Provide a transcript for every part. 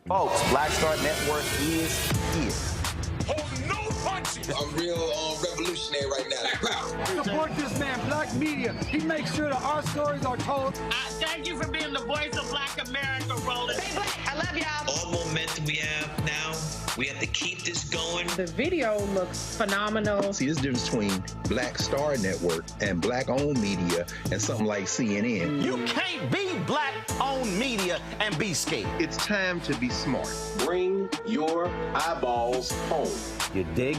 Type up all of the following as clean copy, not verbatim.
Folks, Black Star Network is here. Hold no punches. I'm real revolutionary right now. Support this man, Black Media. He makes sure that our stories are told. Thank you for being the voice of Black America, Roland. Stay black. I love y'all. All momentum we have now, we have to keep this going. The video looks phenomenal. See, there's a difference between Black Star Network and Black-owned media and something like CNN. You can't be Black-owned media and be scared. It's time to be smart. Bring your eyeballs home. You dig?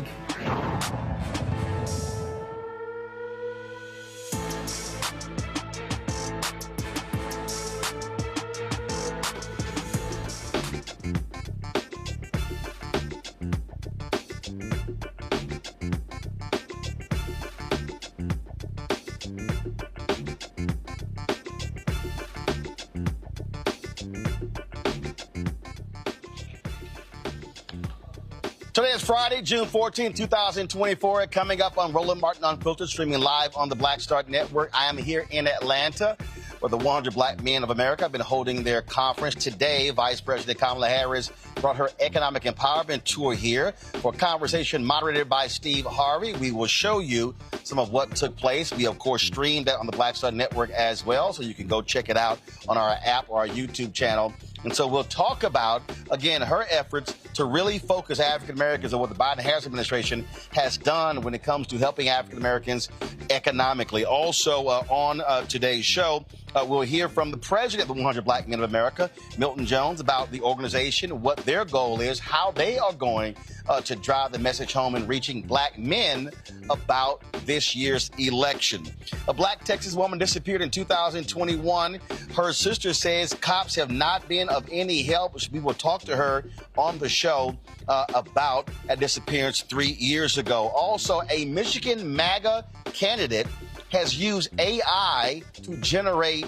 Today is Friday, June 14, 2024. Coming up on Roland Martin Unfiltered, streaming live on the Black Star Network. I am here in Atlanta, where the 100 Black Men of America have been holding their conference. Today, Vice President Kamala Harris brought her economic empowerment tour here for a conversation moderated by Steve Harvey. We will show you some of what took place. We, of course, streamed that on the Black Star Network as well, so you can go check it out on our app or our YouTube channel. And so we'll talk about, again, her efforts to really focus African Americans on what the Biden-Harris administration has done when it comes to helping African Americans economically. Also on today's show, we'll hear from the president of the 100 Black Men of America, Milton Jones, about the organization, what their goal is, how they are going to drive the message home in reaching Black men about this year's election. A Black Texas woman disappeared in 2021. Her sister says cops have not been of any help. We will talk to her on the show about a disappearance 3 years ago. Also, a Michigan MAGA candidate has used AI to generate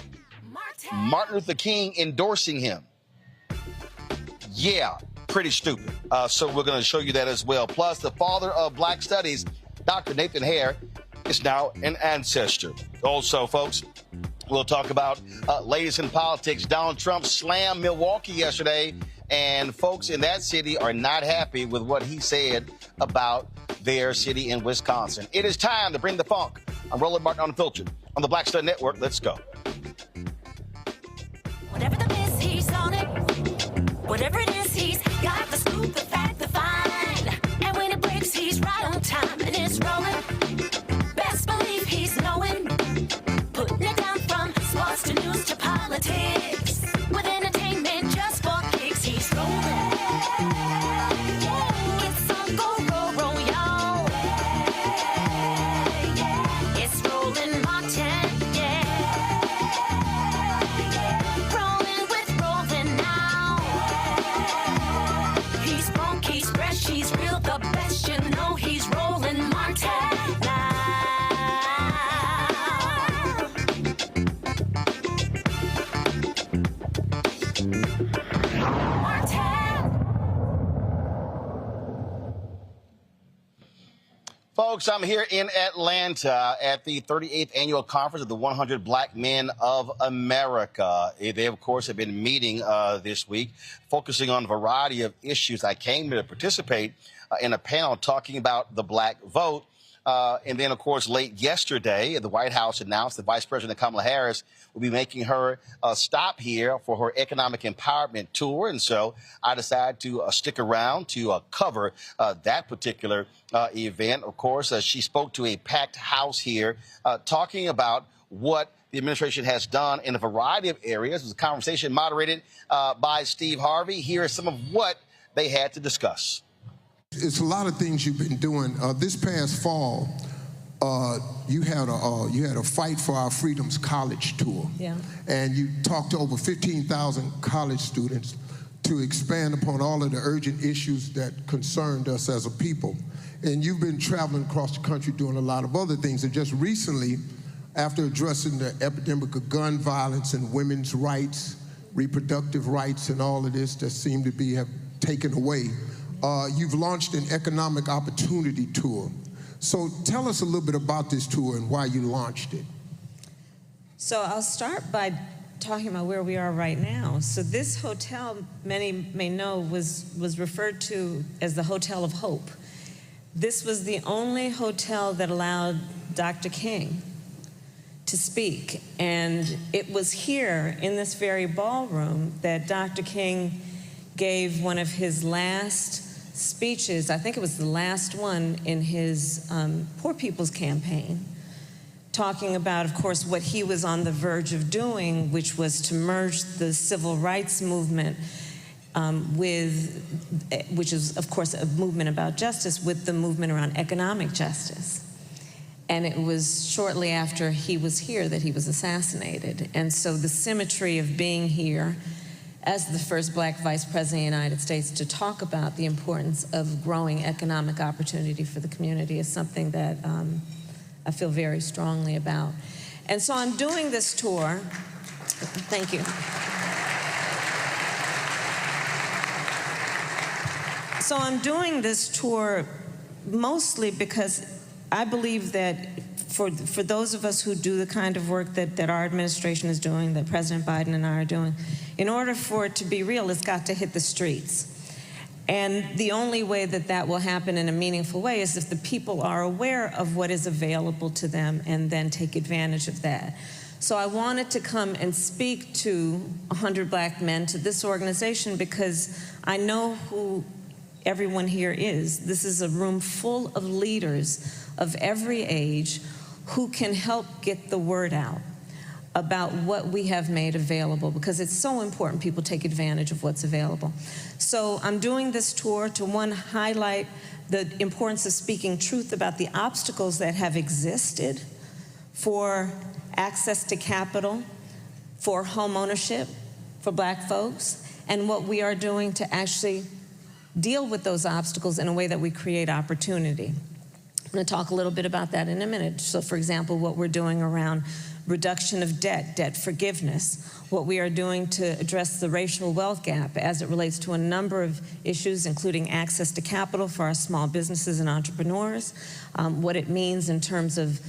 Martin Luther King endorsing him. Yeah, pretty stupid. So we're going to show you that as well. Plus, the father of Black Studies, Dr. Nathan Hare, is now an ancestor. Also, folks, we'll talk about latest in politics. Donald Trump slammed Milwaukee yesterday, and folks in that city are not happy with what he said about their city in Wisconsin. It is time to bring the funk. I'm Roland Martin Unfiltered on the Black Star Network. Let's go. Whatever the miss, he's on it. Whatever it is, he's got the scoop, the fact, the find. And when it breaks, he's right on time and it's rolling. Best believe he's knowing. Putting it down from sports to news to politics. With entertainment just for kicks, he's rolling. It's on go, roll, y'all. It's Roland Martin, rolling with Roland now. He's funk, he's fresh, he's real, the best, you know he's Roland Martin now. Folks, I'm here in Atlanta at the 38th annual conference of the 100 Black Men of America. They, of course, have been meeting this week, focusing on a variety of issues. I came to participate in a panel talking about the black vote. And then, of course, late yesterday, the White House announced that Vice President Kamala Harris will be making her stop here for her economic empowerment tour. And so I decided to stick around to cover that particular event. Of course, she spoke to a packed house here talking about what the administration has done in a variety of areas. It was a conversation moderated by Steve Harvey. Here is some of what they had to discuss. It's a lot of things you've been doing. This past fall, you had a Fight for Our Freedoms college tour. Yeah. And you talked to over 15,000 college students to expand upon all of the urgent issues that concerned us as a people. And you've been traveling across the country doing a lot of other things. And just recently, after addressing the epidemic of gun violence and women's rights, reproductive rights, and all of this that seem to be have taken away, you've launched an economic opportunity tour. So tell us a little bit about this tour and why you launched it. So I'll start by talking about where we are right now. So this hotel, many may know, was referred to as the Hotel of Hope. This was the only hotel that allowed Dr. King to speak. And it was here in this very ballroom that Dr. King gave one of his last speeches. I think it was the last one in his Poor People's Campaign, talking about, of course, what he was on the verge of doing, which was to merge the civil rights movement which is, of course, a movement about justice, with the movement around economic justice. And it was shortly after he was here that he was assassinated. And so the symmetry of being here as the first Black Vice President of the United States to talk about the importance of growing economic opportunity for the community is something that I feel very strongly about. And so I'm doing this tour. Thank you. So I'm doing this tour mostly because I believe that for those of us who do the kind of work that our administration is doing, that President Biden and I are doing, in order for it to be real, it's got to hit the streets. And the only way that that will happen in a meaningful way is if the people are aware of what is available to them and then take advantage of that. So I wanted to come and speak to 100 Black men, to this organization, because I know who everyone here is. This is a room full of leaders of every age who can help get the word out about what we have made available, because it's so important people take advantage of what's available. So I'm doing this tour to, one, highlight the importance of speaking truth about the obstacles that have existed for access to capital, for home ownership, for Black folks, and what we are doing to actually deal with those obstacles in a way that we create opportunity. I'm going to talk a little bit about that in a minute. So, for example, what we're doing around reduction of debt, debt forgiveness, what we are doing to address the racial wealth gap as it relates to a number of issues, including access to capital for our small businesses and entrepreneurs, what it means in terms of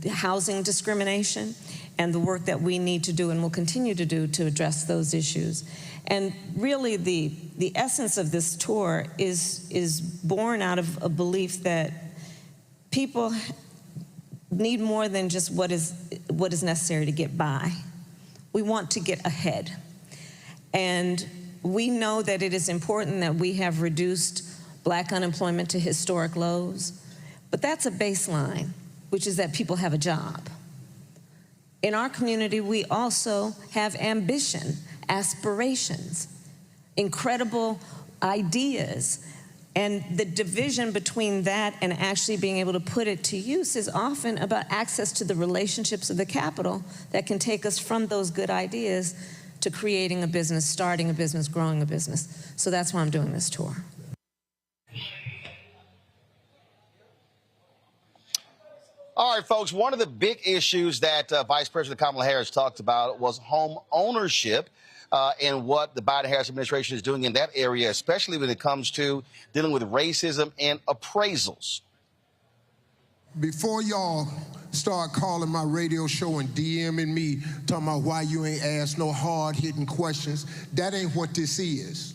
housing discrimination, and the work that we need to do and will continue to do to address those issues. And really the essence of this tour is born out of a belief that people need more than just what is necessary to get by. We want to get ahead. And we know that it is important that we have reduced Black unemployment to historic lows, but that's a baseline, which is that people have a job. In our community, we also have ambition, aspirations, incredible ideas. And the division between that and actually being able to put it to use is often about access to the relationships of the capital that can take us from those good ideas to creating a business, starting a business, growing a business. So that's why I'm doing this tour. All right, folks, one of the big issues that Vice President Kamala Harris talked about was home ownership and what the Biden-Harris administration is doing in that area, especially when it comes to dealing with racism and appraisals. Before y'all start calling my radio show and DMing me, talking about why you ain't asked no hard-hitting questions, that ain't what this is.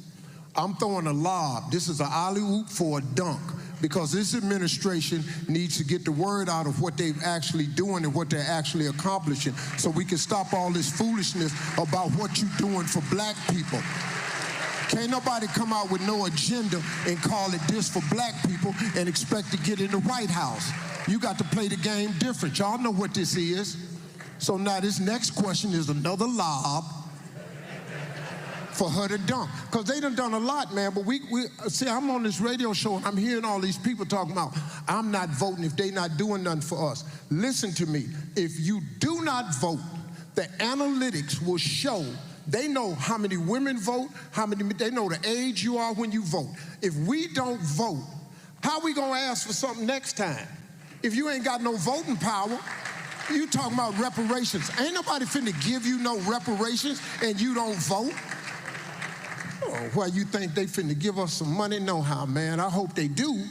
I'm throwing a lob. This is an alley-oop for a dunk, because this administration needs to get the word out of what they're actually doing and what they're actually accomplishing, so we can stop all this foolishness about what you're doing for Black people. Can't nobody come out with no agenda and call it this for Black people and expect to get in the White House. You got to play the game different. Y'all know what this is. So now this next question is another lob for her to dunk, because they done a lot, man. But we see, I'm on this radio show and I'm hearing all these people talking about I'm not voting if they not doing nothing for us. Listen to me. If you do not vote, the analytics will show. They know how many women vote, they know the age you are when you vote. If we don't vote, how we gonna ask for something next time? If you ain't got no voting power, you talking about reparations. Ain't nobody finna give you no reparations and you don't vote. Oh, why you think they finna give us some money? No how, man. I hope they do.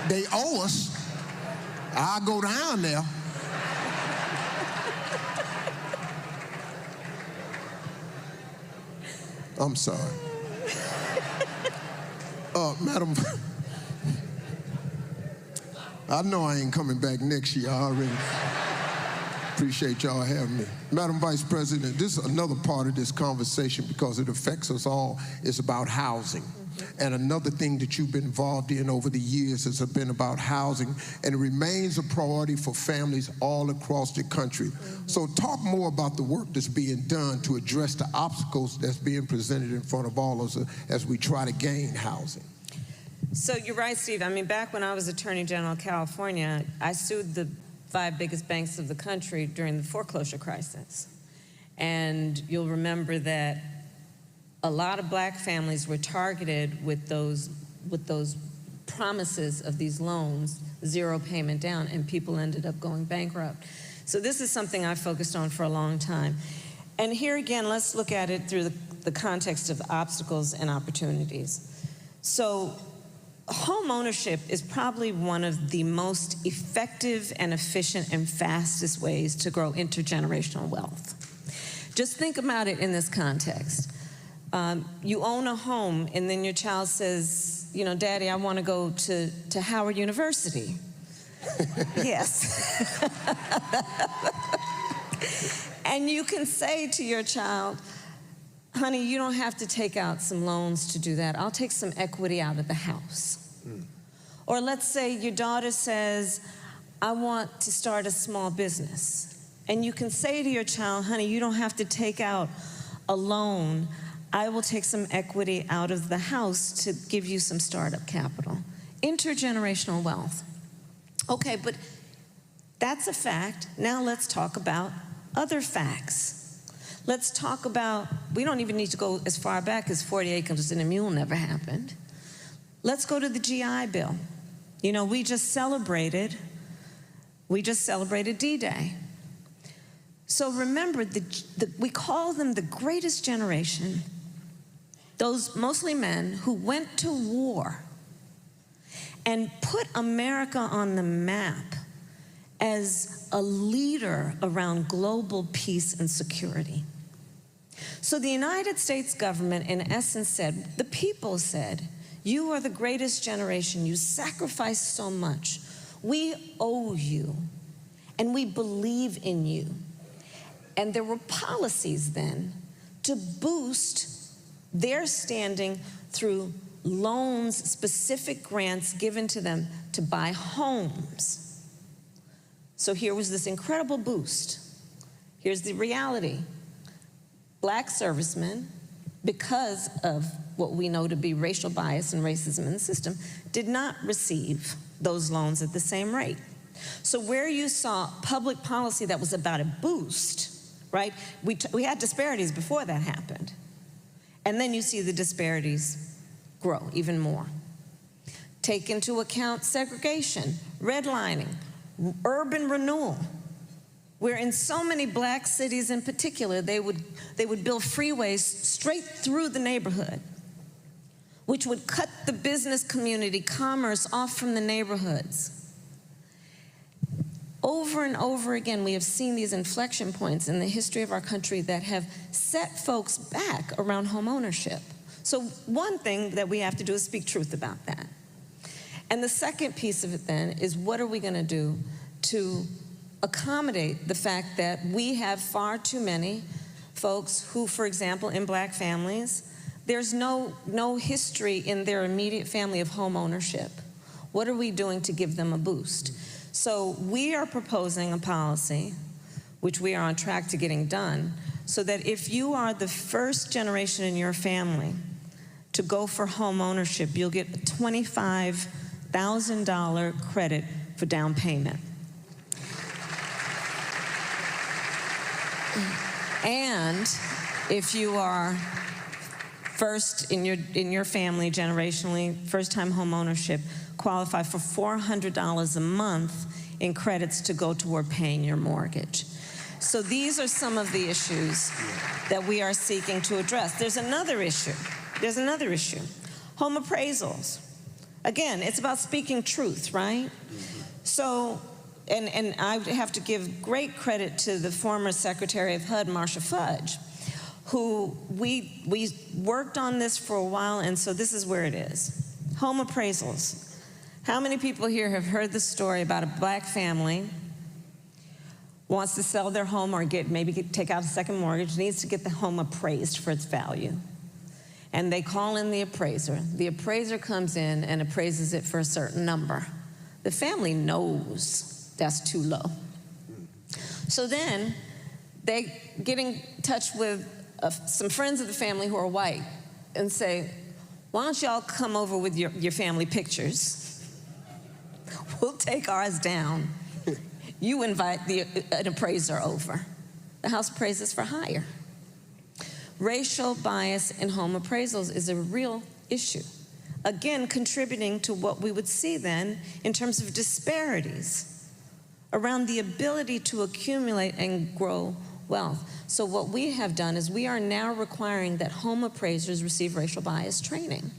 They owe us. I'll go down there. I'm sorry. Madam, I know I ain't coming back next year. I already appreciate y'all having me. Madam Vice President, this is another part of this conversation because it affects us all. It's about housing. And another thing that you've been involved in over the years has been about housing, and it remains a priority for families all across the country. So talk more about the work that's being done to address the obstacles that's being presented in front of all of us as we try to gain housing. So you're right, Steve. I mean, back when I was Attorney General of California, I sued the 5 biggest banks of the country during the foreclosure crisis. And you'll remember that a lot of black families were targeted with those promises of these loans, 0 payment down, and people ended up going bankrupt. So this is something I focused on for a long time. And here again, let's look at it through the context of obstacles and opportunities. So home ownership is probably one of the most effective and efficient and fastest ways to grow intergenerational wealth. Just think about it in this context. You own a home, and then your child says, you know, Daddy, I want to go to Howard University. Yes. And you can say to your child, honey, you don't have to take out some loans to do that. I'll take some equity out of the house. Or let's say your daughter says, I want to start a small business. And you can say to your child, honey, you don't have to take out a loan. I will take some equity out of the house to give you some startup capital. Intergenerational wealth. Okay, but that's a fact. Now let's talk about other facts. Let's talk about, we don't even need to go as far back as 40 acres and a mule never happened. Let's go to the GI Bill. You know, we just celebrated D-Day. So remember, we call them the greatest generation, those mostly men who went to war and put America on the map as a leader around global peace and security. So the United States government, in essence, said, the people said, you are the greatest generation. You sacrificed so much. We owe you, and we believe in you. And there were policies then to boost their standing through loans, specific grants given to them to buy homes. So here was this incredible boost. Here's the reality. Black servicemen, because of what we know to be racial bias and racism in the system, did not receive those loans at the same rate. So where you saw public policy that was about a boost, right? We had disparities before that happened. And then you see the disparities grow even more. Take into account segregation, redlining, urban renewal, where in so many black cities in particular, they would build freeways straight through the neighborhood, which would cut the business community, commerce off from the neighborhoods. Over and over again, we have seen these inflection points in the history of our country that have set folks back around home ownership. So one thing that we have to do is speak truth about that. And the second piece of it then is, what are we going to do to accommodate the fact that we have far too many folks who, for example, in black families, there's no history in their immediate family of home ownership. What are we doing to give them a boost? So we are proposing a policy, which we are on track to getting done, so that if you are the first generation in your family to go for home ownership, you'll get a $25,000 credit for down payment. And if you are first in your family generationally, first-time home ownership, qualify for $400 a month in credits to go toward paying your mortgage. So these are some of the issues that we are seeking to address. There's another issue. Home appraisals. Again, it's about speaking truth, right? So, and I have to give great credit to the former Secretary of HUD, Marcia Fudge, who we worked on this for a while, and so this is where it is. Home appraisals. How many people here have heard the story about a black family wants to sell their home or take out a second mortgage, needs to get the home appraised for its value? And they call in the appraiser. The appraiser comes in and appraises it for a certain number. The family knows that's too low. So then they get in touch with some friends of the family who are white and say, why don't y'all come over with your family pictures? We'll take ours down. You invite an appraiser over. The house appraises for higher. Racial bias in home appraisals is a real issue. Again, contributing to what we would see then in terms of disparities around the ability to accumulate and grow wealth. So what we have done is we are now requiring that home appraisers receive racial bias training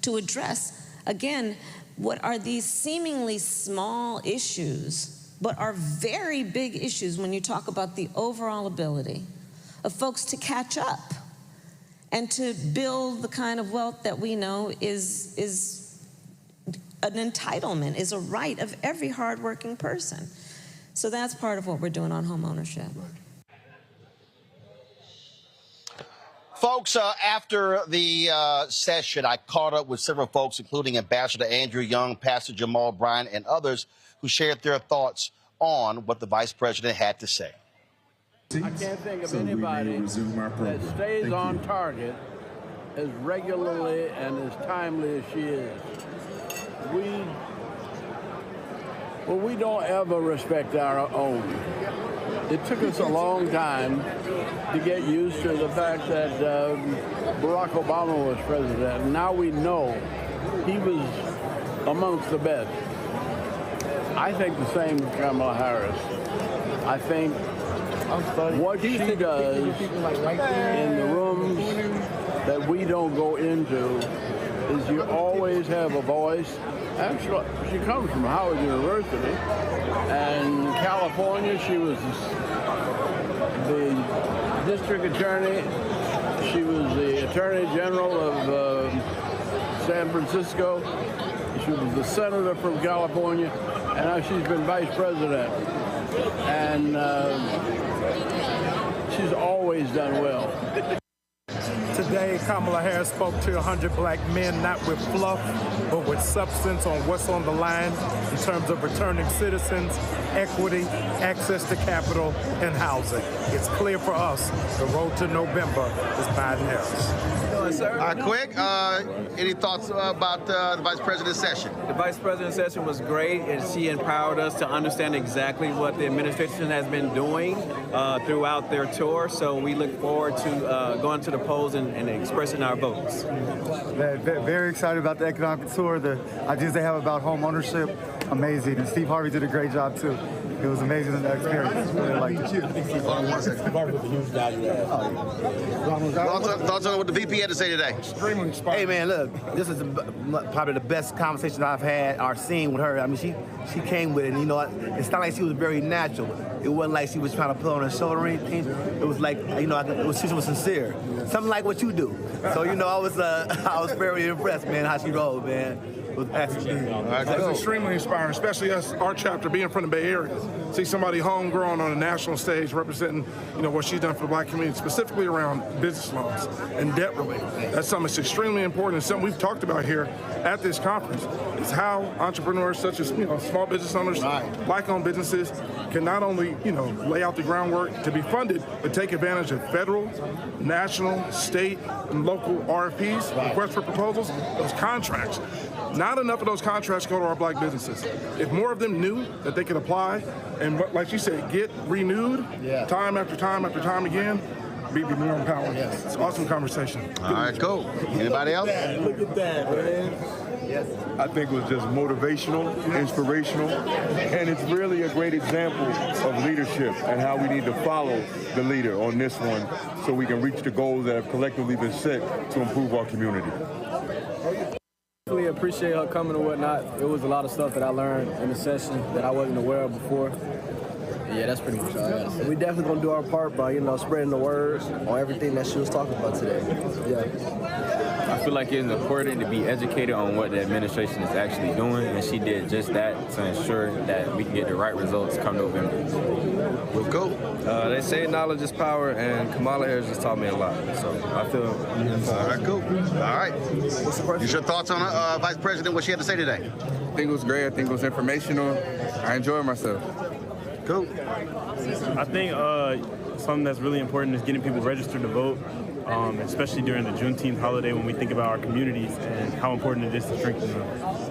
to address, again, what are these seemingly small issues, but are very big issues when you talk about the overall ability of folks to catch up and to build the kind of wealth that we know is an entitlement, is a right of every hardworking person. So that's part of what we're doing on home ownership. Folks, after the session, I caught up with several folks, including Ambassador Andrew Young, Pastor Jamal Bryant, and others who shared their thoughts on what the Vice President had to say. I can't think of anybody that stays on target as regularly and as timely as she is. We don't ever respect our own. It took us a long time to get used to the fact that Barack Obama was president. And now we know he was amongst the best. I think the same with Kamala Harris. I think what she does in the rooms that we don't go into is you always have a voice. Actually, she comes from Howard University, and in California, she was the district attorney. She was the attorney general of San Francisco. She was the senator from California, and now she's been vice president. And she's always done well. Today, Kamala Harris spoke to 100 black men, not with fluff, but with substance on what's on the line in terms of returning citizens, equity, access to capital, and housing. It's clear for us the road to November is Biden-Harris. Quick, any thoughts about the Vice President's session? The Vice President's session was great, and she empowered us to understand exactly what the administration has been doing throughout their tour. So we look forward to going to the polls and expressing our votes. Very excited about the economic tour. The ideas they have about home ownership, amazing. And Steve Harvey did a great job too. It was amazing in the experience. Really liked it. Steve Harvey with a huge value add. Thoughts on what the VP had to say today? Extremely inspiring. Hey man, look, this is probably the best conversation I've had or seen with her. I mean, she came with it, and, you know, it's not like she was very natural. It wasn't like she was trying to put on her shoulder or anything. It was like, you know, she was sincere. Something like what you do. So, you know, I was very impressed, man, how she rolled, man. It was excellent. It's extremely inspiring, especially us, our chapter, being from the Bay Area. See somebody homegrown on a national stage representing, you know, what she's done for the black community, specifically around business loans and debt relief. That's something that's extremely important and something we've talked about here at this conference. Is how entrepreneurs such as, you know, small business owners, black-owned businesses can not only, you know, lay out the groundwork to be funded, but take advantage of federal, national, state, and local RFPs, requests for proposals, those contracts. Not enough of those contracts go to our black businesses. If more of them knew that they could apply and, like you said, get renewed time after time after time again, we'd be more empowered. It's an awesome conversation. All right, cool. Anybody else? Look at that, man. Yes. I think it was just motivational, inspirational, and it's really a great example of leadership and how we need to follow the leader on this one so we can reach the goals that have collectively been set to improve our community. I really appreciate her coming and whatnot. It was a lot of stuff that I learned in the session that I wasn't aware of before. Yeah, that's pretty much all I gotta say. We definitely gonna do our part by, spreading the word on everything that she was talking about today. Yeah. I feel like it's important to be educated on what the administration is actually doing, and she did just that to ensure that we can get the right results come November. We'll go. They say knowledge is power, and Kamala Harris just taught me a lot. So I feel. All right, cool. All right. What's your thoughts on Vice President, what she had to say today? I think it was great. I think it was informational. I enjoyed myself. Cool. I think something that's really important is getting people registered to vote, especially during the Juneteenth holiday when we think about our communities and how important it is to strengthen them.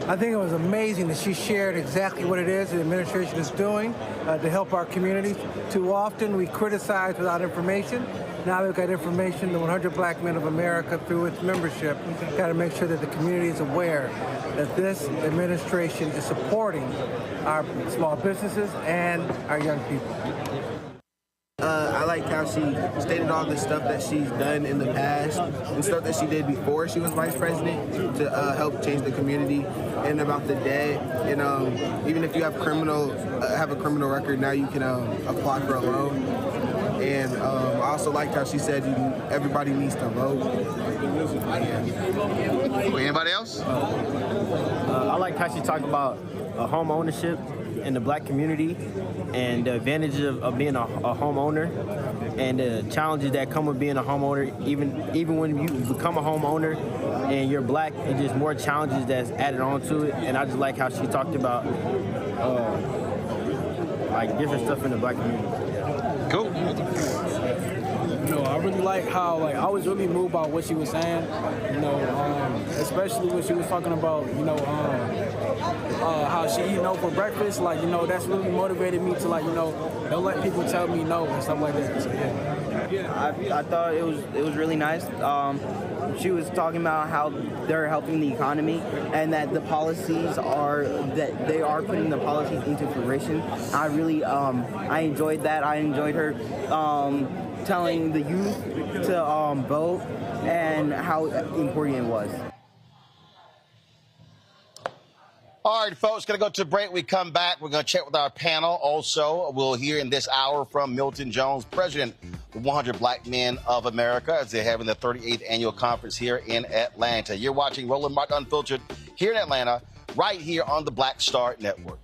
I think it was amazing that she shared exactly what it is the administration is doing to help our communities. Too often we criticize without information. Now we've got information, the 100 Black Men of America, through its membership, got to make sure that the community is aware that this administration is supporting our small businesses and our young people. I like how she stated all the stuff that she's done in the past and stuff that she did before she was vice president to help change the community, and about the debt. And even if you have a criminal record, now you can apply for a loan. And I also liked how she said everybody needs to vote. Anybody else? I liked how she talked about home ownership in the Black community and the advantages of being a homeowner and the challenges that come with being a homeowner. Even when you become a homeowner and you're Black, it's just more challenges that's added on to it. And I just like how she talked about different stuff in the Black community. Cool. I really like how, I was really moved by what she was saying, especially when she was talking about, how she eat for breakfast. That's really motivated me to, don't let people tell me no and stuff like that. So, yeah. I thought it was really nice. She was talking about how they're helping the economy and that the policies that they are putting the policies into fruition. I really, I enjoyed that. I enjoyed her telling the youth to vote and how important it was. All right, folks, going to go to a break. We come back. We're going to check with our panel. Also, we'll hear in this hour from Milton Jones, president of the 100 Black Men of America, as they're having the 38th annual conference here in Atlanta. You're watching Roland Martin Unfiltered here in Atlanta, right here on the Black Star Network.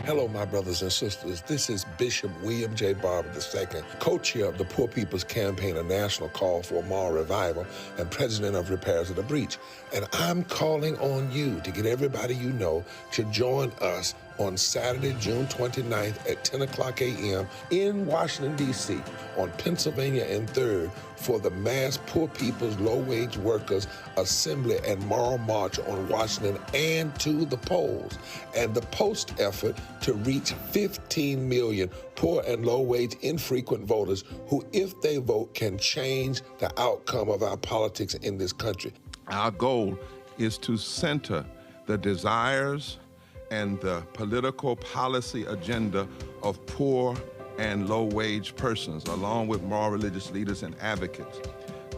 Hello, my brothers and sisters. This is Bishop William J. Barber II, co-chair of the Poor People's Campaign, a national call for moral revival, and president of Repairs of the Breach. And I'm calling on you to get everybody you know to join us on Saturday, June 29th at 10 o'clock a.m. in Washington, D.C. on Pennsylvania and 3rd for the mass Poor People's Low-Wage Workers Assembly and Moral March on Washington and to the polls, and the post effort to reach 15 million poor and low-wage infrequent voters who, if they vote, can change the outcome of our politics in this country. Our goal is to center the desires and the political policy agenda of poor and low-wage persons, along with moral religious leaders and advocates.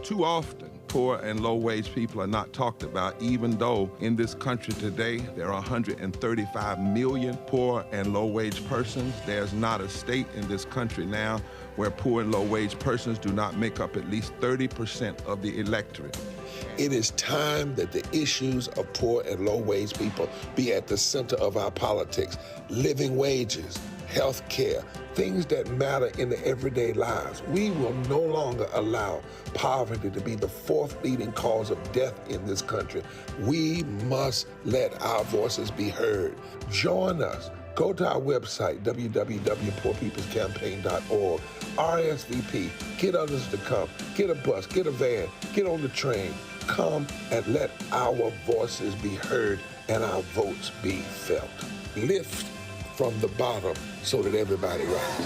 Too often, poor and low-wage people are not talked about, even though in this country today there are 135 million poor and low-wage persons. There's not a state in this country now where poor and low-wage persons do not make up at least 30% of the electorate. It is time that the issues of poor and low-wage people be at the center of our politics. Living wages, health care, things that matter in the everyday lives. We will no longer allow poverty to be the fourth leading cause of death in this country. We must let our voices be heard. Join us. Go to our website, www.poorpeoplescampaign.org. RSVP. Get others to come. Get a bus. Get a van. Get on the train. Come and let our voices be heard and our votes be felt. Lift from the bottom so that everybody rises.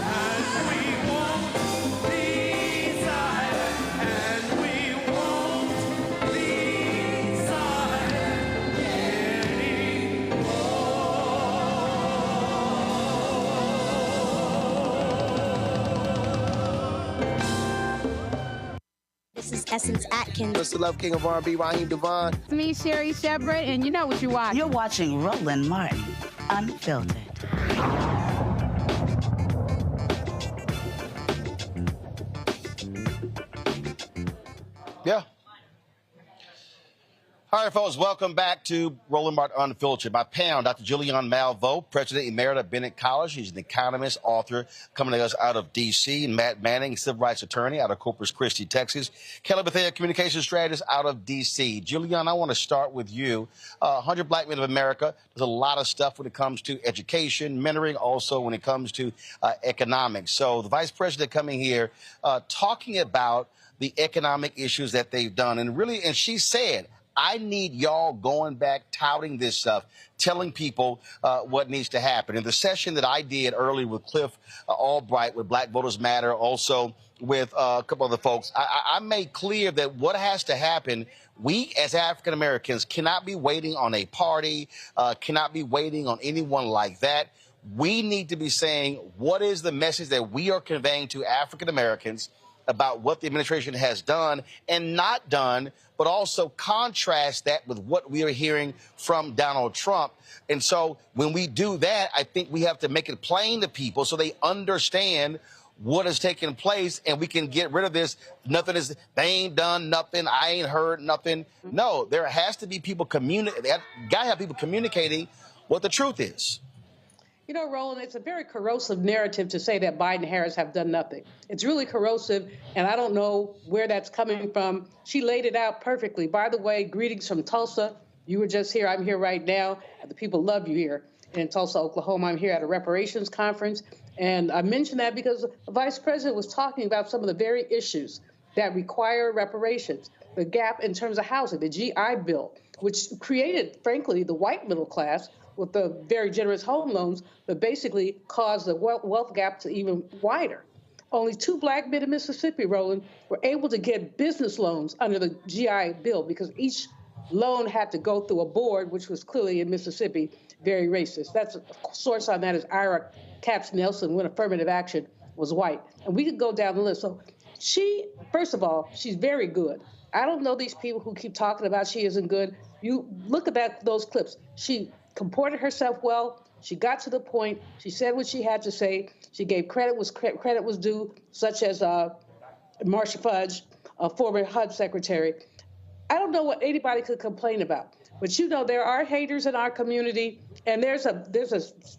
This is Essence Atkins. It's the Love King of R&B, Raheem Devon. It's me, Sherry Shepard, and you know what you watch. You're watching Roland Martin Unfiltered. Yeah. All right, folks, welcome back to Roland Martin Unfiltered. My panel, Dr. Julianne Malveaux, President Emerita of Bennett College. She's an economist, author, coming to us out of D.C. Matt Manning, civil rights attorney out of Corpus Christi, Texas. Kelly Bethea, communications strategist out of D.C. Julianne, I want to start with you. 100 Black Men of America. There's a lot of stuff when it comes to education, mentoring, also when it comes to economics. So the vice president coming here talking about the economic issues that they've done. And she said, I need y'all going back, touting this stuff, telling people what needs to happen. In the session that I did earlier with Cliff Albright with Black Voters Matter, also with a couple other folks, I made clear that what has to happen, we as African Americans cannot be waiting on a party, cannot be waiting on anyone like that. We need to be saying, what is the message that we are conveying to African Americans about what the administration has done and not done, but also contrast that with what we are hearing from Donald Trump. And so when we do that, I think we have to make it plain to people so they understand what is taking place and we can get rid of this. Nothing is, they ain't done nothing, I ain't heard nothing. No, there has to be people gotta have people communicating what the truth is. You know, Roland, it's a very corrosive narrative to say that Biden and Harris have done nothing. It's really corrosive, and I don't know where that's coming from. She laid it out perfectly. By the way, greetings from Tulsa. You were just here. I'm here right now. And the people love you here in Tulsa, Oklahoma. I'm here at a reparations conference. And I mention that because the vice president was talking about some of the very issues that require reparations. The gap in terms of housing, the GI Bill, which created, frankly, the white middle class with the very generous home loans, but basically caused the wealth gap to even wider. Only 2 black men in Mississippi, Roland, were able to get business loans under the GI Bill because each loan had to go through a board, which was clearly in Mississippi very racist. That's a source on that is Ira Katz Nelson when affirmative action was white. And we could go down the list. So she, first of all, she's very good. I don't know these people who keep talking about she isn't good. You look at those clips. She comported herself well. She got to the point. She said what she had to say. She gave credit was due, such as Marsha Fudge, a former HUD secretary. I don't know what anybody could complain about. But, you know, there are haters in our community, and there's a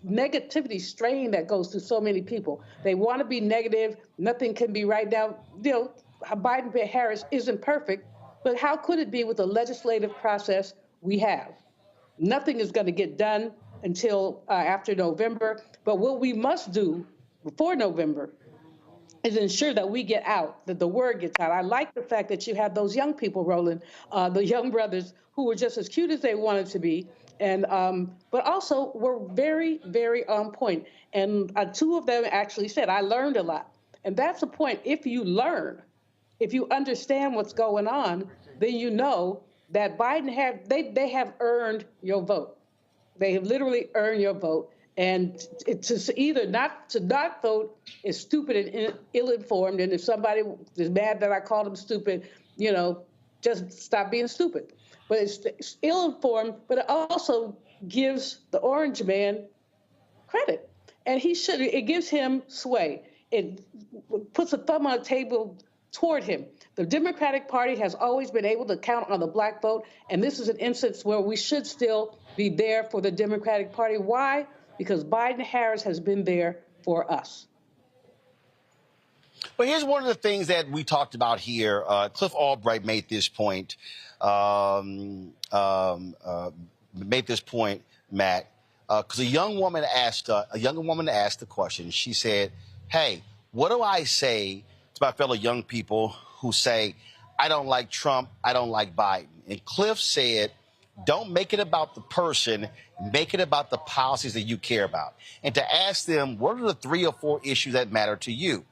negativity strain that goes through so many people. They want to be negative. Nothing can be right now. You know, Biden and Harris isn't perfect, but how could it be with the legislative process we have? Nothing is going to get done until after November. But what we must do before November is ensure that we get out, that the word gets out. I like the fact that you have those young people, Roland, the young brothers who were just as cute as they wanted to be, and but also were very, very on point. And 2 of them actually said, I learned a lot. And that's the point. If you learn, if you understand what's going on, then you know that Biden they have earned your vote. They have literally earned your vote. And to not vote is stupid and ill-informed. And if somebody is mad that I called them stupid, you know, just stop being stupid. But it's ill-informed, but it also gives the orange man credit. And it gives him sway. It puts a thumb on the table toward him. The Democratic Party has always been able to count on the black vote, and this is an instance where we should still be there for the Democratic Party. Why? Because Biden-Harris has been there for us. But here's one of the things that we talked about here. Cliff Albright made this point, Matt, because a young woman asked the question. She said, hey, what do I say to my fellow young people who say, I don't like Trump, I don't like Biden? And Cliff said, don't make it about the person, make it about the policies that you care about. And to ask them, what are the 3 or 4 issues that matter to you?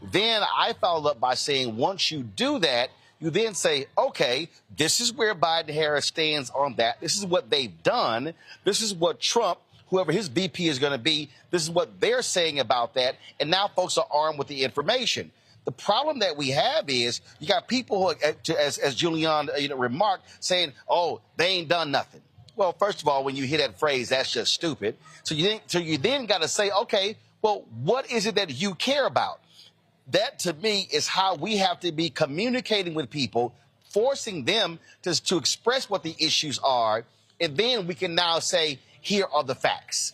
Then I followed up by saying, once you do that, you then say, okay, this is where Biden-Harris stands on that. This is what they've done. This is what Trump, whoever his VP is going to be, this is what they're saying about that. And now folks are armed with the information. The problem that we have is you got people who, as Julianne remarked, saying, oh, they ain't done nothing. Well, first of all, when you hear that phrase, that's just stupid. So you then got to say, okay, well, what is it that you care about? That, to me, is how we have to be communicating with people, forcing them to express what the issues are, and then we can now say, here are the facts.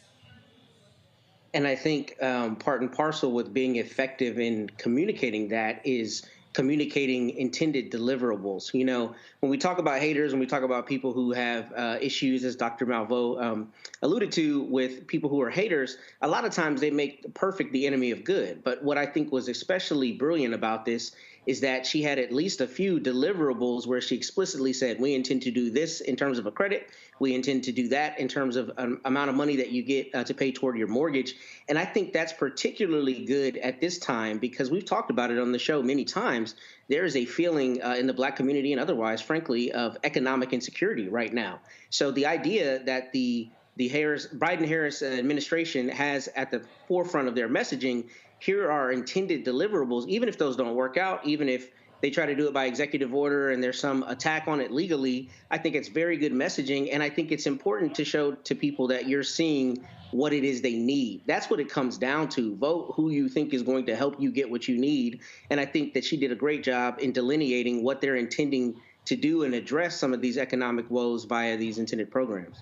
And I think part and parcel with being effective in communicating that is communicating intended deliverables. You know, when we talk about haters, when we talk about people who have issues, as Dr. Malveaux alluded to, with people who are haters, a lot of times they make perfect the enemy of good. But what I think was especially brilliant about this is that she had at least a few deliverables where she explicitly said, we intend to do this in terms of a credit. We intend to do that in terms of an amount of money that you get to pay toward your mortgage. And I think that's particularly good at this time because we've talked about it on the show many times. There is a feeling in the Black community and otherwise, frankly, of economic insecurity right now. So the idea that the Biden-Harris administration has at the forefront of their messaging, here are intended deliverables, even if those don't work out, even if they try to do it by executive order and there's some attack on it legally, I think it's very good messaging. And I think it's important to show to people that you're seeing what it is they need. That's what it comes down to. Vote who you think is going to help you get what you need. And I think that she did a great job in delineating what they're intending to do and address some of these economic woes via these intended programs.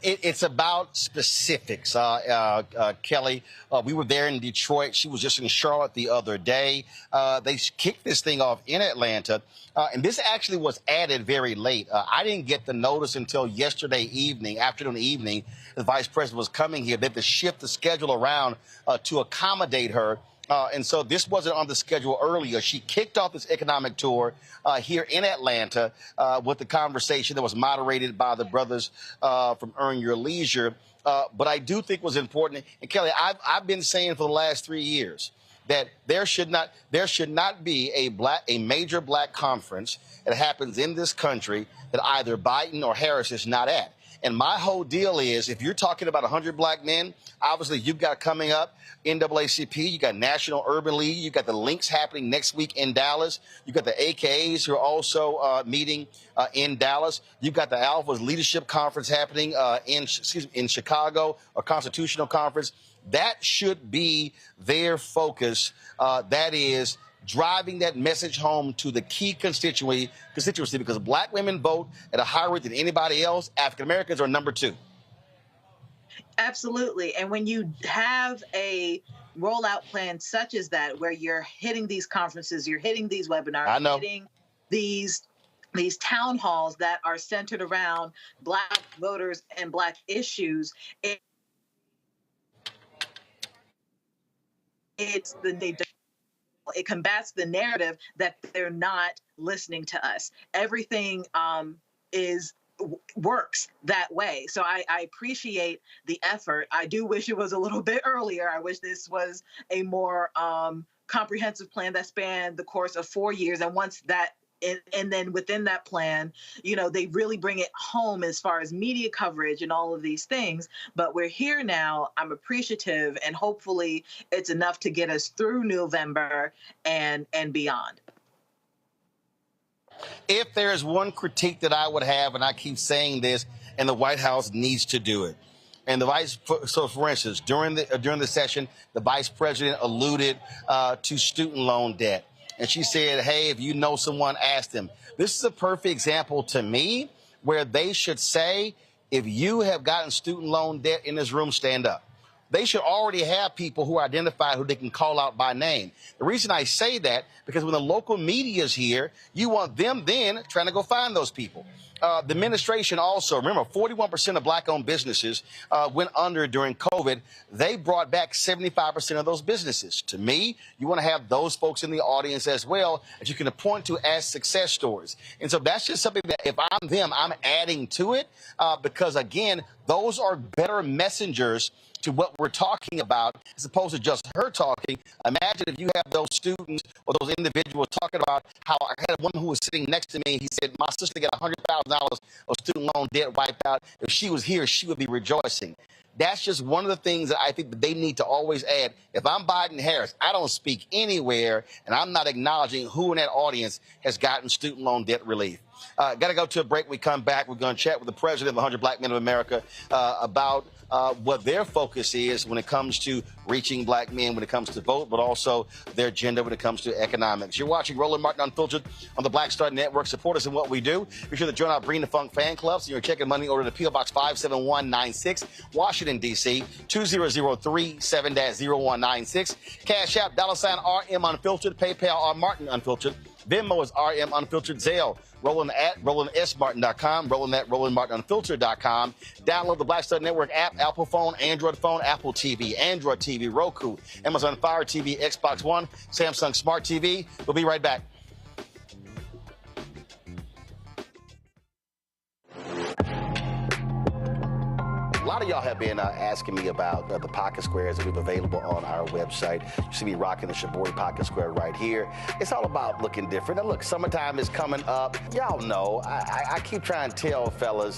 It's about specifics, Kelly. We were there in Detroit. She was just in Charlotte the other day. They kicked this thing off in Atlanta, and this actually was added very late. I didn't get the notice until yesterday afternoon evening. The vice president was coming here. They had to shift the schedule around to accommodate her. And so this wasn't on the schedule earlier. She kicked off this economic tour here in Atlanta with the conversation that was moderated by the brothers from Earn Your Leisure. But I do think was important. And Kelly, I've been saying for the last 3 years that there should not be a major Black conference that happens in this country that either Biden or Harris is not at. And my whole deal is, if you're talking about 100 Black men, obviously you've got coming up NAACP, you got National Urban League, you got the links happening next week in Dallas, you got the AKAs who are also meeting in Dallas, you've got the Alphas Leadership Conference happening in Chicago, a constitutional conference. That should be their focus. That is driving that message home to the key constituency, because Black women vote at a higher rate than anybody else. African Americans are number 2. Absolutely. And when you have a rollout plan such as that, where you're hitting these conferences, you're hitting these webinars, hitting these town halls that are centered around Black voters and Black issues, it combats the narrative that they're not listening to us. Everything works that way. So I appreciate the effort. I do wish it was a little bit earlier. I wish this was a more comprehensive plan that spanned the course of 4 years. And once that, and then within that plan, you know, they really bring it home as far as media coverage and all of these things. But we're here now. I'm appreciative, and hopefully it's enough to get us through November and beyond. If there is one critique that I would have, and I keep saying this, and the White House needs to do it. And so for instance, during the session, the vice president alluded to student loan debt. And she said, hey, if you know someone, ask them. This is a perfect example to me where they should say, if you have gotten student loan debt in this room, stand up. They should already have people who are identified who they can call out by name. The reason I say that, because when the local media is here, you want them then trying to go find those people. The administration also, remember, 41% of Black-owned businesses went under during COVID. They brought back 75% of those businesses. To me, you want to have those folks in the audience as well that you can point to as success stories. And so that's just something that if I'm them, I'm adding to it because, again, those are better messengers to what we're talking about, as opposed to just her talking. Imagine if you have those students or those individuals talking about how I had one who was sitting next to me. He said, my sister got $100,000 of student loan debt wiped out. If she was here, she would be rejoicing. That's just one of the things that I think that they need to always add. If I'm Biden-Harris, I don't speak anywhere, and I'm not acknowledging who in that audience has gotten student loan debt relief. Got to go to a break. We come back. We're going to chat with the president of 100 Black Men of America about what their focus is when it comes to reaching black men, when it comes to vote, but also their agenda when it comes to economics. You're watching Roland Martin Unfiltered on the Black Star Network. Support us in what we do. Be sure to join our Bring the Funk fan club. So you're checking money order to P.O. Box 57196, Washington, D.C., 20037-0196. Cash App, $RM Unfiltered, PayPal, R Martin Unfiltered. Venmo is RM Unfiltered. Zelle, Roland at RolandSMartin.com, Roland at RolandMartinUnfiltered.com. Download the Black Star Network app, Apple phone, Android phone, Apple TV, Android TV, Roku, Amazon Fire TV, Xbox One, Samsung Smart TV. We'll be right back. A lot of y'all have been asking me about the pocket squares that we have available on our website. You see me rocking the Shibori pocket square right here. It's all about looking different. Now, look, summertime is coming up. Y'all know, I keep trying to tell fellas,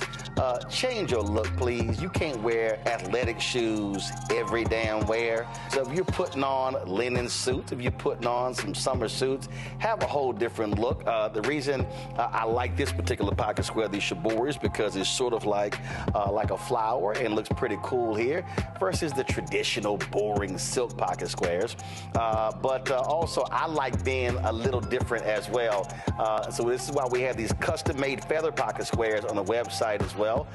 change your look, please. You can't wear athletic shoes every damn wear. So if you're putting on linen suits, if you're putting on some summer suits, have a whole different look. The reason I like this particular pocket square, the Shibori, is because it's sort of like a flower and looks pretty cool here versus the traditional boring silk pocket squares. But also I like being a little different as well. So this is why we have these custom-made feather pocket squares on the website as well.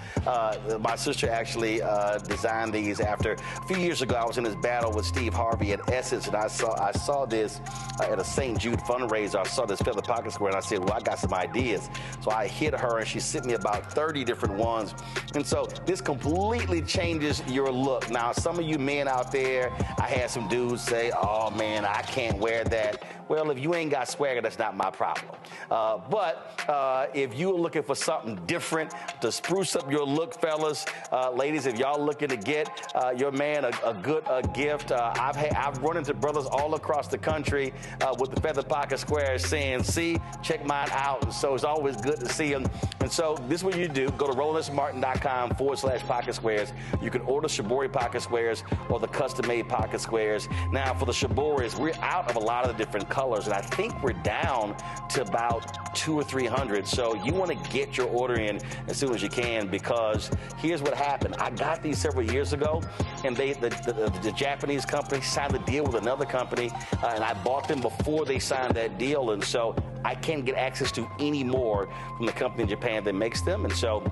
My sister actually designed these after a few years ago. I was in this battle with Steve Harvey at Essence, and I saw this at a St. Jude fundraiser. I saw this feather pocket square, and I said, well, I got some ideas. So I hit her, and she sent me about 30 different ones. And so this completely changes your look. Now, some of you men out there, I had some dudes say, oh, man, I can't wear that. Well, if you ain't got swagger, that's not my problem. But if you're looking for something different to spruce up your look, fellas, ladies, if y'all looking to get your man a good gift, I've run into brothers all across the country with the feather pocket squares saying, see, check mine out. And so it's always good to see them. And so this is what you do. Go to RolandSMartin.com/pocket squares. You can order Shibori pocket squares or the custom-made pocket squares. Now, for the Shiboris, we're out of a lot of the different colors, and I think we're down to about 200 or 300. So you want to get your order in as soon as you can, because here's what happened. I got these several years ago, and the Japanese company signed a deal with another company, and I bought them before they signed that deal, and so I can't get access to any more from the company in Japan that makes them. And so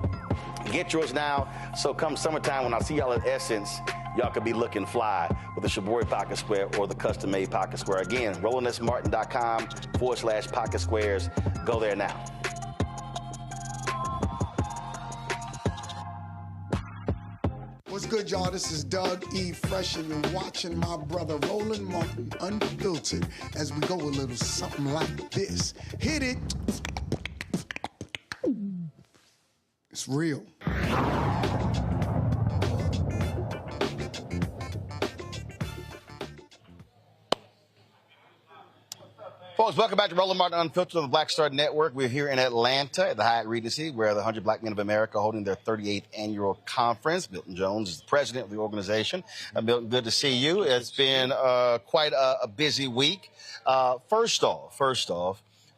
get yours now. So come summertime, when I see y'all at Essence, y'all could be looking fly with the Shibori pocket square or the custom-made pocket square. Again, RolandSMartin.com/pocket squares. Go there now. What's good, y'all? This is Doug E. Fresh, and you're watching my brother Roland Martin Unfiltered as we go a little something like this. Hit it. It's real. Folks, welcome back to Roland Martin Unfiltered on the Black Star Network. We're here in Atlanta at the Hyatt Regency, where the 100 Black Men of America are holding their 38th annual conference. Milton Jones is the president of the organization. Milton, good to see you. It's been quite a busy week. First off,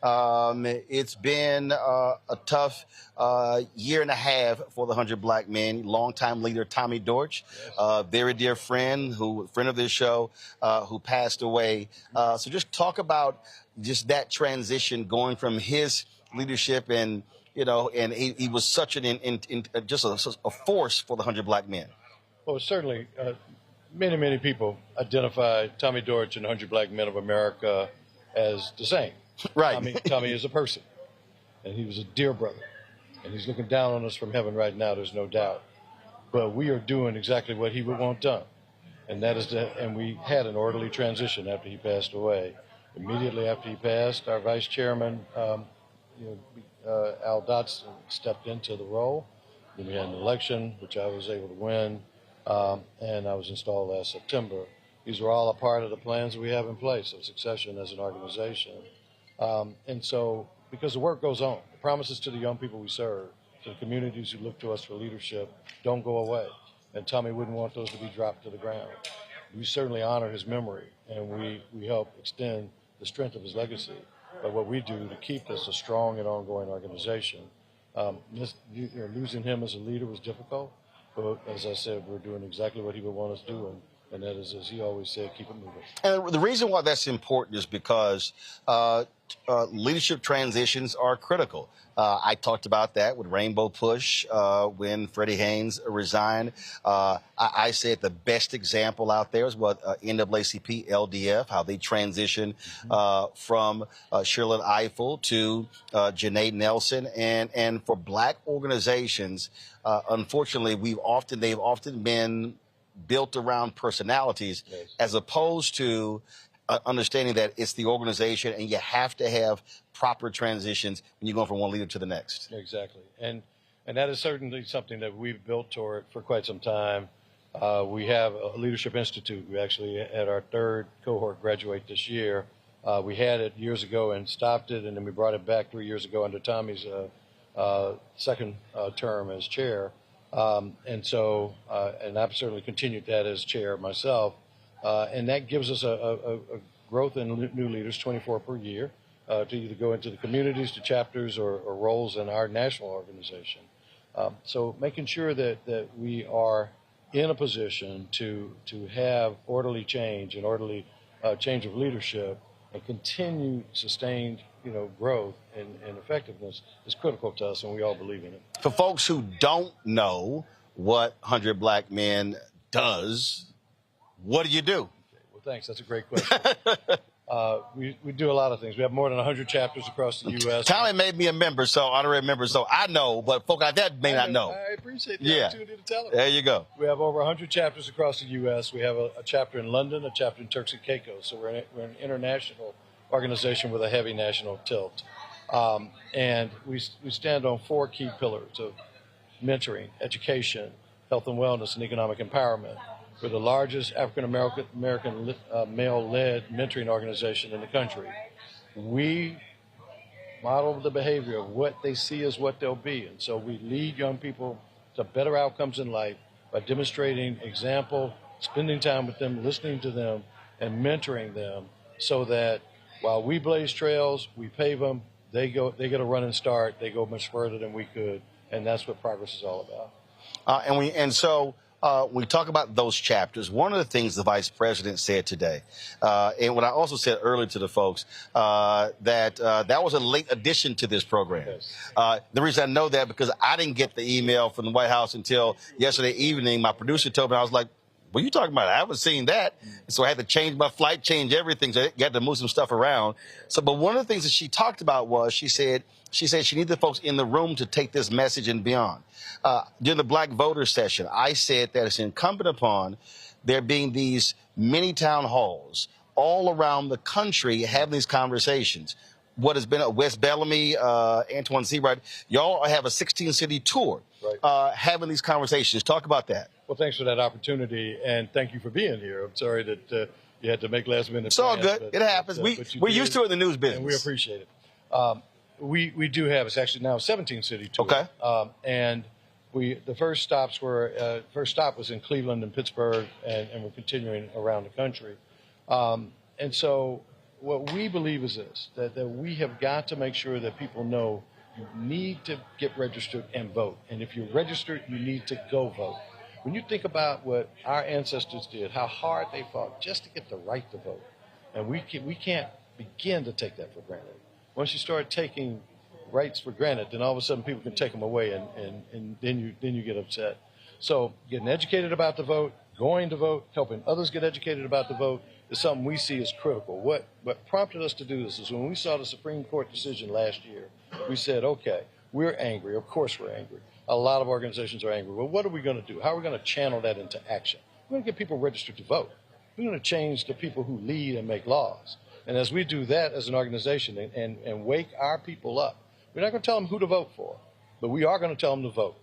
it's been a tough year and a half for the 100 Black Men. Longtime leader Tommy Dortch, very dear friend of this show, who passed away. So just talk about just that transition, going from his leadership, and and he was such just a force for the 100 Black Men. Well, certainly, many people identify Tommy Dortch and 100 Black Men of America as the same. Right. Tommy is a person, and he was a dear brother, and he's looking down on us from heaven right now, there's no doubt. But we are doing exactly what he would want done, and that is and we had an orderly transition after he passed away. Immediately after he passed, our vice chairman, Al Dotson, stepped into the role. Then we had an election, which I was able to win, and I was installed last September. These were all a part of the plans we have in place of succession as an organization. And so, because the work goes on, the promises to the young people we serve, to the communities who look to us for leadership, don't go away. And Tommy wouldn't want those to be dropped to the ground. We certainly honor his memory, and we help extend the strength of his legacy. but what we do to keep this a strong and ongoing organization. Losing him as a leader was difficult, but as I said, we're doing exactly what he would want us to do, and that is, as he always said, keep it moving. And the reason why that's important is because leadership transitions are critical. I talked about that with Rainbow Push when Freddie Haynes resigned. I said the best example out there is what NAACP, LDF, how they transitioned from Shirley Eiffel to Janae Nelson. And for black organizations, unfortunately, they've often been built around personalities, yes, as opposed to understanding that it's the organization and you have to have proper transitions when you're going from one leader to the next. Exactly. And that is certainly something that we've built toward for quite some time. We have a Leadership Institute. We actually had our third cohort graduate this year. We had it years ago and stopped it, and then we brought it back 3 years ago under Tommy's second term as chair. And I've certainly continued that as chair myself. And that gives us a growth in new leaders, 24 per year, to either go into the communities, to chapters, or roles in our national organization. So making sure that we are in a position to have orderly change and orderly change of leadership and continue sustained growth and effectiveness is critical to us, and we all believe in it. For folks who don't know what 100 Black Men does, what do you do? Well, thanks. That's a great question. We do a lot of things. We have more than 100 chapters across the U.S. Tommy made me a member, honorary member, so I know, but folk like that may not know. I appreciate the opportunity to tell them. There you go. We have over 100 chapters across the U.S. We have a chapter in London, a chapter in Turks and Caicos, so we're an international organization with a heavy national tilt. And we stand on 4 key pillars of mentoring, education, health and wellness, and economic empowerment. We're the largest African-American male-led mentoring organization in the country. We model the behavior of what they see as what they'll be. And so we lead young people to better outcomes in life by demonstrating example, spending time with them, listening to them, and mentoring them so that while we blaze trails, we pave them, they get a running start, they go much further than we could, and that's what progress is all about. So we talk about those chapters. One of the things the Vice President said today, and what I also said earlier to the folks, that was a late addition to this program. Yes. The reason I know that because I didn't get the email from the White House until yesterday evening. My producer told me, I was like, what are you talking about? I haven't seen that. So I had to change my flight, change everything. So you had to move some stuff around. But one of the things that she talked about was she said she needed the folks in the room to take this message and beyond. During the Black Voter Session, I said that it's incumbent upon there being these mini town halls all around the country having these conversations. What has been at West Bellamy, Antoine Seabright, y'all have a 16-city tour, right, having these conversations. Talk about that. Well, thanks for that opportunity, and thank you for being here. I'm sorry that you had to make last-minute plans. It's all good. It happens. We're used to it in the news business. And we appreciate it. We do have, it's actually now a 17-city tour. Okay. And the first stop was in Cleveland and Pittsburgh, and we're continuing around the country. And so what we believe is this, that we have got to make sure that people know you need to get registered and vote. And if you're registered, you need to go vote. When you think about what our ancestors did, how hard they fought just to get the right to vote, and we can't begin to take that for granted. Once you start taking rights for granted, then all of a sudden people can take them away, and then you get upset. So getting educated about the vote, going to vote, helping others get educated about the vote is something we see as critical. What prompted us to do this is when we saw the Supreme Court decision last year, we said, okay, we're angry. Of course we're angry. A lot of organizations are angry. Well, what are we going to do? How are we going to channel that into action? We're going to get people registered to vote. We're going to change the people who lead and make laws. And as we do that as an organization and wake our people up, we're not going to tell them who to vote for, but we are going to tell them to vote.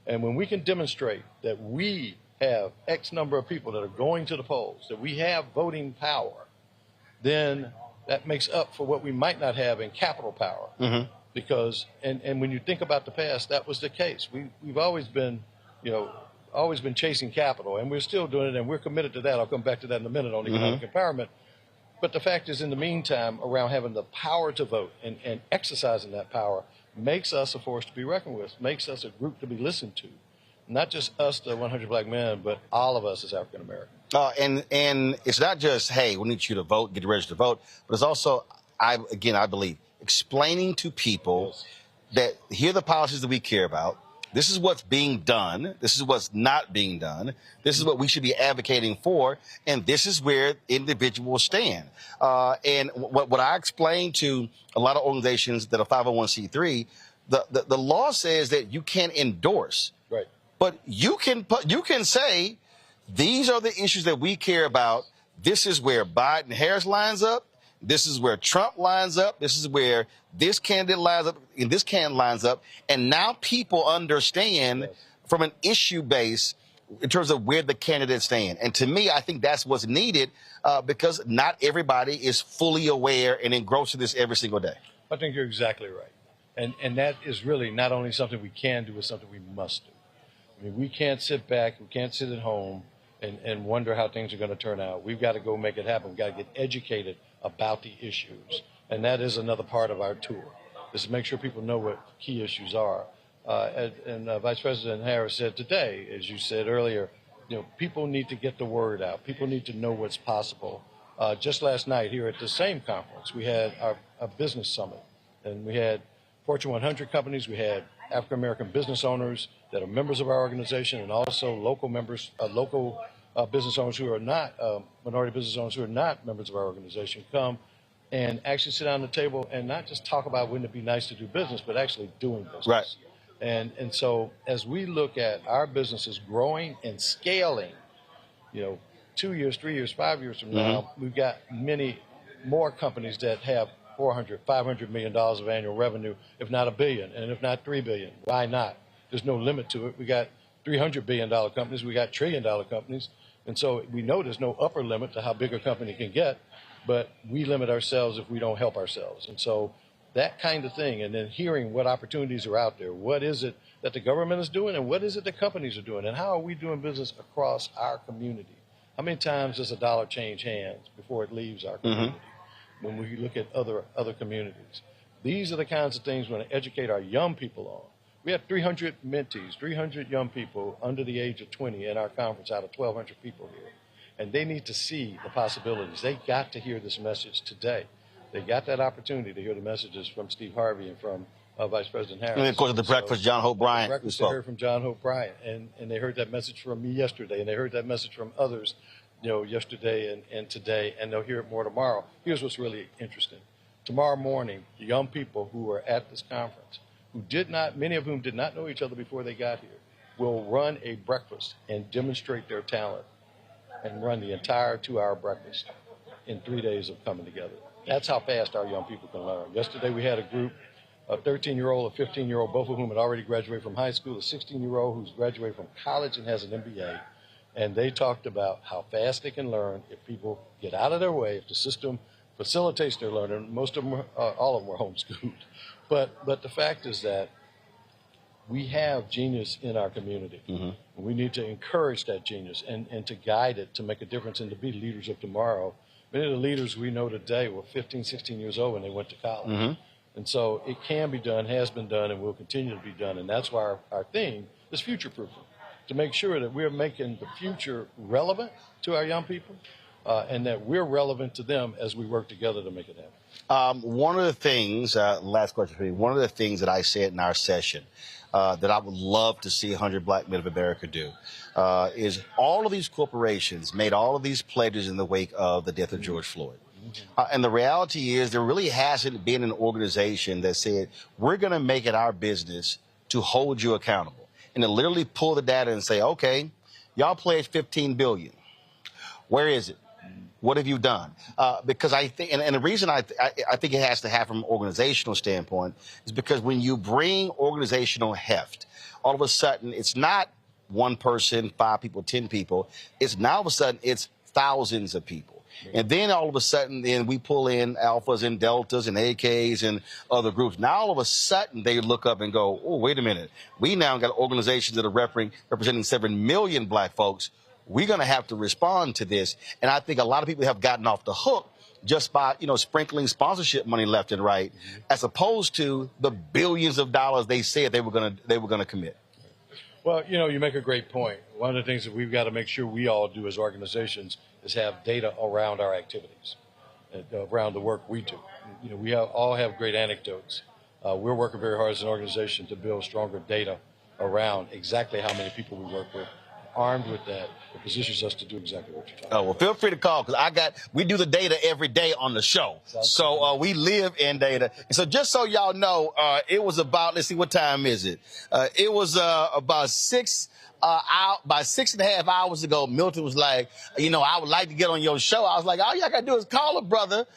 And when we can demonstrate that we have X number of people that are going to the polls, that we have voting power, then that makes up for what we might not have in capital power. Mm-hmm. Because, and when you think about the past, that was the case. We've always been, chasing capital, and we're still doing it, and we're committed to that. I'll come back to that in a minute on economic empowerment. But the fact is, in the meantime, around having the power to vote and exercising that power makes us a force to be reckoned with, makes us a group to be listened to. Not just us, the 100 black men, but all of us as African Americans. And it's not just, hey, we need you to vote, get ready to vote, but it's also, I believe, explaining to people that here are the policies that we care about. This is what's being done. This is what's not being done. This is what we should be advocating for. And this is where individuals stand. And what I explained to a lot of organizations that are 501c3, the law says that you can't endorse. Right. But you can say, these are the issues that we care about. This is where Biden-Harris lines up. This is where Trump lines up. This is where this candidate lines up and this candidate lines up. And now people understand from an issue base in terms of where the candidates stand. And to me, I think that's what's needed because not everybody is fully aware and engrossed in this every single day. I think you're exactly right. And that is really not only something we can do, it's something we must do. I mean, we can't sit back, we can't sit at home and wonder how things are going to turn out. We've got to go make it happen. We've got to get educated about the issues. And that is another part of our tour, is to make sure people know what key issues are. And Vice President Harris said today, as you said earlier, people need to get the word out. People need to know what's possible. Just last night here at the same conference, we had our business summit. And we had Fortune 100 companies. We had African-American business owners that are members of our organization, and also local members, business owners who are not, minority business owners who are not members of our organization come and actually sit down at the table and not just talk about wouldn't it be nice to do business, but actually doing business. Right. And so as we look at our businesses growing and scaling, 2 years, 3 years, 5 years from now, we've got many more companies that have $400, $500 million of annual revenue, if not $1 billion, and if not $3 billion. Why not? There's no limit to it. We got $300 billion companies. We got $1 trillion companies. And so we know there's no upper limit to how big a company can get, but we limit ourselves if we don't help ourselves. And so that kind of thing, and then hearing what opportunities are out there, what is it that the government is doing, and what is it that companies are doing, and how are we doing business across our community? How many times does a dollar change hands before it leaves our community? When we look at other communities. These are the kinds of things we want to educate our young people on. We have 300 mentees, 300 young people under the age of 20 in our conference out of 1,200 people here. And they need to see the possibilities. They got to hear this message today. They got that opportunity to hear the messages from Steve Harvey and from Vice President Harris. And of course, at the breakfast, John Hope Bryant. Breakfast, they heard from John Hope Bryant. And they heard that message from me yesterday, and they heard that message from others yesterday and today, and they'll hear it more tomorrow. Here's what's really interesting. Tomorrow morning, the young people who are at this conference, many of whom did not know each other before they got here, will run a breakfast and demonstrate their talent and run the entire 2-hour breakfast in 3 days of coming together. That's how fast our young people can learn. Yesterday, we had a group, a 13-year-old, a 15-year-old, both of whom had already graduated from high school, a 16-year-old who's graduated from college and has an MBA. And they talked about how fast they can learn if people get out of their way, if the system facilitates their learning. Most of them, all of them were homeschooled. But the fact is that we have genius in our community. We need to encourage that genius and to guide it to make a difference and to be leaders of tomorrow. Many of the leaders we know today were 15, 16 years old when they went to college. And so it can be done, has been done, and will continue to be done. And that's why our theme is future-proofing, to make sure that we're making the future relevant to our young people and that we're relevant to them as we work together to make it happen. One of the things, last question for you, one of the things that I said in our session that I would love to see 100 Black Men of America do is all of these corporations made all of these pledges in the wake of the death of George Floyd. And the reality is there really hasn't been an organization that said, we're going to make it our business to hold you accountable. And to literally pull the data and say, okay, y'all pledged $15 billion. Where is it? What have you done? Because I think, and the reason I think it has to happen from an organizational standpoint is because when you bring organizational heft, all of a sudden it's not one person, 5 people, 10 people. It's now all of a sudden it's thousands of people. And then all of a sudden, then we pull in alphas and deltas and AKs and other groups. Now all of a sudden they look up and go, oh, wait a minute. We now got organizations that are representing 7 million Black folks. We're going to have to respond to this. And I think a lot of people have gotten off the hook just by, sprinkling sponsorship money left and right, as opposed to the billions of dollars they said they were going to commit. Well, you make a great point. One of the things that we've got to make sure we all do as organizations is have data around our activities, around the work we do. We all have great anecdotes. We're working very hard as an organization to build stronger data around exactly how many people we work with. Armed with that, it positions us to do exactly what you're talking about. Oh, well, feel free to call, because we do the data every day on the show. So we live in data. And so just so y'all know, it was about, let's see, what time is it? It was about by 6.5 hours ago, Milton was like, I would like to get on your show. I was like, all y'all got to do is call a brother.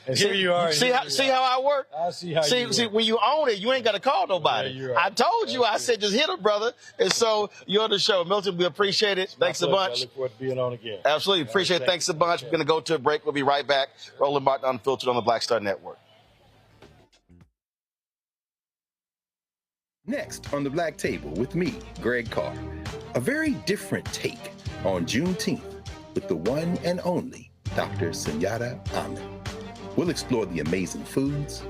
And here you are. See how I work? I see how you work. See, when you own it, you ain't got to call nobody. Yeah, I told you. I said, just hit him, brother. And so you're on the show. Milton, we appreciate it. Thanks a bunch. I look forward to being on again. Absolutely. Appreciate it. Thanks a bunch. We're going to go to a break. We'll be right back. Roland Martin Unfiltered on the Black Star Network. Next on the Black Table with me, Greg Carr. A very different take on Juneteenth with the one and only Dr. Sunyata Ahmed. We'll explore the amazing foods,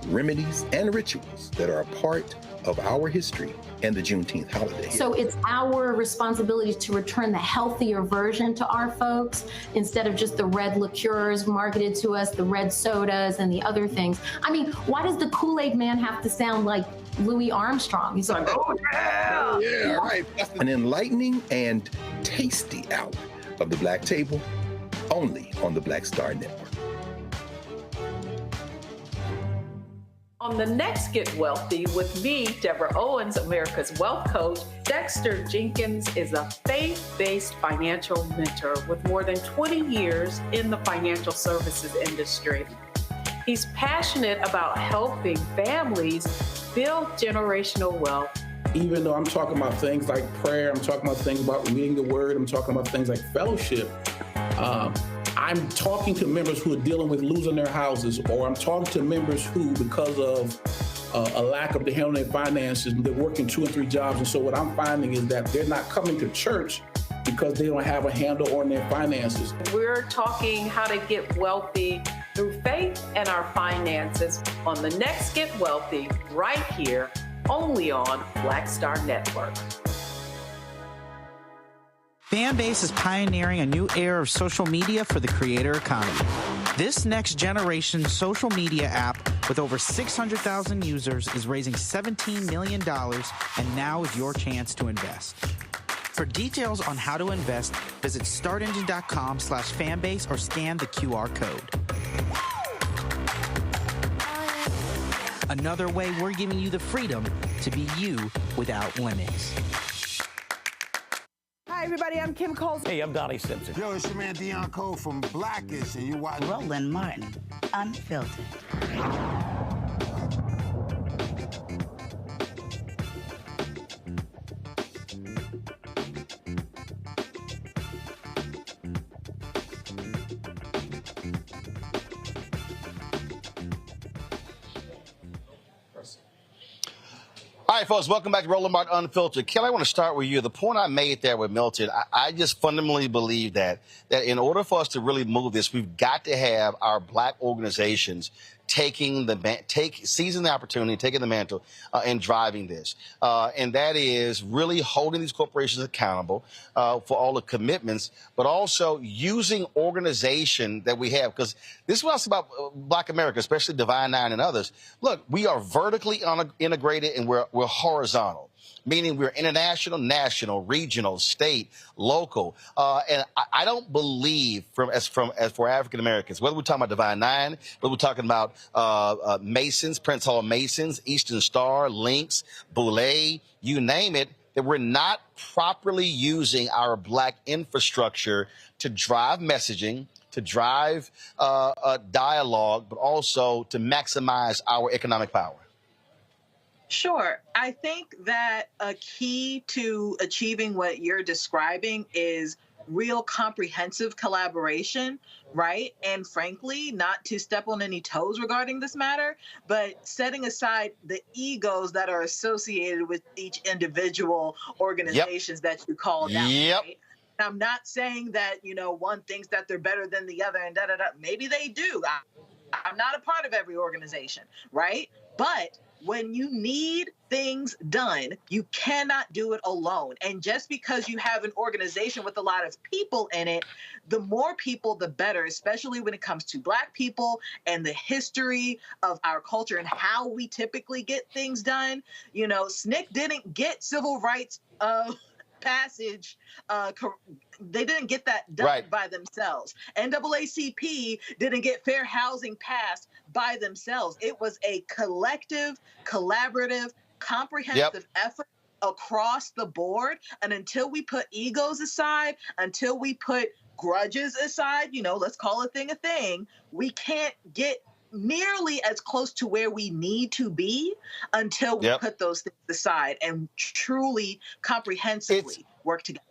remedies, and rituals that are a part of our history and the Juneteenth holiday. So it's our responsibility to return the healthier version to our folks instead of just the red liqueurs marketed to us, the red sodas and the other things. I mean, why does the Kool-Aid man have to sound like Louis Armstrong? He's like, oh yeah! Yeah, right. An enlightening and tasty hour of the Black Table, only on the Black Star Network. On the next Get Wealthy with me, Deborah Owens, America's Wealth Coach, Dexter Jenkins is a faith-based financial mentor with more than 20 years in the financial services industry. He's passionate about helping families build generational wealth. Even though I'm talking about things like prayer, I'm talking about things about reading the word, I'm talking about things like fellowship, I'm talking to members who are dealing with losing their houses, or I'm talking to members who, because of a lack of the handling their finances, they're working 2 and 3 jobs. And so what I'm finding is that they're not coming to church because they don't have a handle on their finances. We're talking how to get wealthy through faith and our finances on the next Get Wealthy, right here, only on Black Star Network. Fanbase is pioneering a new era of social media for the creator economy. This next generation social media app with over 600,000 users is raising $17 million, and now is your chance to invest. For details on how to invest, visit startengine.com/fanbase or scan the QR code. Another way we're giving you the freedom to be you without limits. Hi, everybody. I'm Kim Coles. Hey, I'm Donnie Simpson. Yo, it's your man Deion Cole from Blackish, and you watch Roland Martin Unfiltered. All right, folks, welcome back to Roland Martin Unfiltered. Kelly, I want to start with you. The point I made there with Milton, I just fundamentally believe that in order for us to really move this, we've got to have our black organizations seizing the opportunity, taking the mantle, and driving this. And that is really holding these corporations accountable for all the commitments, but also using organization that we have. Because this is what I say about Black America, especially Divine Nine and others. Look, we are vertically integrated and we're horizontal, meaning we're international, national, regional, state, local. And I don't believe as for African Americans, whether we're talking about Divine Nine, whether we're talking about Masons, Prince Hall Masons, Eastern Star, Lynx, Boulay, you name it, that we're not properly using our black infrastructure to drive messaging, to drive dialogue, but also to maximize our economic power. Sure. I think that a key to achieving what you're describing is real comprehensive collaboration, right? And frankly, not to step on any toes regarding this matter, but setting aside the egos that are associated with each individual organizations that you called out. Yep. Right? I'm not saying that, one thinks that they're better than the other and da-da-da. Maybe they do. I'm not a part of every organization, right? But when you need things done, you cannot do it alone. And just because you have an organization with a lot of people in it, the more people, the better, especially when it comes to Black people and the history of our culture and how we typically get things done. SNCC didn't get civil rights passage. They didn't get that done by themselves. NAACP didn't get fair housing passed by themselves. It was a collective, collaborative, comprehensive effort across the board. And until we put egos aside, until we put grudges aside, let's call a thing, we can't get nearly as close to where we need to be until we put those things aside and truly comprehensively work together.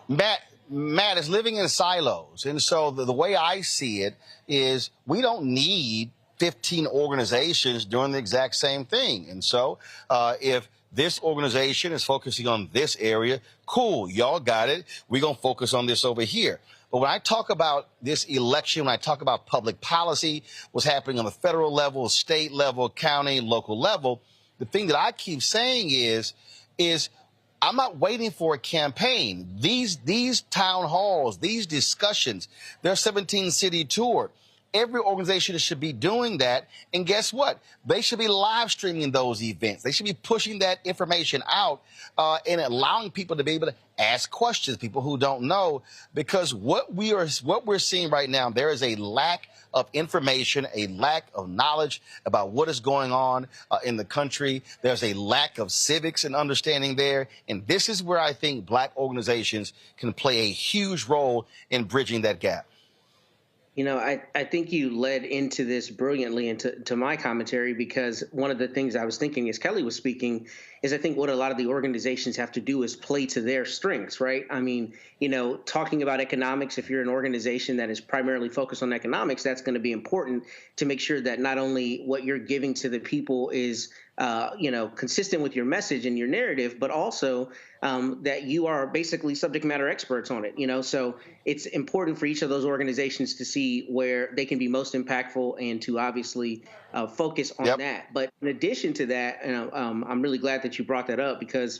Matt is living in silos. And so the way I see it is we don't need 15 organizations doing the exact same thing. And so if this organization is focusing on this area, cool, y'all got it. We're going to focus on this over here. But when I talk about this election, when I talk about public policy, what's happening on the federal level, state level, county, local level, the thing that I keep saying is I'm not waiting for a campaign. These town halls, these discussions, their 17-city tour, every organization should be doing that. And guess what? They should be live streaming those events. They should be pushing that information out and allowing people to be able to ask questions, people who don't know, because what we're seeing right now, there is a lack of information, a lack of knowledge about what is going on in the country. There's a lack of civics and understanding there. And this is where I think Black organizations can play a huge role in bridging that gap. I think you led into this brilliantly into my commentary, because one of the things I was thinking as Kelly was speaking is I think what a lot of the organizations have to do is play to their strengths, right? I mean, talking about economics, if you're an organization that is primarily focused on economics, that's going to be important to make sure that not only what you're giving to the people is consistent with your message and your narrative, but also that you are basically subject matter experts on it, so it's important for each of those organizations to see where they can be most impactful and to obviously focus on that. But in addition to that, I'm really glad that you brought that up, because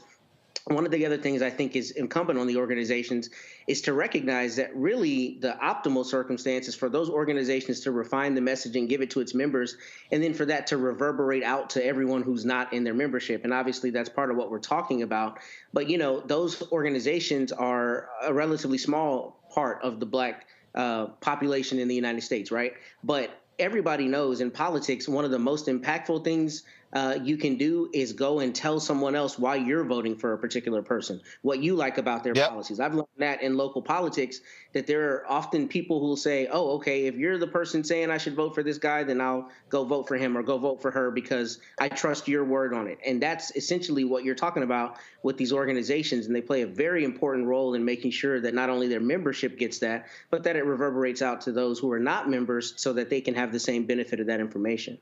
one of the other things I think is incumbent on the organizations is to recognize that really the optimal circumstances for those organizations to refine the message and give it to its members, and then for that to reverberate out to everyone who's not in their membership. And obviously that's part of what we're talking about. But, those organizations are a relatively small part of the Black population in the United States, right? But everybody knows in politics, one of the most impactful things you can do is go and tell someone else why you're voting for a particular person, what you like about their policies. I've learned that in local politics, that there are often people who will say, oh, okay, if you're the person saying I should vote for this guy, then I'll go vote for him or go vote for her because I trust your word on it. And that's essentially what you're talking about with these organizations. And they play a very important role in making sure that not only their membership gets that, but that it reverberates out to those who are not members so that they can have the same benefit of that information.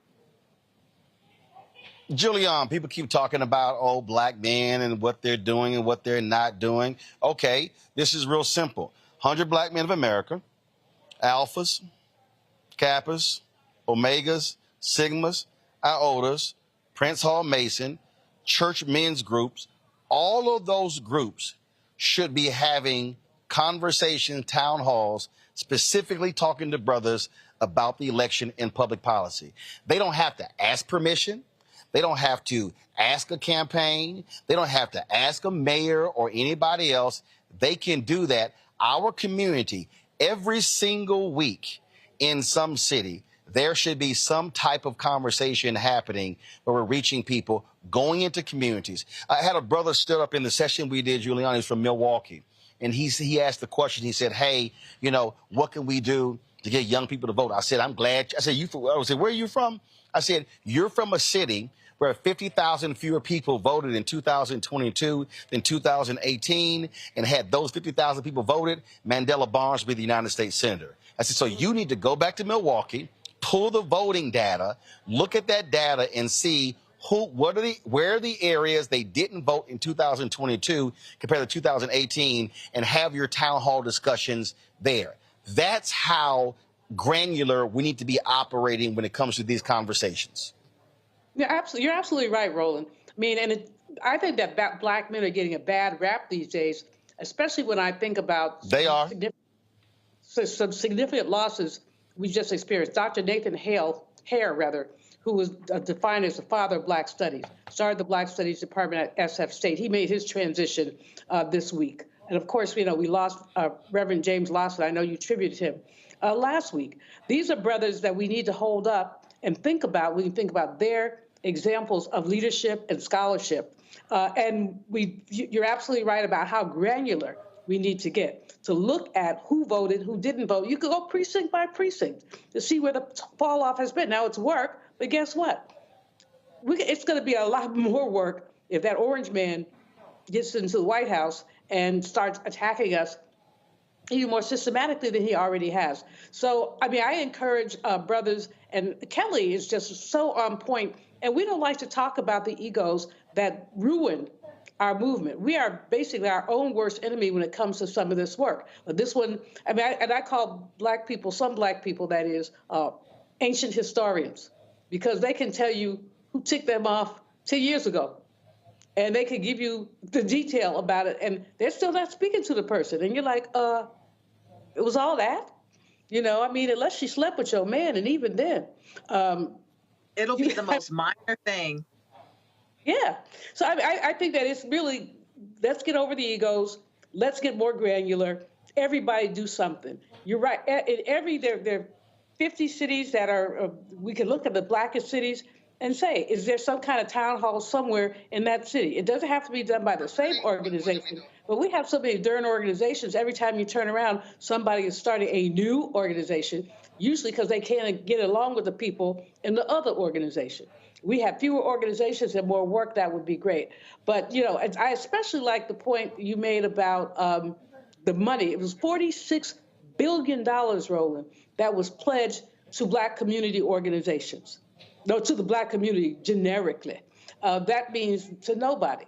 Julian, people keep talking about, Black men and what they're doing and what they're not doing. Okay, this is real simple. 100 Black Men of America, Alphas, Kappas, Omegas, Sigmas, Iotas, Prince Hall Mason, church men's groups, all of those groups should be having conversation town halls, specifically talking to brothers about the election and public policy. They don't have to ask permission. They don't have to ask a campaign. They don't have to ask a mayor or anybody else. They can do that. Our community, every single week in some city, there should be some type of conversation happening where we're reaching people, going into communities. I had a brother stood up in the session we did, Giuliani, he's from Milwaukee, and he asked the question. He said, hey, what can we do to get young people to vote? I said, I'm glad. I said, where are you from? I said, you're from a city where 50,000 fewer people voted in 2022 than 2018, and had those 50,000 people voted, Mandela Barnes would be the United States Senator. I said, so you need to go back to Milwaukee, pull the voting data, look at that data and see where are the areas they didn't vote in 2022 compared to 2018, and have your town hall discussions there. That's how granular we need to be operating when it comes to these conversations. Yeah, absolutely. You're absolutely right, Roland. I mean, I think that black men are getting a bad rap these days, especially when I think about some significant losses we just experienced. Dr. Nathan Hare, who was defined as the father of Black Studies, started the Black Studies Department at SF State. He made his transition this week. And of course, we lost Reverend James Lawson. I know you tributed him last week. These are brothers that we need to hold up and think about when you think about their examples of leadership and scholarship. And you're absolutely right about how granular we need to get to look at who voted, who didn't vote. You could go precinct by precinct to see where the fall off has been. Now it's work, but guess what? It's going to be a lot more work if that orange man gets into the White House and starts attacking us even more systematically than he already has. So, I mean, I encourage brothers, and Kelly is just so on point. And we don't like to talk about the egos that ruin our movement. We are basically our own worst enemy when it comes to some of this work. But this one, I mean, I call black people, some black people, that is, ancient historians, because they can tell you who ticked them off 10 years ago. And they can give you the detail about it, and they're still not speaking to the person. And you're like, it was all that? You know, I mean, unless she slept with your man, and even then. It'll be the most minor thing. Yeah. So I think that it's really, let's get over the egos. Let's get more granular. Everybody do something. You're right. There are 50 cities that are, we can look at the blackest cities and say, is there some kind of town hall somewhere in that city? It doesn't have to be done by the same organization, but we have so many darn organizations. Every time you turn around, somebody is starting a new organization, usually because they can't get along with the people in the other organization. We have fewer organizations and more work. That would be great. But, you know, I especially like the point you made about the money. It was $46 billion, Roland, that was pledged to Black community organizations. No, to the Black community generically. That means to nobody.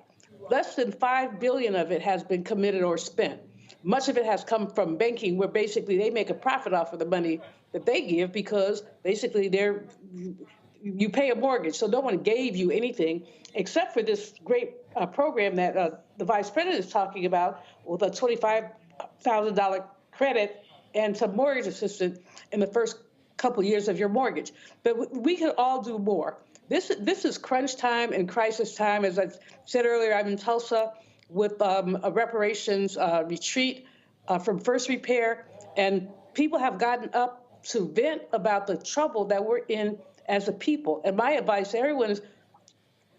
Less than $5 billion of it has been committed or spent. Much of it has come from banking, where basically they make a profit off of the money that they give, because basically you pay a mortgage. So no one gave you anything except for this great program that the Vice President is talking about, with a $25,000 credit and some mortgage assistance in the first couple years of your mortgage. But we can all do more. This is crunch time and crisis time. As I said earlier, I'm in Tulsa with a reparations retreat from First Repair, and people have gotten up to vent about the trouble that we're in as a people. And my advice to everyone is,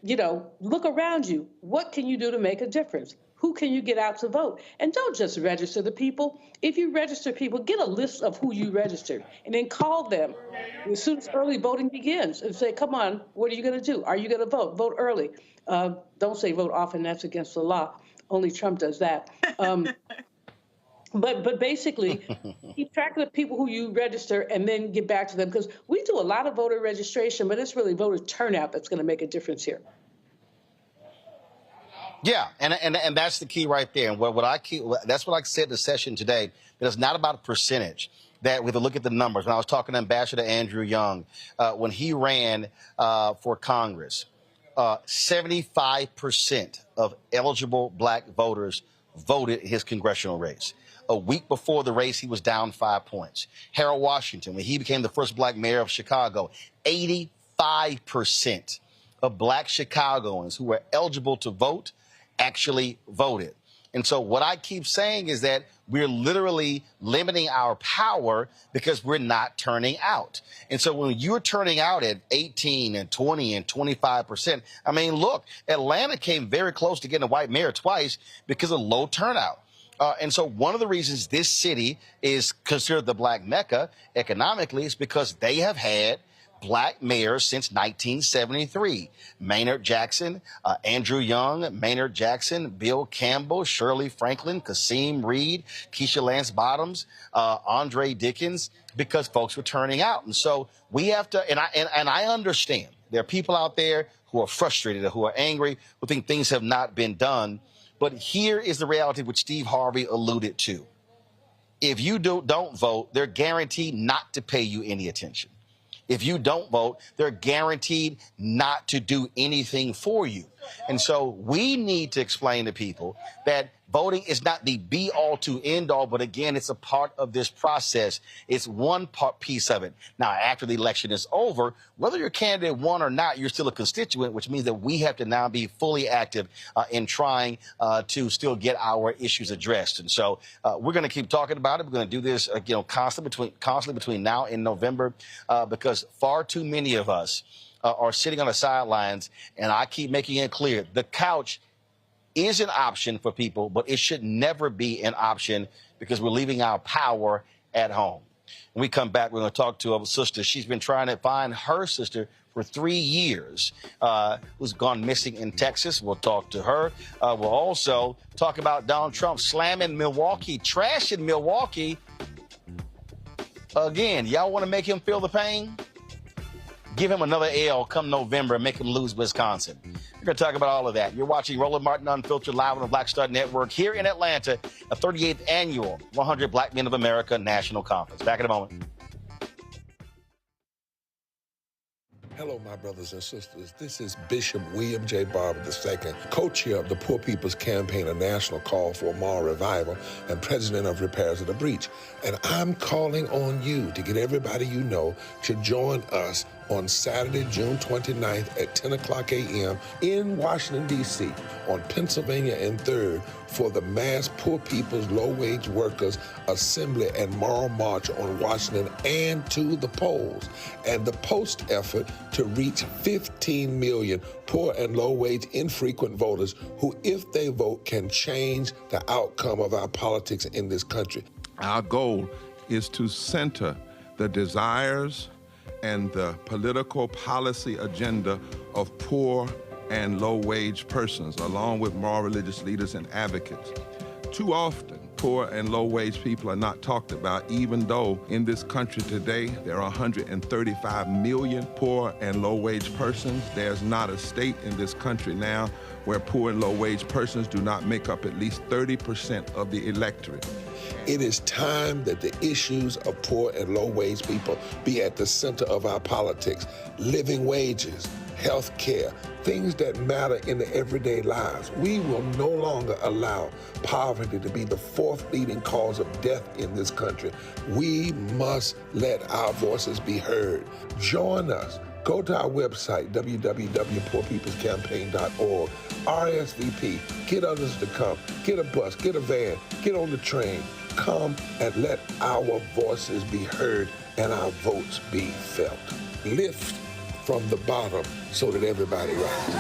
you know, look around you. What can you do to make a difference? Who can you get out to vote? And don't just register the people. If you register people, get a list of who you registered, and then call them as soon as early voting begins and say, come on, what are you going to do? Are you going to vote? Vote early. Don't say vote often. That's against the law. Only Trump does that. But basically, keep track of the people who you register and then get back to them, because we do a lot of voter registration, but it's really voter turnout that's going to make a difference here. Yeah, and that's the key right there. And that's what I said in the session today, that it's not about a percentage, that we have to look at the numbers. When I was talking to Ambassador Andrew Young, when he ran for Congress, 75% of eligible Black voters voted his congressional race. A week before the race, he was down 5 points. Harold Washington, when he became the first Black mayor of Chicago, 85% of Black Chicagoans who were eligible to vote actually voted. And so what I keep saying is that we're literally limiting our power because we're not turning out. And so when you're turning out at 18 and 20 and 25%, I mean, look, Atlanta came very close to getting a white mayor twice because of low turnout. And so one of the reasons this city is considered the Black Mecca economically is because they have had black mayors since 1973. Maynard Jackson, Andrew Young, Maynard Jackson, Bill Campbell, Shirley Franklin, Kasim Reed, Keisha Lance Bottoms, Andre Dickens, because folks were turning out. And so we have to, and I understand there are people out there who are frustrated, who are angry, who think things have not been done. But here is the reality which Steve Harvey alluded to. If you don't vote, they're guaranteed not to pay you any attention. If you don't vote, they're guaranteed not to do anything for you. And so we need to explain to people that voting is not the be-all to end-all, but again, it's a part of this process. It's one piece of it. Now, after the election is over, whether your candidate won or not, you're still a constituent, which means that we have to now be fully active in trying to still get our issues addressed. And so we're going to keep talking about it. We're going to do this, constantly between now and November, because far too many of us are sitting on the sidelines, and I keep making it clear, the couch is an option for people, but it should never be an option because we're leaving our power at home. When we come back, we're going to talk to a sister. She's been trying to find her sister for 3 years, who's gone missing in Texas. We'll talk to her. We'll also talk about Donald Trump slamming Milwaukee, trashing Milwaukee. Again, y'all want to make him feel the pain? Give him another L come November and make him lose Wisconsin. We're going to talk about all of that. You're watching Roland Martin Unfiltered live on the Black Star Network here in Atlanta, a 38th annual 100 Black Men of America National Conference. Back in a moment. Hello, my brothers and sisters. This is Bishop William J. Barber II, co-chair of the Poor People's Campaign, a national call for moral revival, and president of Repairs of the Breach. And I'm calling on you to get everybody you know to join us on Saturday, June 29th at 10 o'clock a.m. in Washington, D.C. on Pennsylvania and 3rd for the mass Poor People's Low-Wage Workers Assembly and Moral March on Washington and to the polls, and the post effort to reach 15 million poor and low-wage infrequent voters who, if they vote, can change the outcome of our politics in this country. Our goal is to center the desires and the political policy agenda of poor and low-wage persons, along with moral religious leaders and advocates. Too often, poor and low-wage people are not talked about, even though in this country today, there are 135 million poor and low-wage persons. There's not a state in this country now where poor and low-wage persons do not make up at least 30% of the electorate. It is time that the issues of poor and low-wage people be at the center of our politics. Living wages, health care, things that matter in the everyday lives. We will no longer allow poverty to be the fourth leading cause of death in this country. We must let our voices be heard. Join us. Go to our website, www.poorpeoplescampaign.org. RSVP. Get others to come. Get a bus. Get a van. Get on the train. Come and let our voices be heard and our votes be felt. Lift from the bottom so that everybody rises.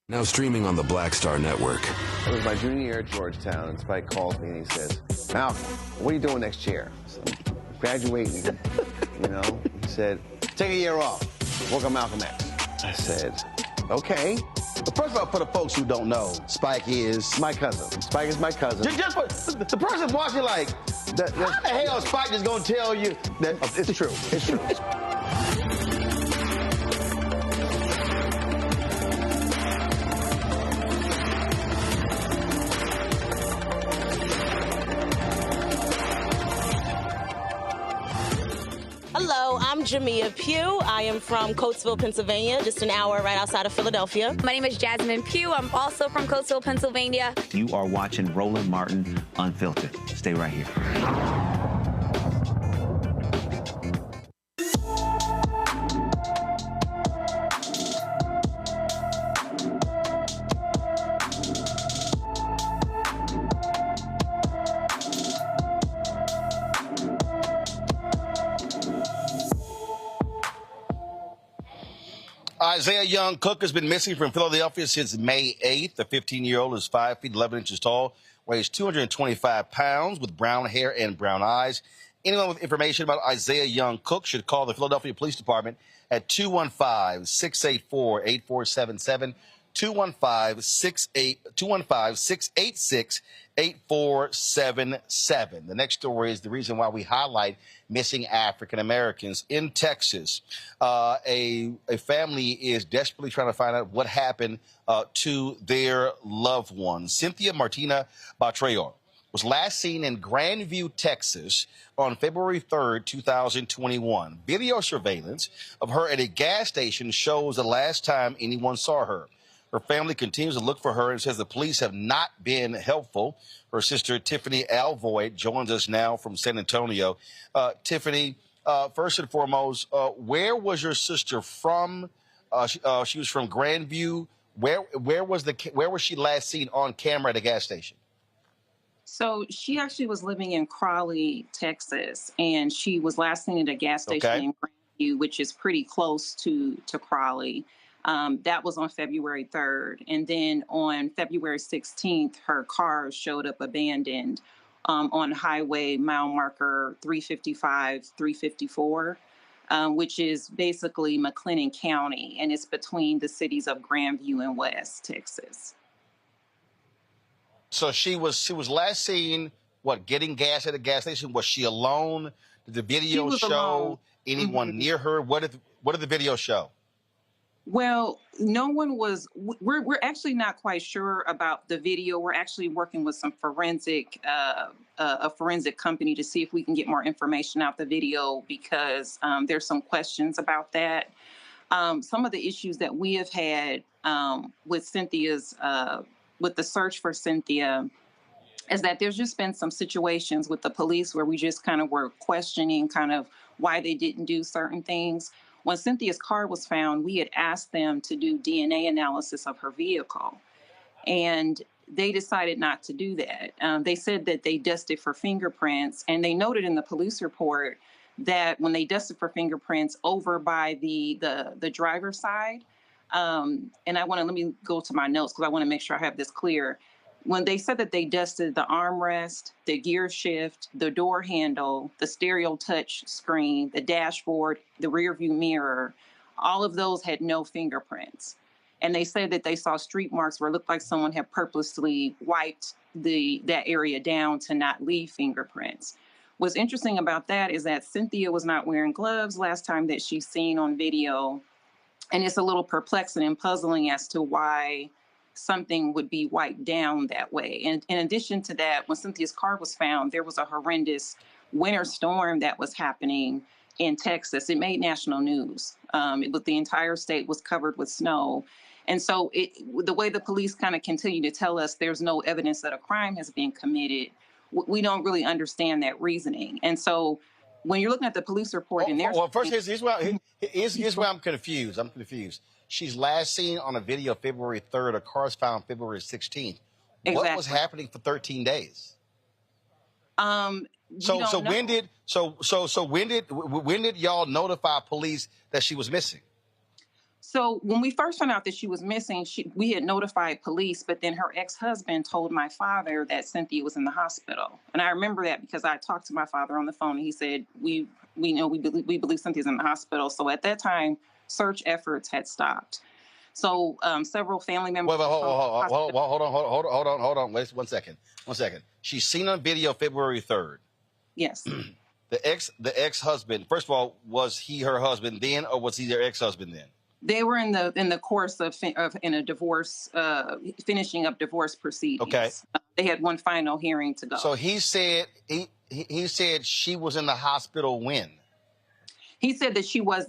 Now streaming on the Black Star Network. It was my junior year at Georgetown, and Spike calls me and he says, Malcolm, what are you doing next year? So, graduating, you know. He said, take a year off, work on Malcolm X. I said, okay. But first of all, for the folks who don't know, Spike is my cousin. Spike is my cousin. Just for the person watching, like, how the hell is Spike just gonna tell you that it's true? It's true. Hello, I'm Jamia Pugh. I am from Coatesville, Pennsylvania, just an hour right outside of Philadelphia. My name is Jasmine Pugh. I'm also from Coatesville, Pennsylvania. You are watching Roland Martin Unfiltered. Stay right here. Isaiah Young Cook has been missing from Philadelphia since May 8th. The 15-year-old is 5 feet 11 inches tall, weighs 225 pounds, with brown hair and brown eyes. Anyone with information about Isaiah Young Cook should call the Philadelphia Police Department at 215-684-8477, 215-686-8477. The next story is the reason why we highlight missing African Americans in Texas. A family is desperately trying to find out what happened to their loved one. Cynthia Martyna Bah-Traore was last seen in Grandview, Texas on February 3rd, 2021. Video surveillance of her at a gas station shows the last time anyone saw her. Her family continues to look for her and says the police have not been helpful. Her sister, Tiffany Alvoy, joins us now from San Antonio. Tiffany, first and foremost, where was your sister from? She was from Grandview. Where was she last seen on camera at a gas station? So she actually was living in Crawley, Texas, and she was last seen at a gas station in Grandview, which is pretty close to Crawley. That was on February 3rd. And then on February 16th, her car showed up abandoned on highway mile marker 355, 354, which is basically McLennan County, and it's between the cities of Grandview and West Texas. So she was last seen, getting gas at a gas station? Was she alone? Did the video show anyone near her? What did the video show? Well, no one was. We're actually not quite sure about the video. We're actually working with some a forensic company to see if we can get more information out the video, because there's some questions about that. Some of the issues that we have had with Cynthia's with the search for Cynthia is that there's just been some situations with the police where we just kind of were questioning kind of why they didn't do certain things. When Cynthia's car was found, we had asked them to do DNA analysis of her vehicle, and they decided not to do that. They said that they dusted for fingerprints, and they noted in the police report that when they dusted for fingerprints over by the driver's side, and let me go to my notes because I want to make sure I have this clear. When they said that they dusted the armrest, the gear shift, the door handle, the stereo touch screen, the dashboard, the rear view mirror, all of those had no fingerprints. And they said that they saw street marks where it looked like someone had purposely wiped that area down to not leave fingerprints. What's interesting about that is that Cynthia was not wearing gloves last time that she's seen on video. And it's a little perplexing and puzzling as to why something would be wiped down that way. And in addition to that, when Cynthia's car was found, there was a horrendous winter storm that was happening in Texas. It made national news. The entire state was covered with snow. And so the way the police kind of continue to tell us there's no evidence that a crime has been committed, we don't really understand that reasoning. And so when you're looking at the police report first, here's where I'm confused. She's last seen on a video February 3rd. Her car's found February 16th. Exactly. What was happening for 13 days? When did y'all notify police that she was missing? So when we first found out that she was missing, we had notified police, but then her ex-husband told my father that Cynthia was in the hospital. And I remember that because I talked to my father on the phone, and he said, we believe Cynthia's in the hospital. So at that time, search efforts had stopped. So several family members. Hold on. Wait 1 second. 1 second. She's seen on video February 3rd. Yes. The ex-husband. First of all, was he her husband then, or was he their ex-husband then? They were in the course of a divorce, finishing up divorce proceedings. Okay. They had one final hearing to go. So he said she was in the hospital when? He said that she was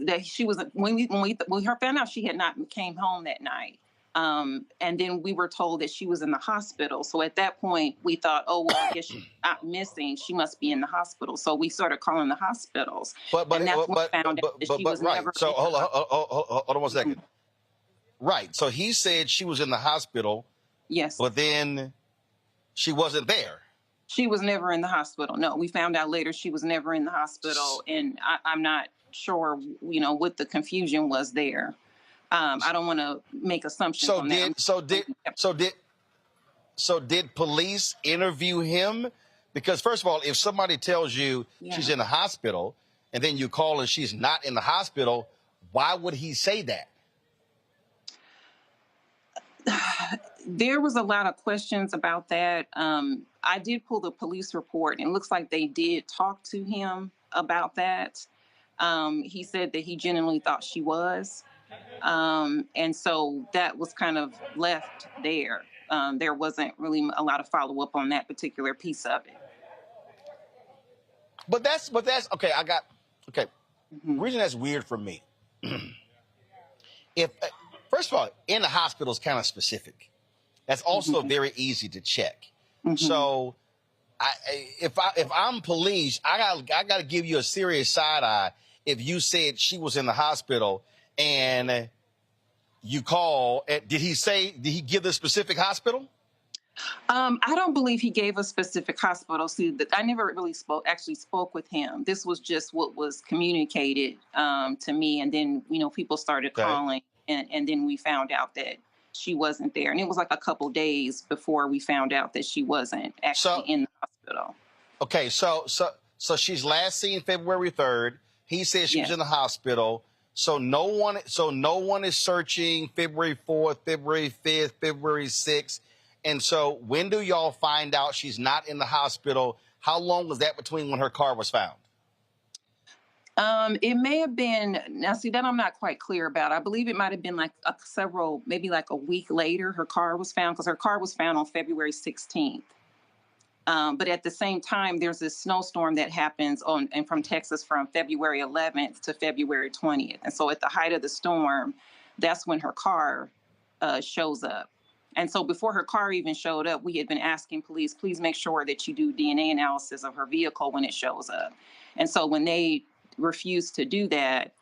when we found out she had not came home that night. And then we were told that she was in the hospital. So at that point, we thought, oh, well, I guess she's not missing. She must be in the hospital. So we started calling the hospitals. But hold on 1 second. Right. So he said she was in the hospital. Yes. But then she wasn't there. She was never in the hospital. No, we found out later she was never in the hospital. And I'm not sure, what the confusion was there. I don't want to make assumptions on that. So did police interview him? Because first of all, if somebody tells you she's in the hospital and then you call and she's not in the hospital, why would he say that? There was a lot of questions about that. I did pull the police report, and it looks like they did talk to him about that. He said that he genuinely thought she was. And so that was kind of left there. There wasn't really a lot of follow-up on that particular piece of it. But that's okay. The reason that's weird for me. First of all, in the hospital is kind of specific. That's also very easy to check. So, if I'm police, I got to give you a serious side eye if you said she was in the hospital and you call. Did he give the specific hospital? I don't believe he gave a specific hospital. See, I never really spoke with him. This was just what was communicated to me, and then people started calling, and then we found out that she wasn't there, and it was like a couple days before we found out that she wasn't actually in the hospital. Okay, so she's last seen February 3rd. He says she was in the hospital. So no one is searching February 4th, February 5th, February 6th. And so when do y'all find out she's not in the hospital? How long was that between when her car was found? It may have been, now see, that I'm not quite clear about. I believe it might have been like maybe like a week later, her car was found, because her car was found on February 16th. But at the same time, there's this snowstorm that happens from Texas from February 11th to February 20th. And so at the height of the storm, that's when her car shows up. And so before her car even showed up, we had been asking police, please make sure that you do DNA analysis of her vehicle when it shows up. And so when they refused to do that,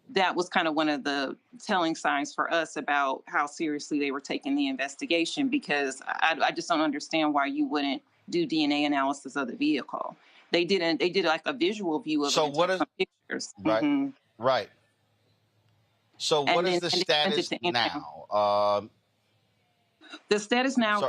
that was kind of one of the telling signs for us about how seriously they were taking the investigation, because I just don't understand why you wouldn't do DNA analysis of the vehicle. They didn't. They did like a visual view of it. So what is pictures? Right? Right. So what is the status now? The status now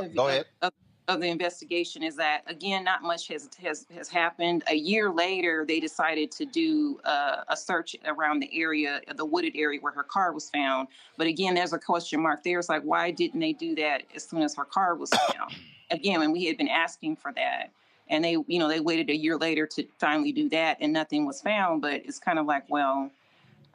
of the investigation is that, again, not much has happened. A year later, they decided to do a search around the area, the wooded area where her car was found. But again, there's a question mark there. It's like, why didn't they do that as soon as her car was found? Again, when we had been asking for that, and they waited a year later to finally do that, and nothing was found. But it's kind of like, well,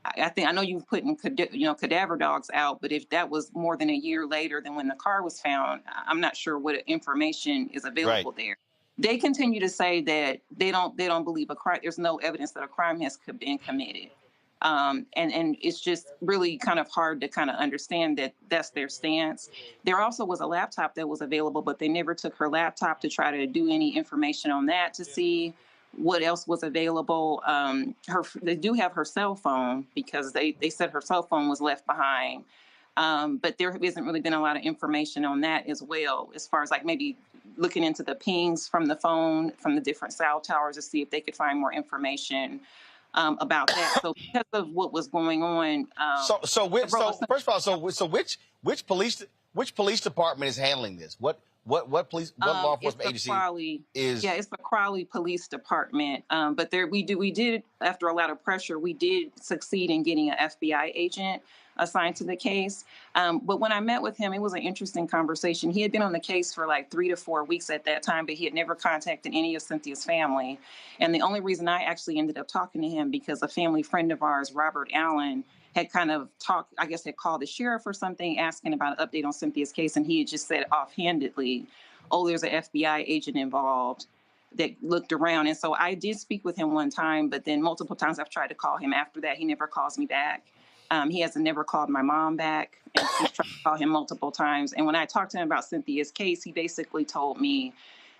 I know you've put cadaver dogs out, but if that was more than a year later than when the car was found, I'm not sure what information is available there. They continue to say that they don't believe a crime. There's no evidence that a crime has been committed, and it's just really kind of hard to kind of understand that that's their stance. There also was a laptop that was available, but they never took her laptop to try to do any information on that to see what else was available. They do have her cell phone, because they said her cell phone was left behind. But there hasn't really been a lot of information on that as well, as far as like maybe looking into the pings from the phone, from the different cell towers, to see if they could find more information about that. So because of what was going on. First of all, which police department is handling this? What law enforcement agency is? Yeah, it's the Crowley Police Department. But we did, after a lot of pressure, we did succeed in getting an FBI agent assigned to the case. But when I met with him, it was an interesting conversation. He had been on the case for like 3 to 4 weeks at that time, but he had never contacted any of Cynthia's family. And the only reason I actually ended up talking to him, because a family friend of ours, Robert Allen, had kind of talked, I guess had called the sheriff or something, asking about an update on Cynthia's case. And he had just said offhandedly, oh, there's an FBI agent involved, that looked around. And so I did speak with him one time, but then multiple times I've tried to call him after that. He never calls me back. He hasn't never called my mom back, and she's tried to call him multiple times. And when I talked to him about Cynthia's case, he basically told me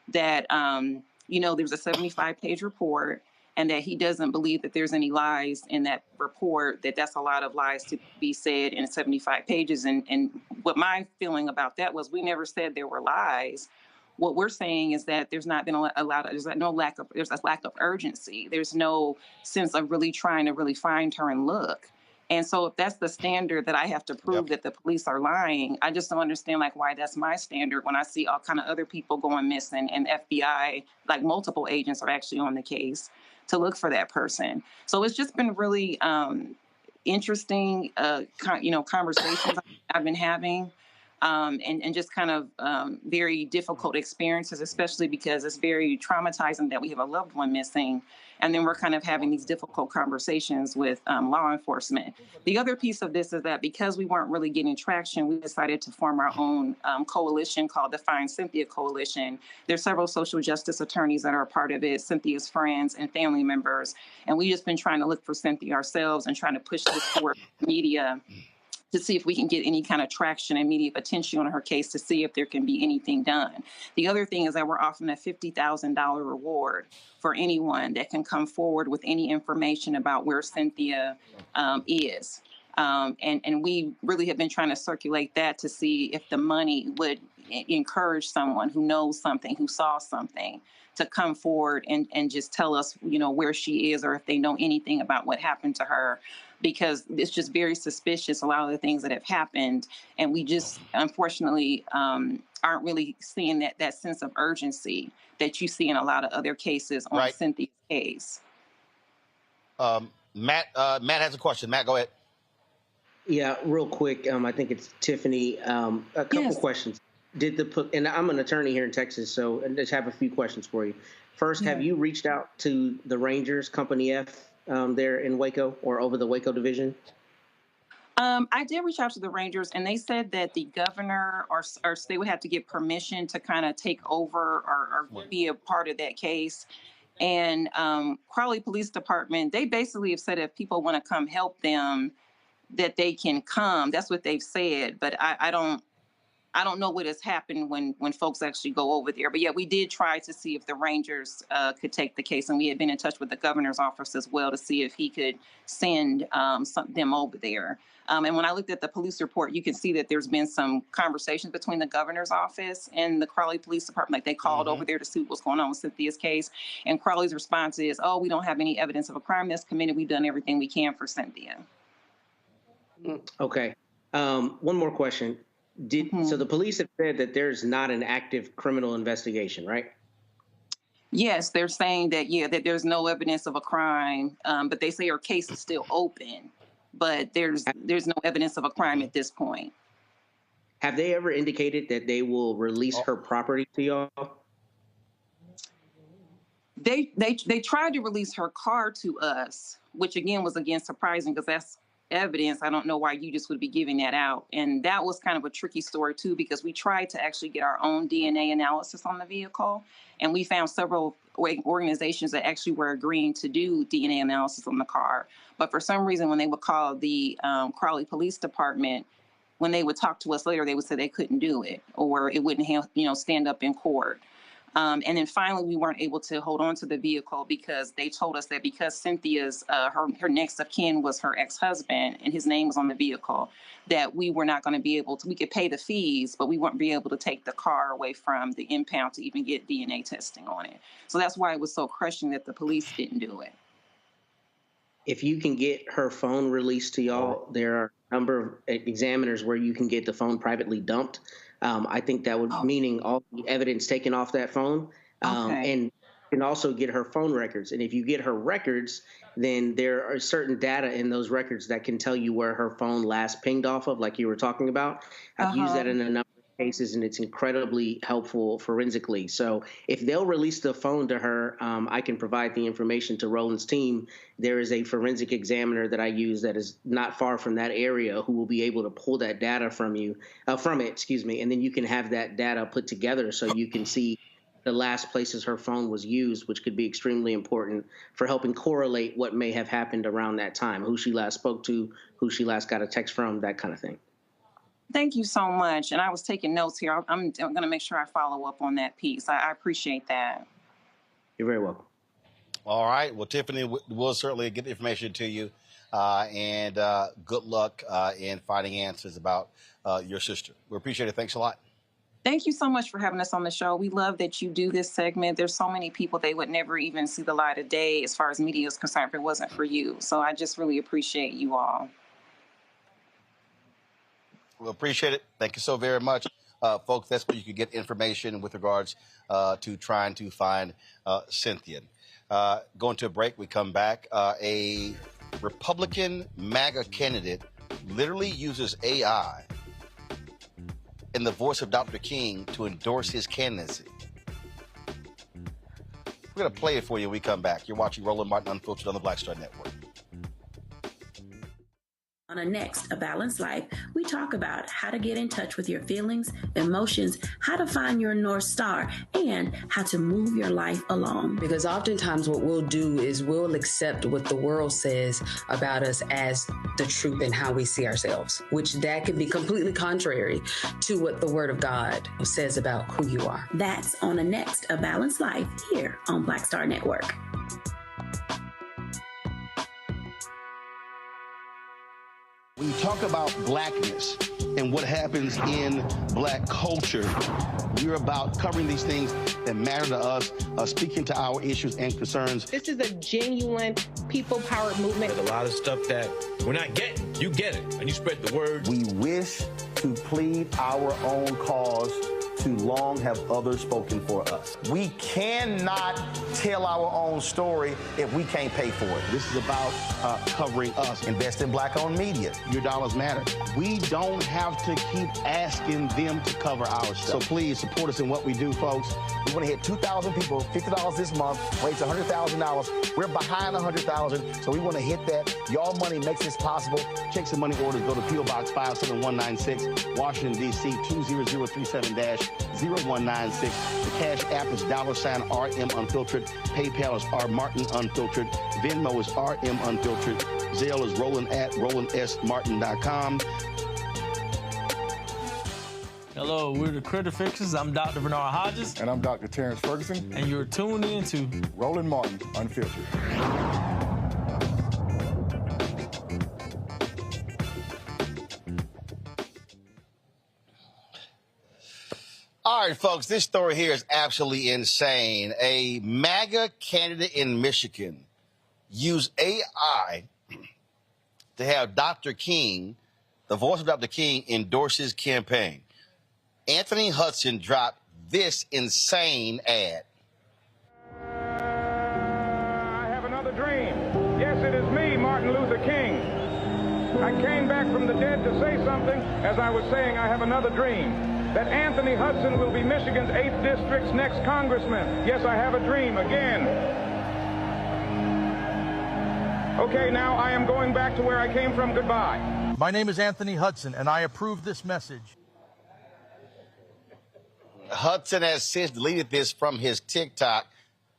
that, there's a 75-page report, and that he doesn't believe that there's any lies in that report, that's a lot of lies to be said in 75 pages. And what my feeling about that was, we never said there were lies. What we're saying is that there's not been there's a lack of urgency. There's no sense of really trying to really find her and look. And so if that's the standard that I have to prove that the police are lying, I just don't understand like why that's my standard when I see all kind of other people going missing and FBI, like multiple agents are actually on the case to look for that person. So it's just been really interesting, conversations I've been having. And just kind of very difficult experiences, especially because it's very traumatizing that we have a loved one missing. And then we're kind of having these difficult conversations with law enforcement. The other piece of this is that because we weren't really getting traction, we decided to form our own coalition called the Find Cynthia Coalition. There's several social justice attorneys that are a part of it, Cynthia's friends and family members. And we've just been trying to look for Cynthia ourselves and trying to push this forward in media to see if we can get any kind of traction and media attention on her case to see if there can be anything done. The other thing is that we're offering a $50,000 reward for anyone that can come forward with any information about where Cynthia is. And we really have been trying to circulate that to see if the money would encourage someone who knows something, who saw something, to come forward and just tell us, where she is or if they know anything about what happened to her. Because it's just very suspicious, a lot of the things that have happened. And we just, unfortunately, aren't really seeing that sense of urgency that you see in a lot of other cases on Cynthia's case. Matt has a question. Matt, go ahead. Yeah, real quick. I think it's Tiffany. A couple questions. And I'm an attorney here in Texas, so I just have a few questions for you. First, have you reached out to the Rangers, Company F, there in Waco or over the Waco division? I did reach out to the Rangers, and they said that the governor or they would have to get permission to kind of take over or be a part of that case. And Crowley Police Department, they basically have said if people want to come help them, that they can come. That's what they've said. But I don't know what has happened when folks actually go over there. But yeah, we did try to see if the Rangers could take the case, and we had been in touch with the governor's office as well to see if he could send them over there. And when I looked at the police report, you can see that there's been some conversations between the governor's office and the Crowley Police Department. Like they called over there to see what's going on with Cynthia's case. And Crowley's response is, we don't have any evidence of a crime that's committed. We've done everything we can for Cynthia. Okay. One more question. So the police have said that there's not an active criminal investigation, right? Yes, they're saying that, that there's no evidence of a crime, but they say her case is still open, but there's no evidence of a crime at this point. Have they ever indicated that they will release her property to y'all? They tried to release her car to us, which again was again surprising because that's evidence. I don't know why you just would be giving that out. And that was kind of a tricky story too, because we tried to actually get our own DNA analysis on the vehicle. And we found several organizations that actually were agreeing to do DNA analysis on the car. But for some reason, when they would call the Crowley Police Department, when they would talk to us later, they would say they couldn't do it or it wouldn't stand up in court. And then finally, we weren't able to hold on to the vehicle because they told us that because Cynthia's, her next of kin was her ex-husband and his name was on the vehicle, that we were not going to be able to, we could pay the fees, but we wouldn't be able to take the car away from the impound to even get DNA testing on it. So that's why it was so crushing that the police didn't do it. If you can get her phone released to y'all, there are a number of examiners where you can get the phone privately dumped. I think that would meaning all the evidence taken off that phone, and can also get her phone records. And if you get her records, then there are certain data in those records that can tell you where her phone last pinged off of, like you were talking about. I've used that in a number of cases, and it's incredibly helpful forensically. So if they'll release the phone to her, I can provide the information to Roland's team. There is a forensic examiner that I use that is not far from that area who will be able to pull that data from it, and then you can have that data put together so you can see the last places her phone was used, which could be extremely important for helping correlate what may have happened around that time, who she last spoke to, who she last got a text from, that kind of thing. Thank you so much. And I was taking notes here. I'm going to make sure I follow up on that piece. I appreciate that. You're very welcome. All right. Well, Tiffany, we'll certainly get the information to you. And good luck in finding answers about your sister. We appreciate it. Thanks a lot. Thank you so much for having us on the show. We love that you do this segment. There's so many people, they would never even see the light of day as far as media is concerned if it wasn't for you. So I just really appreciate you all. We appreciate it. Thank you so very much. Folks, that's where you can get information with regards to trying to find Cynthia. Going to a break, we come back. A Republican MAGA candidate literally uses AI and the voice of Dr. King to endorse his candidacy. We're going to play it for you when we come back. You're watching Roland Martin Unfiltered on the Black Star Network. On a Next, A Balanced Life, we talk about how to get in touch with your feelings, emotions, how to find your North Star, and how to move your life along. Because oftentimes what we'll do is we'll accept what the world says about us as the truth and how we see ourselves, which that could be completely contrary to what the Word of God says about who you are. That's on a Next, A Balanced Life here on Black Star Network. When you talk about blackness and what happens in black culture, we're about covering these things that matter to us, speaking to our issues and concerns. This is a genuine people-powered movement. There's a lot of stuff that we're not getting. You get it, and you spread the word. We wish to plead our own cause. Too long have others spoken for us. We cannot tell our own story if we can't pay for it. This is about covering us. Invest in black-owned media. Your dollars matter. We don't have to keep asking them to cover our stuff. So please support us in what we do, folks. We want to hit 2,000 people, $50 this month, raise $100,000. We're behind 100,000, so we want to hit that. Y'all money makes this possible. Check some money orders. Go to P.O. Box 57196, Washington, D.C. 20037-0196. The Cash App is $RM Unfiltered. PayPal is R Martin Unfiltered. Venmo is RM Unfiltered. Zelle is Roland@RolandSMartin.com. Hello, we're the Critter Fixers. I'm Dr. Bernard Hodges. And I'm Dr. Terrence Ferguson. And you're tuned in to Roland Martin Unfiltered. All right, folks, this story here is absolutely insane. A MAGA candidate in Michigan used AI to have Dr. King, the voice of Dr. King, endorse his campaign. Anthony Hudson dropped this insane ad. I have another dream. Yes, it is me, Martin Luther King. I came back from the dead to say something. As I was saying, I have another dream. That Anthony Hudson will be Michigan's 8th District's next congressman. Yes, I have a dream again. Okay, now I am going back to where I came from. Goodbye. My name is Anthony Hudson, and I approve this message. Hudson has since deleted this from his TikTok.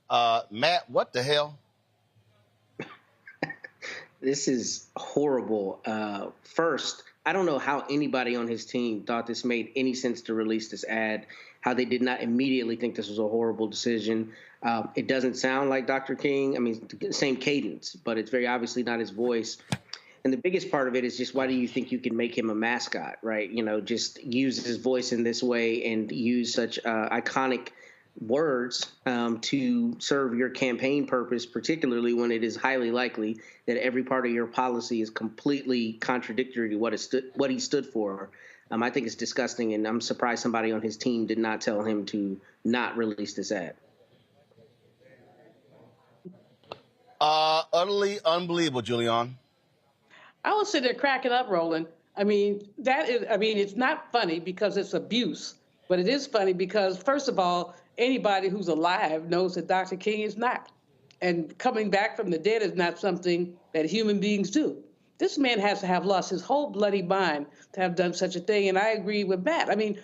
Matt, what the hell? This is horrible. First, I don't know how anybody on his team thought this made any sense to release this ad, how they did not immediately think this was a horrible decision. It doesn't sound like Dr. King. I mean, same cadence, but it's very obviously not his voice. And the biggest part of it is just, why do you think you can make him a mascot, right? You know, just use his voice in this way and use such iconic words to serve your campaign purpose, particularly when it is highly likely that every part of your policy is completely contradictory to what he stood for. I think it's disgusting, and I'm surprised somebody on his team did not tell him to not release this ad. Utterly unbelievable, Julian. I was sitting there cracking up, Roland. I mean, it's not funny because it's abuse, but it is funny because, first of all, anybody who's alive knows that Dr. King is not. And coming back from the dead is not something that human beings do. This man has to have lost his whole bloody mind to have done such a thing. And I agree with Matt. I mean,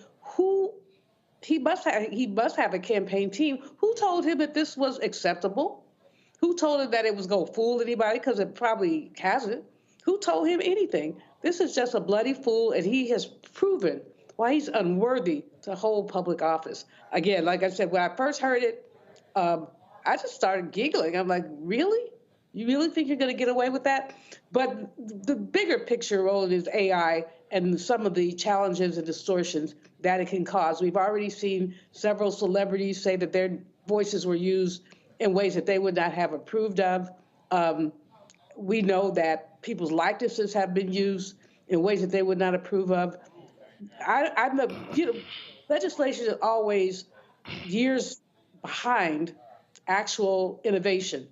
he must have a campaign team. Who told him that this was acceptable? Who told him that it was going to fool anybody? Because it probably hasn't. Who told him anything? This is just a bloody fool, and he has proven why he's unworthy to hold public office. Again, like I said, when I first heard it, I just started giggling. I'm like, really? You really think you're going to get away with that? But the bigger picture, Roland, is AI and some of the challenges and distortions that it can cause. We've already seen several celebrities say that their voices were used in ways that they would not have approved of. We know that people's likenesses have been used in ways that they would not approve of. legislation is always years behind actual innovation.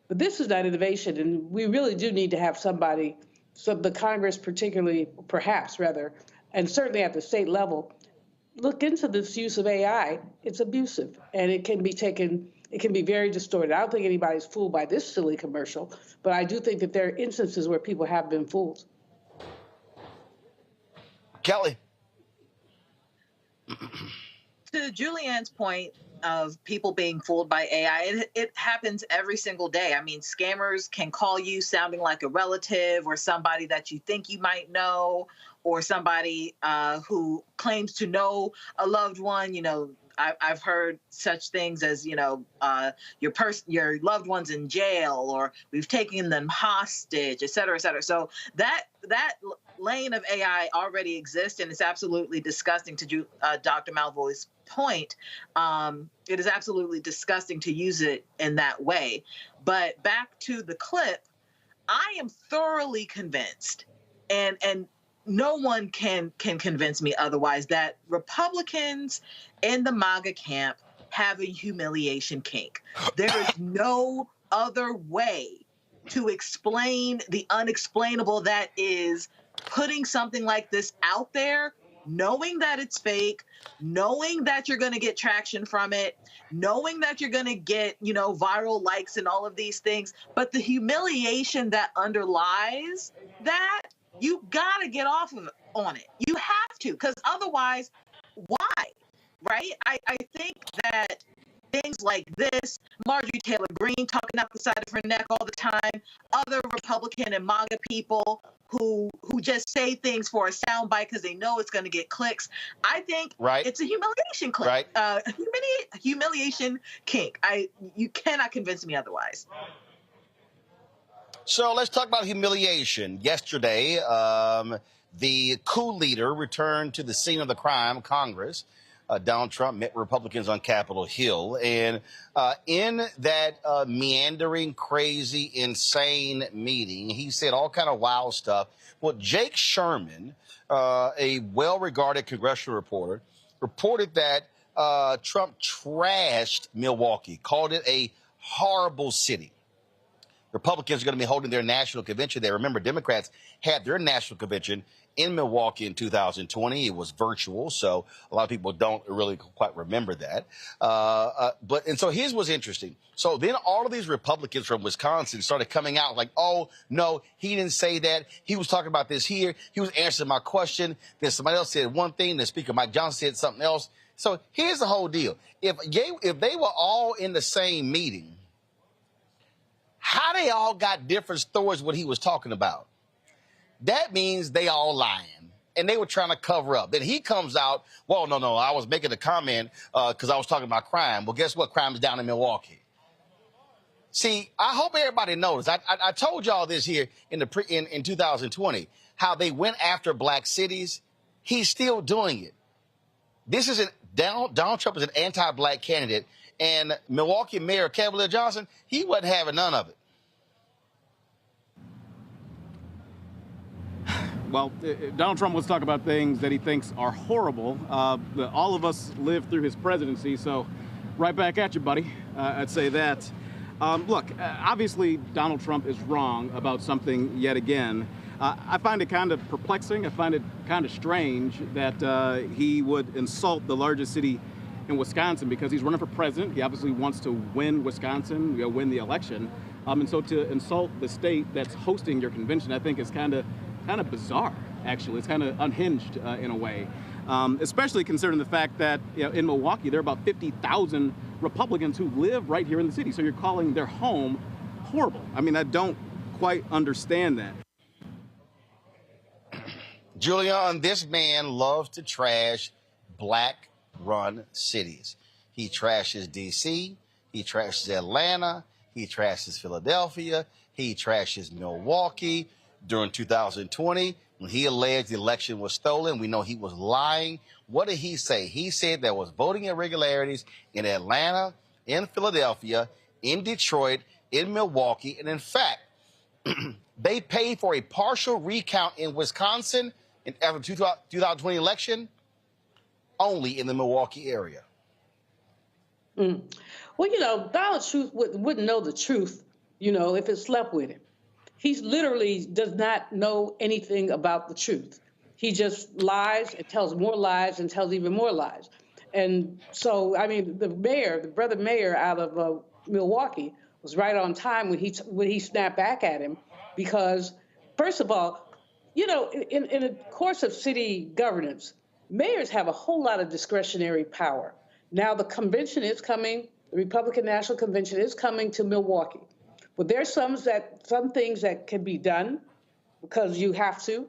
But this is not innovation, and we really do need to have somebody, the Congress particularly, perhaps rather, and certainly at the state level, look into this use of AI. It's abusive, and it can be very distorted. I don't think anybody's fooled by this silly commercial, but I do think that there are instances where people have been fooled. Kelly. To Julianne's point of people being fooled by AI, it happens every single day. I mean, scammers can call you sounding like a relative or somebody that you think you might know, or somebody who claims to know a loved one. You know, I've heard such things as, your loved one's in jail, or we've taken them hostage, et cetera, et cetera. So that lane of AI already exists, and it's absolutely disgusting. To Dr. Malvoy's point, it is absolutely disgusting to use it in that way. But back to the clip, I am thoroughly convinced, and no one can convince me otherwise, that Republicans in the MAGA camp have a humiliation kink. There is no other way to explain the unexplainable, that is putting something like this out there, knowing that it's fake, knowing that you're going to get traction from it, knowing that you're going to get, viral likes and all of these things. But the humiliation that underlies that, you got to get off of on it. You have to, because otherwise, why? Right? I think that things like this, Marjorie Taylor Greene talking out the side of her neck all the time, other Republican and MAGA people who just say things for a soundbite because they know it's going to get clicks. I think it's a humiliation clip, humiliation kink. You cannot convince me otherwise. So let's talk about humiliation. Yesterday, the coup leader returned to the scene of the crime, Congress. Donald Trump met Republicans on Capitol Hill. And in that meandering, crazy, insane meeting, he said all kind of wild stuff. Well, Jake Sherman, a well-regarded congressional reporter, reported that Trump trashed Milwaukee, called it a horrible city. Republicans are going to be holding their national convention there. Remember, Democrats had their national convention in Milwaukee in 2020. It was virtual, so a lot of people don't really quite remember that. And so his was interesting. So then all of these Republicans from Wisconsin started coming out like, oh, no, he didn't say that. He was talking about this here. He was answering my question. Then somebody else said one thing. Then Speaker Mike Johnson said something else. So here's the whole deal. If they were all in the same meeting, how they all got different stories what he was talking about? That means they all lying, and they were trying to cover up. Then he comes out, well, no, I was making a comment because I was talking about crime. Well, guess what? Crime is down in Milwaukee. See, I hope everybody knows. I told y'all this here in 2020, how they went after black cities. He's still doing it. This is Donald Trump is an anti-black candidate, and Milwaukee Mayor Cavalier Johnson, he wasn't having none of it. Well, Donald Trump wants to talk about things that he thinks are horrible. All of us lived through his presidency, so right back at you, buddy. I'd say that. Look, obviously Donald Trump is wrong about something yet again. I find it kind of perplexing. I find it kind of strange that he would insult the largest city in Wisconsin because he's running for president. He obviously wants to win Wisconsin, win the election. And so to insult the state that's hosting your convention, I think is kind of bizarre, actually. It's kind of unhinged in a way, especially considering the fact that in Milwaukee, there are about 50,000 Republicans who live right here in the city. So you're calling their home horrible. I mean, I don't quite understand that. Julian, this man loves to trash black-run cities. He trashes D.C., he trashes Atlanta, he trashes Philadelphia, he trashes Milwaukee. During 2020, when he alleged the election was stolen, we know he was lying. What did he say? He said there was voting irregularities in Atlanta, in Philadelphia, in Detroit, in Milwaukee, and in fact, they paid for a partial recount in Wisconsin after the 2020 election, only in the Milwaukee area. Well, Donald Trump wouldn't know the truth, if it slept with him. He literally does not know anything about the truth. He just lies and tells more lies and tells even more lies. And so, the brother mayor out of Milwaukee was right on time when he snapped back at him, because, first of all, in the course of city governance, mayors have a whole lot of discretionary power. Now the convention is coming, the Republican National Convention is coming to Milwaukee. But there's some things that can be done because you have to.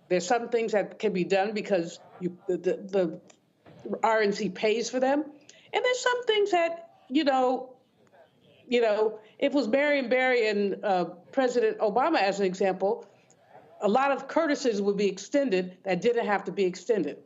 There's some things that can be done because the RNC pays for them. And there's some things that, if it was Marion Barry and President Obama as an example, a lot of courtesies would be extended that didn't have to be extended.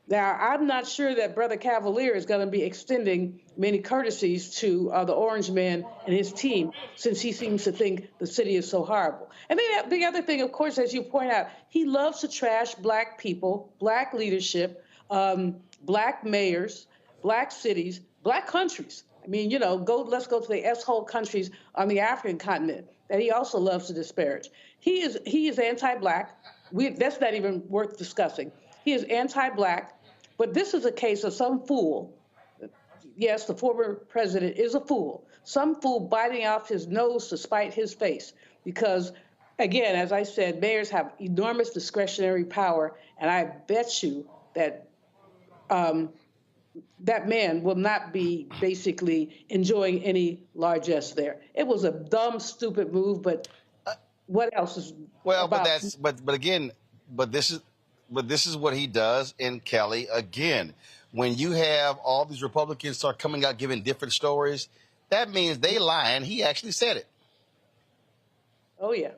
Now, I'm not sure that Brother Cavalier is going to be extending many courtesies to the Orange Man and his team, since he seems to think the city is so horrible. And then the other thing, of course, as you point out, he loves to trash Black people, Black leadership, Black mayors, Black cities, Black countries. Let's go to the S-hole countries on the African continent that he also loves to disparage. He is anti-Black. That's not even worth discussing. He is anti-Black, but this is a case of some fool. Yes, the former president is a fool. Some fool biting off his nose to spite his face. Because, again, as I said, mayors have enormous discretionary power, and I bet you that that man will not be basically enjoying any largesse there. It was a dumb, stupid move, but what else is about? But this is what he does. And Kelly, again, when you have all these Republicans start coming out giving different stories, that means they lying. He actually said it. Oh, yeah.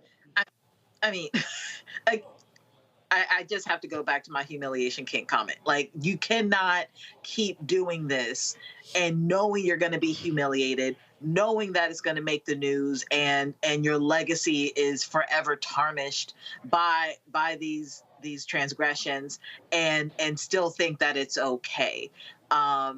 I just have to go back to my humiliation king comment. Like, you cannot keep doing this and knowing you're going to be humiliated, knowing that it's going to make the news, and your legacy is forever tarnished by these transgressions, and still think that it's okay. I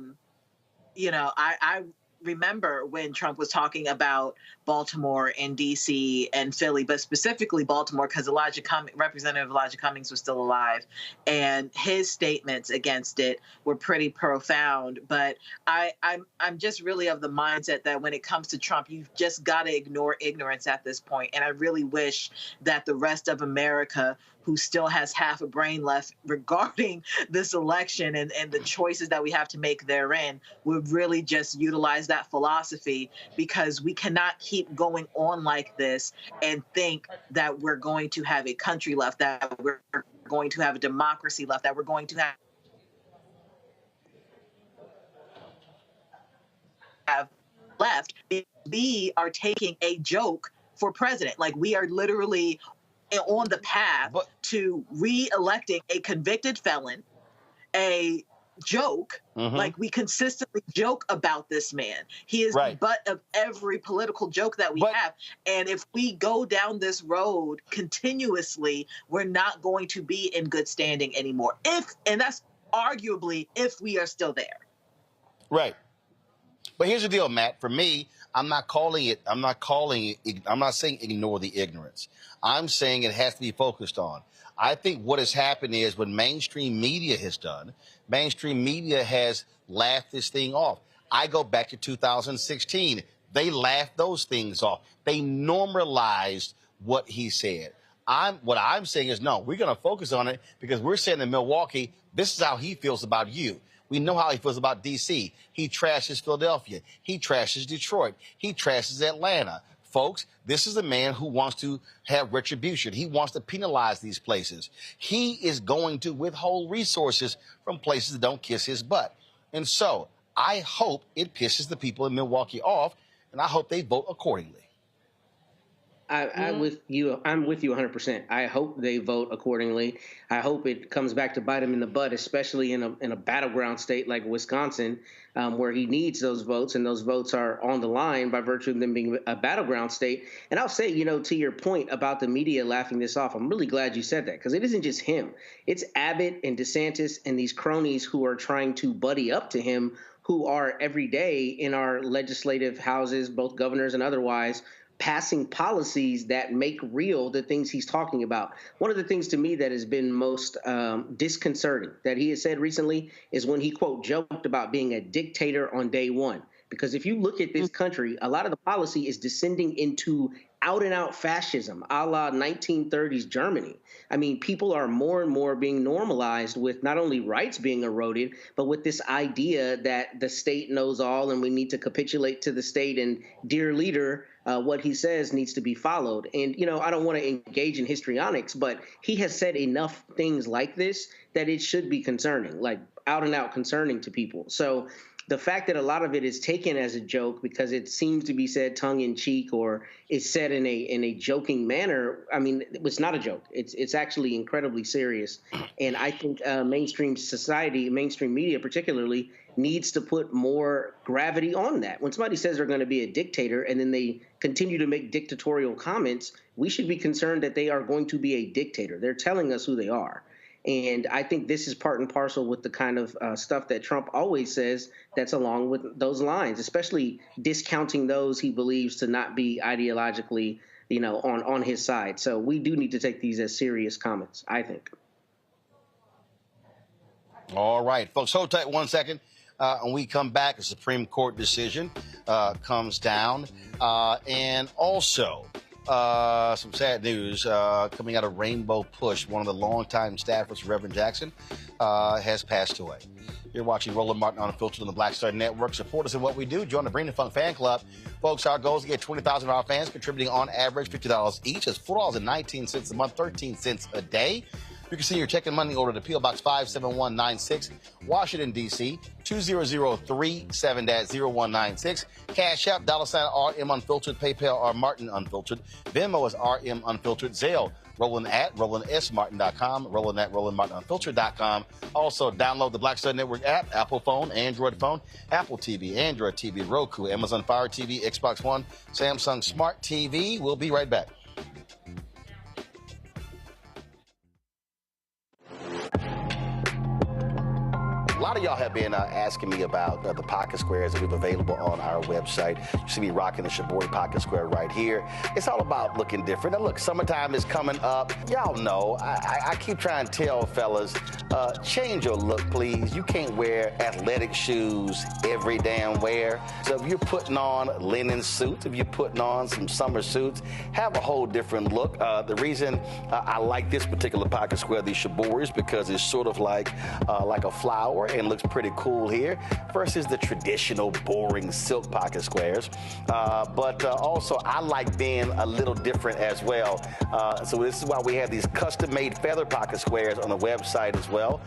remember when Trump was talking about Baltimore and DC and Philly, but specifically Baltimore, because Representative Elijah Cummings was still alive, and his statements against it were pretty profound. But I'm just really of the mindset that when it comes to Trump, you've just got to ignore ignorance at this point. And I really wish that the rest of America, who still has half a brain left regarding this election and the choices that we have to make therein, would really just utilize that philosophy, because we cannot keep going on like this and think that we're going to have a country left, that we're going to have a democracy left, that we're going to have left. We are taking a joke for president. Like, we are literally on the path to re-electing a convicted felon, a joke. Like, we consistently joke about this man. He is the butt of every political joke that we have. And if we go down this road continuously, we're not going to be in good standing anymore. And that's arguably if we are still there. Right. But here's the deal, Matt. For me, I'm not saying ignore the ignorance. I'm saying it has to be focused on. I think what has happened is what mainstream media has done, mainstream media has laughed this thing off. I go back to 2016. They laughed those things off. They normalized what he said. What I'm saying is, no, we're going to focus on it, because we're saying in Milwaukee, this is how he feels about you. We know how he feels about D.C. He trashes Philadelphia. He trashes Detroit. He trashes Atlanta. Folks, this is a man who wants to have retribution. He wants to penalize these places. He is going to withhold resources from places that don't kiss his butt. And so I hope it pisses the people in Milwaukee off, and I hope they vote accordingly. I'm with you 100%. I hope they vote accordingly. I hope it comes back to bite him in the butt, especially in a battleground state like Wisconsin, where he needs those votes, and those votes are on the line by virtue of them being a battleground state. And I'll say, to your point about the media laughing this off, I'm really glad you said that, because it isn't just him. It's Abbott and DeSantis and these cronies who are trying to buddy up to him, who are every day in our legislative houses, both governors and otherwise, passing policies that make real the things he's talking about. One of the things to me that has been most disconcerting that he has said recently is when he, quote, joked about being a dictator on day one. Because if you look at this country, a lot of the policy is descending into out-and-out fascism, a la 1930s Germany. I mean, people are more and more being normalized with not only rights being eroded, but with this idea that the state knows all and we need to capitulate to the state, and dear leader, what he says needs to be followed. And, I don't want to engage in histrionics, but he has said enough things like this that it should be concerning, like out and out concerning to people. So the fact that a lot of it is taken as a joke because it seems to be said tongue in cheek or is said in a joking manner, I mean, it was not a joke. It's actually incredibly serious. And I think mainstream society, mainstream media particularly, needs to put more gravity on that. When somebody says they're going to be a dictator and then they continue to make dictatorial comments, we should be concerned that they are going to be a dictator. They're telling us who they are. And I think this is part and parcel with the kind of stuff that Trump always says that's along with those lines, especially discounting those he believes to not be ideologically, on his side. So we do need to take these as serious comments, I think. All right, folks, hold tight 1 second. When we come back, a Supreme Court decision comes down. And also some sad news coming out of Rainbow Push. One of the longtime staffers, Reverend Jackson, has passed away. You're watching Roland Martin Unfiltered on the Black Star Network. Support us in what we do. Join the Bring the Funk fan club. Folks, our goal is to get 20,000 of our fans contributing on average $50 each. That's $4.19 a month, 13 cents a day. You can send your check and money order to P.O. Box 57196, Washington, D.C., 20037-0196. Cash App, $RM Unfiltered, PayPal, R Martin Unfiltered. Venmo is RM Unfiltered. Zelle, Roland at RolandSMartin.com, Roland at RolandMartinUnfiltered.com. Also, download the Black Star Network app, Apple phone, Android phone, Apple TV, Android TV, Roku, Amazon Fire TV, Xbox One, Samsung Smart TV. We'll be right back. A lot of y'all have been asking me about the pocket squares that we have available on our website. You see me rocking the Shibori pocket square right here. It's all about looking different. And look, summertime is coming up. Y'all know, I keep trying to tell fellas, change your look, please. You can't wear athletic shoes every damn wear. So if you're putting on linen suits, if you're putting on some summer suits, have a whole different look. The reason I like this particular pocket square, the Shibori, is because it's sort of like a flower and looks pretty cool here versus the traditional boring silk pocket squares. But also I like being a little different as well. So this is why we have these custom-made feather pocket squares on the website as well.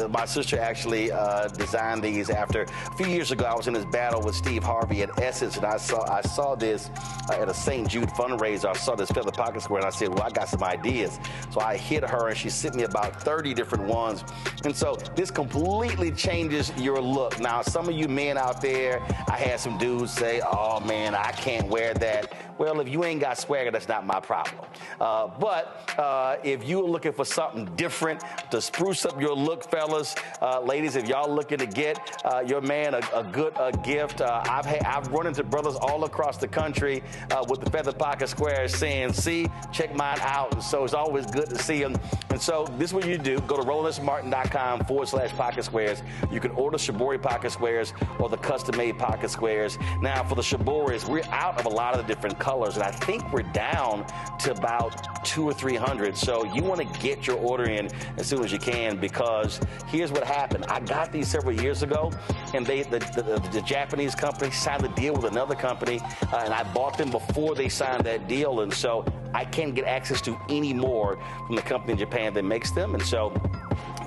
My sister actually designed these after a few years ago. I was in this battle with Steve Harvey at Essence, and I saw this at a St. Jude fundraiser. I saw this feather pocket square, and I said, well, I got some ideas. So I hit her, and she sent me about 30 different ones. And so this completely changes your look. Now, some of you men out there, I had some dudes say, oh, man, I can't wear that. Well, if you ain't got swagger, that's not my problem. But if you're looking for something different to spruce up your look, fellas, ladies, if y'all looking to get your man a good gift, I've run into brothers all across the country with the feather pocket squares saying, see, check mine out. And so it's always good to see them. And so this is what you do. Go to RolandSMartin.com/pocket squares. You can order Shibori pocket squares or the custom-made pocket squares. Now, for the Shiboris, we're out of a lot of the different colors, and I think we're down to about 200 or 300. So you want to get your order in as soon as you can, because here's what happened. I got these several years ago, and the Japanese company signed a deal with another company, and I bought them before they signed that deal, and so I can't get access to any more from the company in Japan that makes them. And so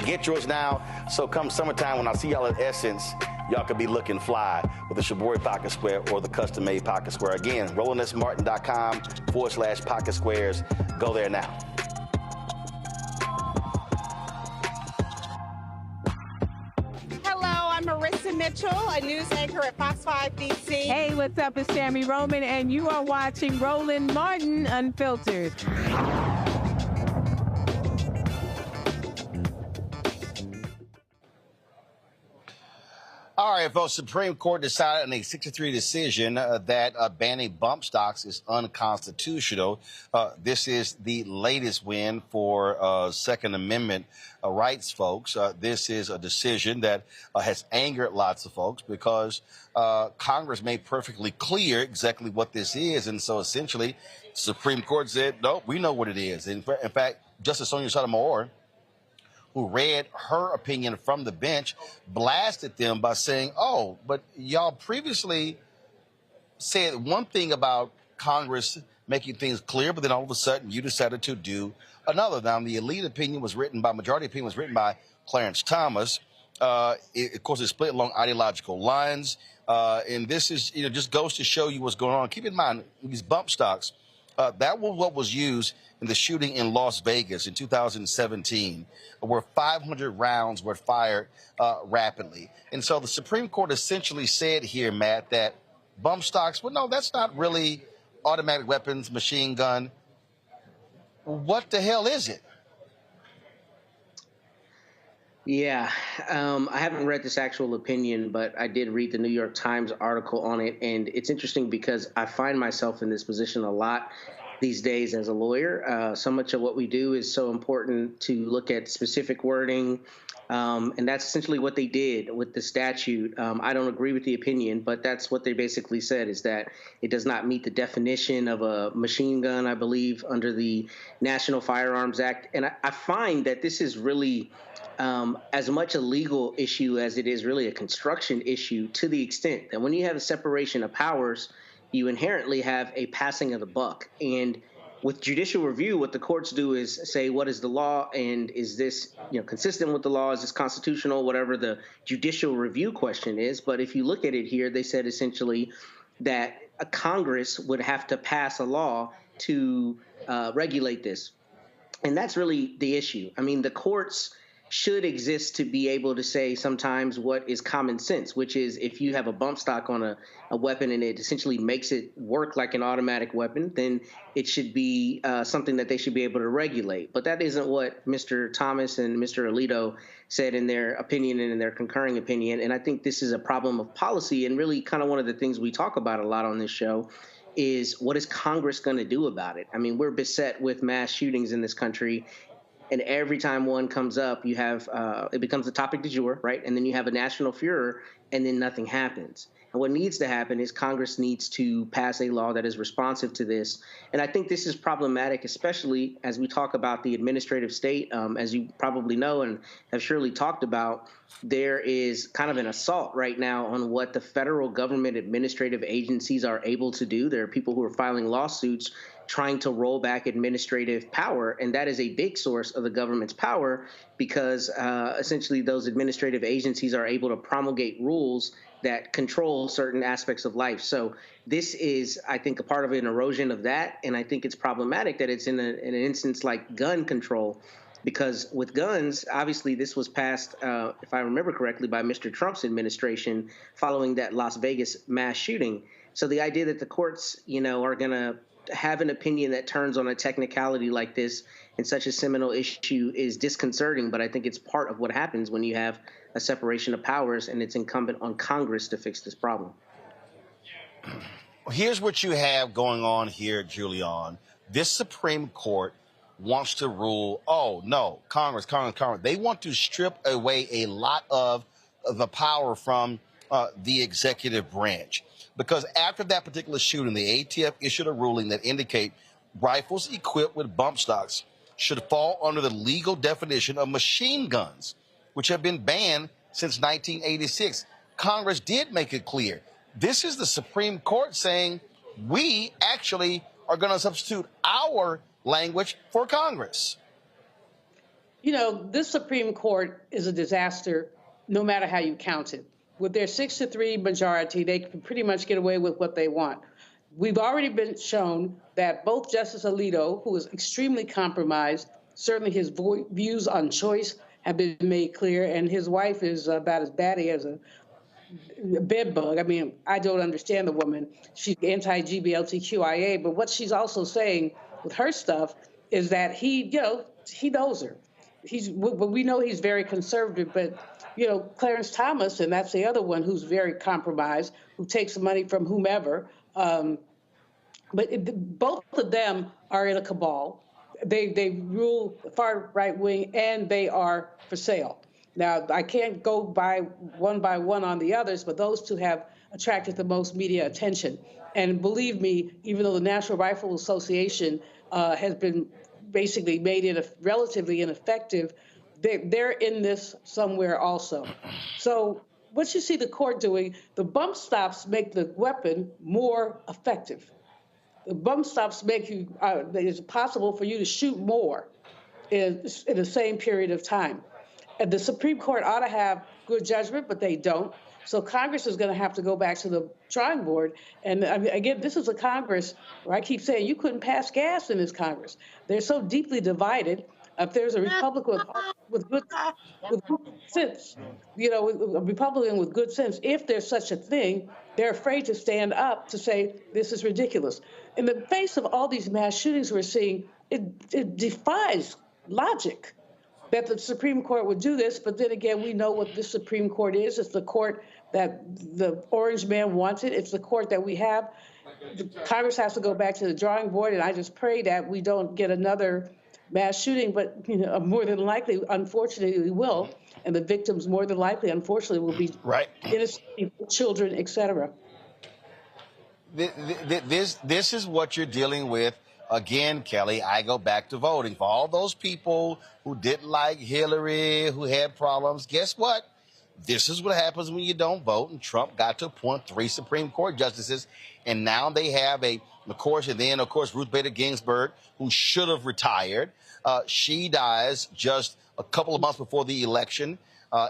get yours now. So come summertime, when I see y'all at Essence, y'all could be looking fly with the Shabori pocket square or the custom-made pocket square. Again, RolandSMartin.com/pocket squares. Go there now. I'm Marissa Mitchell, a news anchor at Fox 5 DC. Hey, what's up? It's Tammy Roman, and you are watching Roland Martin Unfiltered. All right, folks, Supreme Court decided in a 6-3 decision that banning bump stocks is unconstitutional. This is the latest win for Second Amendment rights folks. This is a decision that has angered lots of folks because Congress made perfectly clear exactly what this is. And so essentially, the Supreme Court said, no, we know what it is. In fact, Justice Sonia Sotomayor, who read her opinion from the bench, blasted them by saying, oh, but y'all previously said one thing about Congress making things clear, but then all of a sudden you decided to do another. Now, the majority opinion was written by Clarence Thomas. Of course, it's split along ideological lines. And this is, just goes to show you what's going on. Keep in mind, these bump stocks, that was what was used in the shooting in Las Vegas in 2017, where 500 rounds were fired rapidly. And so the Supreme Court essentially said here, Matt, that bump stocks, well, no, that's not really automatic weapons, machine gun. What the hell is it? Yeah, I haven't read this actual opinion, but I did read the New York Times article on it. And it's interesting because I find myself in this position a lot these days as a lawyer. So much of what we do is so important to look at specific wording. And that's essentially what they did with the statute. I don't agree with the opinion, but that's what they basically said, is that it does not meet the definition of a machine gun, I believe, under the National Firearms Act. And I find that this is really as much a legal issue as it is really a construction issue, to the extent that when you have a separation of powers, you inherently have a passing of the buck. And with judicial review, what the courts do is say, what is the law, and is this consistent with the law? Is this constitutional? Whatever the judicial review question is. But if you look at it here, they said essentially that a Congress would have to pass a law to regulate this. And that's really the issue. I mean, the courts should exist to be able to say sometimes what is common sense, which is if you have a bump stock on a weapon and it essentially makes it work like an automatic weapon, then it should be something that they should be able to regulate. But that isn't what Mr. Thomas and Mr. Alito said in their opinion and in their concurring opinion. And I think this is a problem of policy, and really kind of one of the things we talk about a lot on this show is, what is Congress going to do about it? I mean, we're beset with mass shootings in this country. And every time one comes up, you have it becomes a topic du jour, right? And then you have a national furor, and then nothing happens. And what needs to happen is Congress needs to pass a law that is responsive to this. And I think this is problematic, especially as we talk about the administrative state. As you probably know and have surely talked about, there is kind of an assault right now on what the federal government administrative agencies are able to do. There are people who are filing lawsuits trying to roll back administrative power, and that is a big source of the government's power, because essentially those administrative agencies are able to promulgate rules that control certain aspects of life. So this is, I think, a part of an erosion of that, and I think it's problematic that it's in an instance like gun control, because with guns, obviously this was passed, if I remember correctly, by Mr. Trump's administration following that Las Vegas mass shooting. So the idea that the courts, are going to have an opinion that turns on a technicality like this in such a seminal issue is disconcerting, but I think it's part of what happens when you have a separation of powers, and it's incumbent on Congress to fix this problem. Here's what you have going on here, Julian. This Supreme Court wants to rule, oh, no, Congress. They want to strip away a lot of the power from the executive branch. Because after that particular shooting, the ATF issued a ruling that indicate rifles equipped with bump stocks should fall under the legal definition of machine guns, which have been banned since 1986. Congress did make it clear. This is the Supreme Court saying we actually are going to substitute our language for Congress. This Supreme Court is a disaster no matter how you count it. with their 6-3 majority, they can pretty much get away with what they want. We've already been shown that both Justice Alito, who is extremely compromised, certainly his views on choice have been made clear, and his wife is about as batty as a bed bug. I mean, I don't understand the woman. She's anti-GBLTQIA, but what she's also saying with her stuff is that he knows her. We know he's very conservative, but Clarence Thomas, and that's the other one who's very compromised, who takes money from whomever. Both of them are in a cabal. They rule the far right wing, and they are for sale. Now, I can't go by one on the others, but those two have attracted the most media attention. And believe me, even though the National Rifle Association has been basically made it relatively ineffective, they're in this somewhere also. So what you see the court doing, the bump stops make the weapon more effective. The bump stops make it's possible for you to shoot more in the same period of time. And the Supreme Court ought to have good judgment, but they don't. So Congress is going to have to go back to the drawing board. And again, this is a Congress where I keep saying you couldn't pass gas in this Congress. They're so deeply divided. If there's a Republican with good sense, a Republican with good sense, if there's such a thing, they're afraid to stand up to say this is ridiculous. In the face of all these mass shootings we're seeing, it defies logic that the Supreme Court would do this. But then again, we know what the Supreme Court is. It's the court that the orange man wanted. It's the court that we have. Congress has to go back to the drawing board, and I just pray that we don't get another mass shooting, but more than likely, unfortunately, we will, and the victims more than likely, unfortunately, will be innocent children, etc. This is what you're dealing with. Again, Kelly, I go back to voting. For all those people who didn't like Hillary, who had problems, guess what? This is what happens when you don't vote, and Trump got to appoint 3 Supreme Court justices, and now they have of course, Ruth Bader Ginsburg, who should have retired. She dies just a couple of months before the election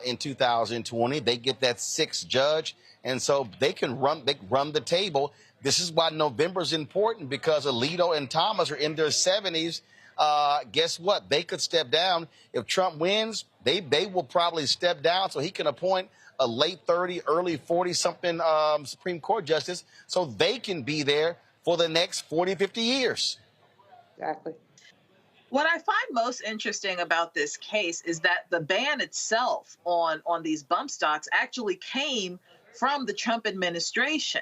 in 2020. They get that 6th judge, and so they can run the table. This is why November is important, because Alito and Thomas are in their 70s. Guess what? They could step down. If Trump wins, they will probably step down so he can appoint a late 30, early 40-something Supreme Court justice so they can be there for the next 40, 50 years. Exactly. What I find most interesting about this case is that the ban itself on these bump stocks actually came from the Trump administration.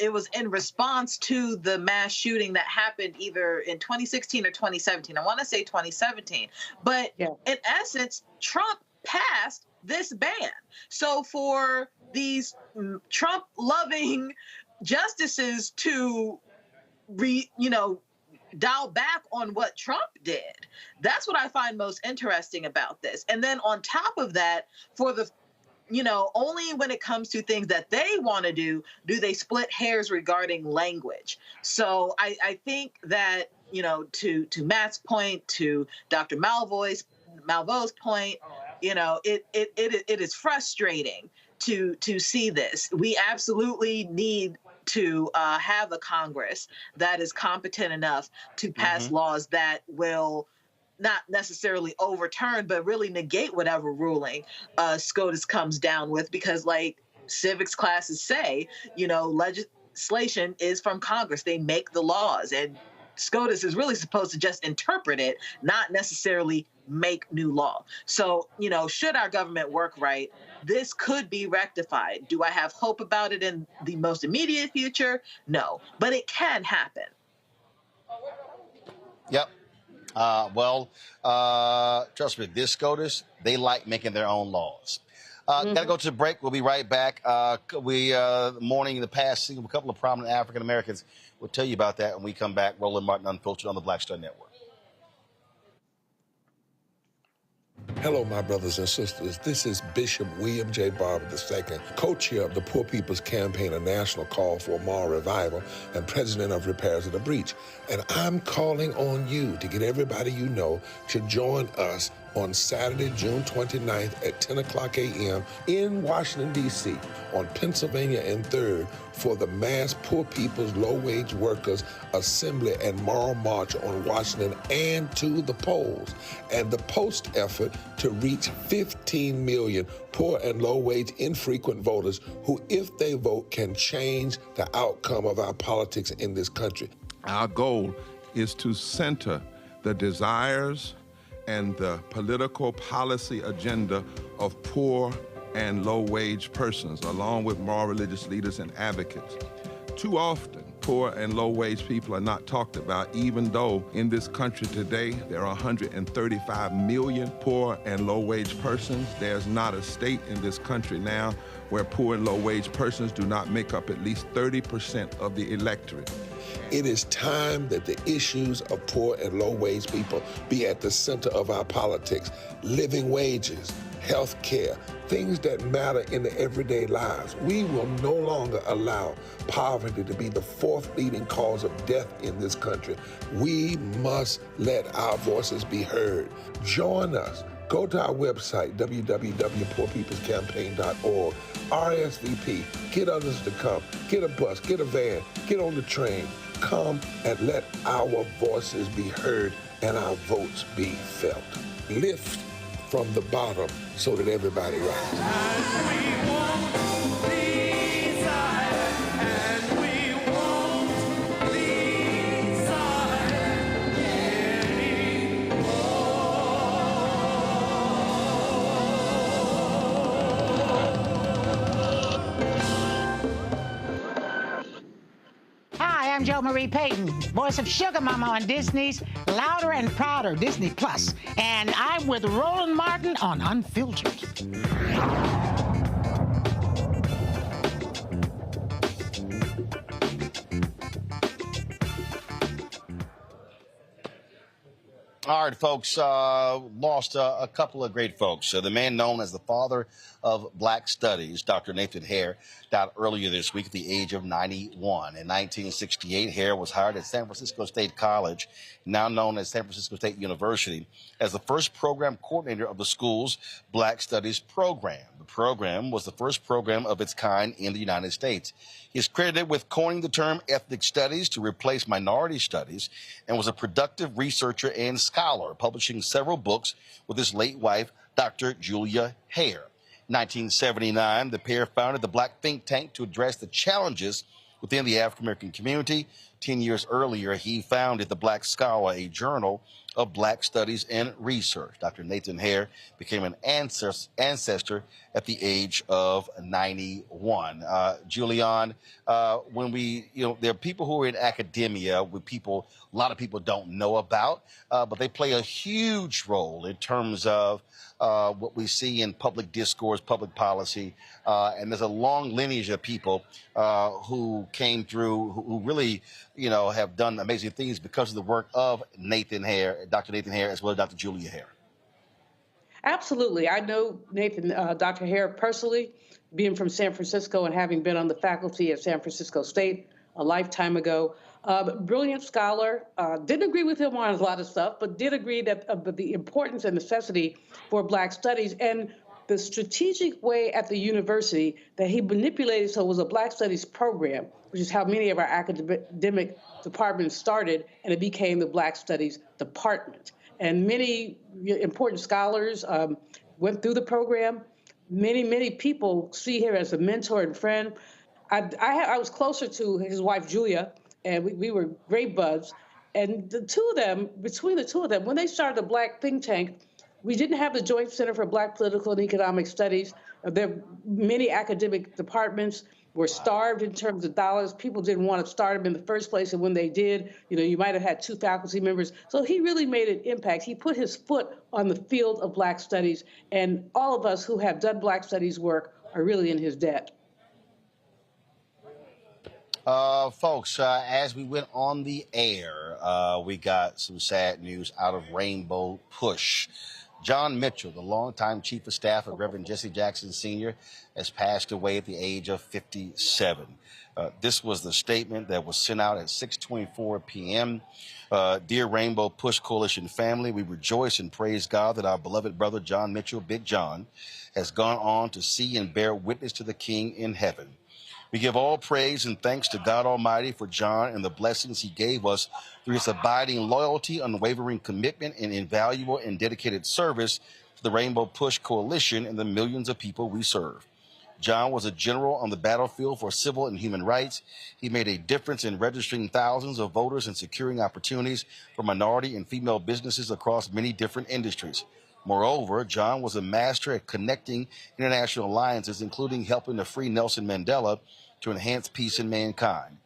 It was in response to the mass shooting that happened either in 2016 or 2017. I want to say 2017. But in essence, Trump passed this ban. So for these Trump-loving justices to dial back on what Trump did, that's what I find most interesting about this. And then on top of that, for the only when it comes to things that they want to do they split hairs regarding language. So I think that, to Matt's point, to Dr. Malvo's point, it is frustrating to see this. We absolutely need to have a Congress that is competent enough to pass laws that will not necessarily overturn, but really negate whatever ruling SCOTUS comes down with, because like civics classes say, legislation is from Congress. They make the laws, and SCOTUS is really supposed to just interpret it, not necessarily make new law. So, should our government work right, this could be rectified. Do I have hope about it in the most immediate future? No, but it can happen. Yep. Trust me, this SCOTUS, they like making their own laws. Got to go to the break. We'll be right back. Mourning in the past, a couple of prominent African Americans. We'll tell you about that when we come back. Roland Martin Unfiltered on the Black Star Network. Hello, my brothers and sisters. This is Bishop William J. Barber II, co-chair of the Poor People's Campaign, a national call for a moral revival, and president of Repairs of the Breach. And I'm calling on you to get everybody you know to join us on Saturday, June 29th at 10 o'clock a.m. in Washington, D.C. on Pennsylvania and 3rd for the mass Poor People's Low-Wage Workers Assembly and Moral March on Washington and to the polls, and the post effort to reach 15 million poor and low-wage infrequent voters who, if they vote, can change the outcome of our politics in this country. Our goal is to center the desires and the political policy agenda of poor and low-wage persons, along with moral religious leaders and advocates. Too often, poor and low-wage people are not talked about, even though in this country today there are 135 million poor and low-wage persons. There's not a state in this country now where poor and low-wage persons do not make up at least 30% of the electorate. It is time that the issues of poor and low-wage people be at the center of our politics. Living wages, health care, things that matter in the everyday lives. We will no longer allow poverty to be the fourth leading cause of death in this country. We must let our voices be heard. Join us. Go to our website, www.poorpeoplescampaign.org. RSVP. Get others to come. Get a bus. Get a van. Get on the train. Come and let our voices be heard and our votes be felt. Lift from the bottom so that everybody rises. I'm Jo Marie Payton, voice of Sugar Mama on Disney's Louder and Prouder Disney Plus, and I'm with Roland Martin on Unfiltered. All right, folks, lost a couple of great folks. The man known as the father of Black Studies, Dr. Nathan Hare, died earlier this week at the age of 91. In 1968, Hare was hired at San Francisco State College, now known as San Francisco State University, as the first program coordinator of the school's Black Studies program. The program was the first program of its kind in the United States. He is credited with coining the term ethnic studies to replace minority studies and was a productive researcher and scholar, publishing several books with his late wife, Dr. Julia Hare. In 1979, the pair founded the Black think tank to address the challenges within the African-American community. 10 years earlier, he founded the Black Scholar, a journal of Black studies and research. Dr. Nathan Hare became an ancestor at the age of 91. Julian, when there are people who are in academia, with a lot of people don't know about, but they play a huge role in terms of what we see in public discourse, public policy, and there's a long lineage of people who came through, who really, have done amazing things because of the work of Nathan Hare, Dr. Nathan Hare, as well as Dr. Julia Hare. Absolutely. I know Dr. Hare personally, being from San Francisco and having been on the faculty at San Francisco State a lifetime ago. Brilliant scholar, didn't agree with him on a lot of stuff, but did agree that the importance and necessity for Black studies and the strategic way at the university that he manipulated so it was a Black studies program, which is how many of our academic departments started, and it became the Black Studies Department. And many important scholars went through the program. Many people see him as a mentor and friend. I was closer to his wife, Julia, and we were great buds. And between the two of them, when they started the Black think tank, we didn't have the Joint Center for Black Political and Economic Studies. Many academic departments were starved in terms of dollars. People didn't want to start them in the first place, and when they did, you might have had 2 faculty members. So he really made an impact. He put his foot on the field of Black studies, and all of us who have done Black studies work are really in his debt. Folks, as we went on the air, we got some sad news out of Rainbow Push. John Mitchell, the longtime chief of staff of Reverend Jesse Jackson Sr., has passed away at the age of 57. This was the statement that was sent out at 6:24 p.m. Dear Rainbow Push Coalition family, we rejoice and praise God that our beloved brother John Mitchell, Big John, has gone on to see and bear witness to the King in heaven. We give all praise and thanks to God Almighty for John and the blessings he gave us through his abiding loyalty, unwavering commitment, and invaluable and dedicated service to the Rainbow Push Coalition and the millions of people we serve. John was a general on the battlefield for civil and human rights. He made a difference in registering thousands of voters and securing opportunities for minority and female businesses across many different industries. Moreover, John was a master at connecting international alliances, including helping to free Nelson Mandela to enhance peace in mankind.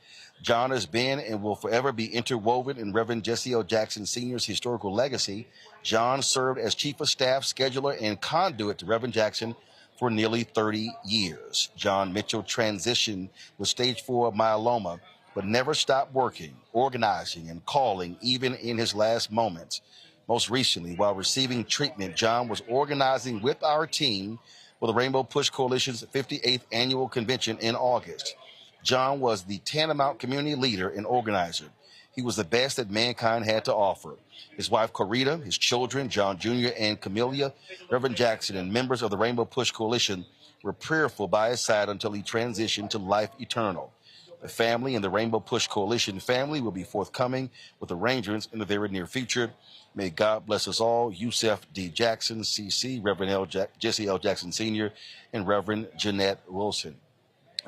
John has been and will forever be interwoven in Reverend Jesse L. Jackson Sr.'s historical legacy. John served as chief of staff, scheduler, and conduit to Reverend Jackson for nearly 30 years. John Mitchell transitioned with stage 4 myeloma, but never stopped working, organizing, and calling, even in his last moments. Most recently, while receiving treatment, John was organizing with our team for the Rainbow Push Coalition's 58th annual convention in August. John was the tantamount community leader and organizer. He was the best that mankind had to offer. His wife, Corita, his children, John Jr. and Camellia, Reverend Jackson, and members of the Rainbow Push Coalition were prayerful by his side until he transitioned to life eternal. The family and the Rainbow Push Coalition family will be forthcoming with arrangements in the very near future. May God bless us all. Yusef D. Jackson, CC, Reverend Jesse L. Jackson Sr., and Reverend Jeanette Wilson.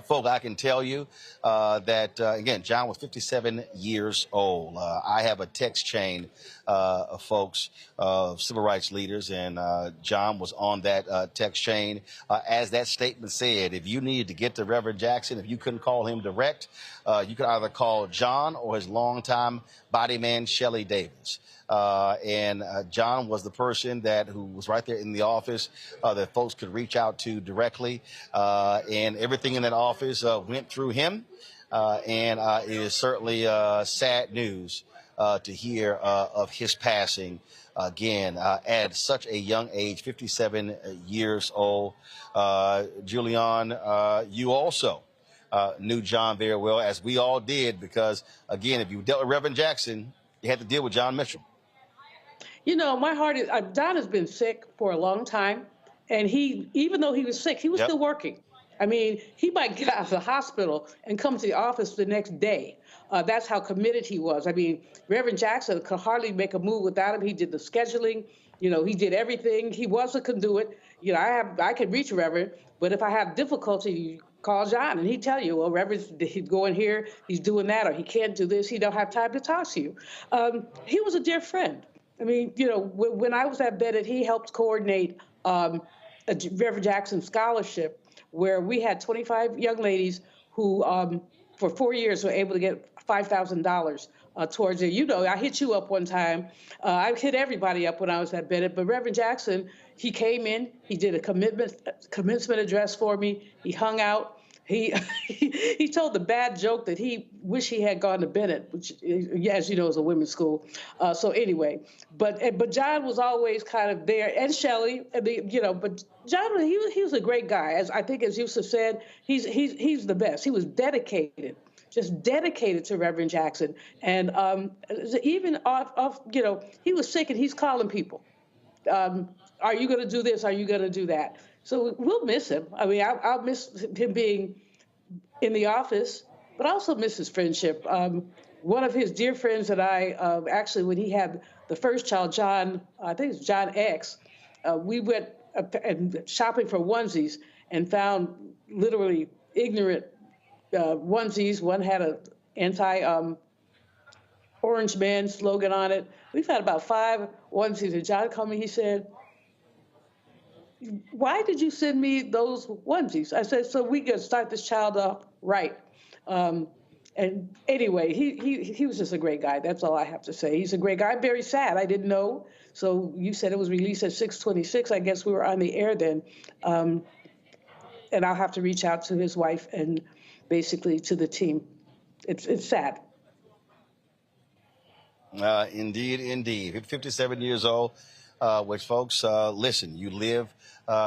Folks, I can tell you that, again, John was 57 years old. I have a text chain of folks, civil rights leaders, and John was on that text chain. As that statement said, if you needed to get to Reverend Jackson, if you couldn't call him direct, you could either call John or his longtime body man, Shelly Davis. John was the person who was right there in the office that folks could reach out to directly, and everything in that office went through him, and it is certainly sad news to hear of his passing again at such a young age, 57 years old. Julian, you also knew John very well, as we all did, because, again, if you dealt with Reverend Jackson, you had to deal with John Mitchell. You know, my heart is, John has been sick for a long time, and even though he was sick, he was still working. I mean, he might get out of the hospital and come to the office the next day. That's how committed he was. I mean, Reverend Jackson could hardly make a move without him. He did the scheduling. You know, he did everything. He was a conduit. You know, I can reach Reverend, but if I have difficulty, you call John, and he'd tell you, well, Reverend, he's going here, he's doing that, or he can't do this. He don't have time to talk to you. He was a dear friend. I mean, you know, when I was at Bennett, he helped coordinate a Reverend Jackson scholarship where we had 25 young ladies who, for 4 years, were able to get $5,000 towards it. You know, I hit you up one time. I hit everybody up when I was at Bennett, but Reverend Jackson, he came in, he did a commencement address for me. He hung out. He told the bad joke that he wished he had gone to Bennett, which, as you know, is a women's school. So anyway, but John was always kind of there, and Shelley, you know. But John, he was a great guy. As I think, as Yusuf said, he's the best. He was dedicated, just dedicated to Reverend Jackson, and even off, you know, he was sick and he's calling people. Are you going to do this? Are you going to do that? So we'll miss him. I mean, I'll miss him being in the office, but I also miss his friendship. One of his dear friends that I actually, when he had the first child, John, I think it's John X, we went shopping for onesies and found literally ignorant onesies. One had a anti-orange man slogan on it. We've had about 5 onesies, and John called me, he said, why did you send me those onesies? I said, so we could start this child off right. And anyway, he was just a great guy. That's all I have to say. He's a great guy. Very sad. I didn't know. So you said it was released at 6:26. I guess we were on the air then. And I'll have to reach out to his wife and basically to the team. It's sad. Indeed. 57 years old. which folks, listen, you live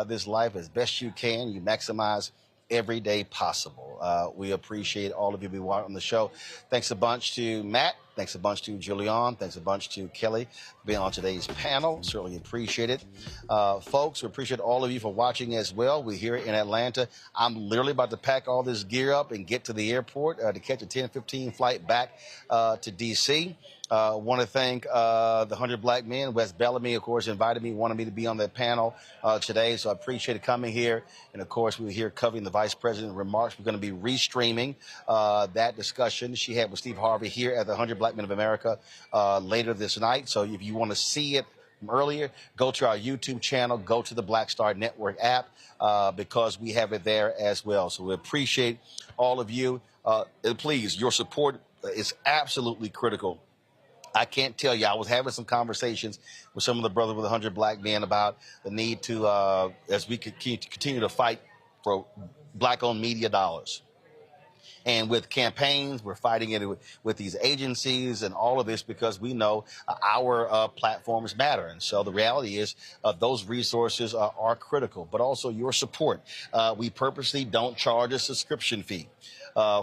this life as best you can. You maximize every day possible. We appreciate all of you being on the show. Thanks a bunch to Matt. Thanks a bunch to Julian. Thanks a bunch to Kelly for being on today's panel. Certainly appreciate it. Folks, we appreciate all of you for watching as well. We're here in Atlanta. I'm literally about to pack all this gear up and get to the airport to catch a 10:15 flight back to D.C. Want to thank the 100 Black Men. Wes Bellamy, of course, invited me, wanted me to be on that panel today. So I appreciate it coming here. And, of course, we're here covering the Vice President's remarks. We're going to be restreaming that discussion she had with Steve Harvey here at the 100 Black Men of America later this night. So if you want to see it from earlier, go to our YouTube channel, go to the Black Star Network app because we have it there as well. So we appreciate all of you. And please, your support is absolutely critical. I can't tell you, I was having some conversations with some of the brothers with 100 Black Men about the need to, as we continue to fight for Black-owned media dollars. And with campaigns, we're fighting it with these agencies and all of this because we know our platforms matter. And so the reality is those resources are critical, but also your support. We purposely don't charge a subscription fee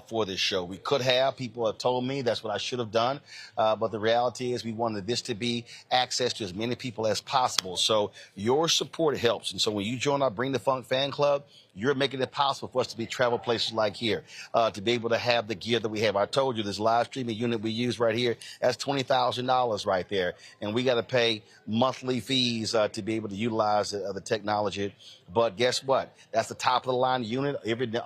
for this show. We could have. People have told me that's what I should have done. But the reality is we wanted this to be access to as many people as possible. So your support helps. And so when you join our Bring the Funk fan club, you're making it possible for us to be travel places like here, to be able to have the gear that we have. I told you this live streaming unit we use right here, that's $20,000 right there. And we got to pay monthly fees to be able to utilize the technology. But guess what? That's the top of the line unit.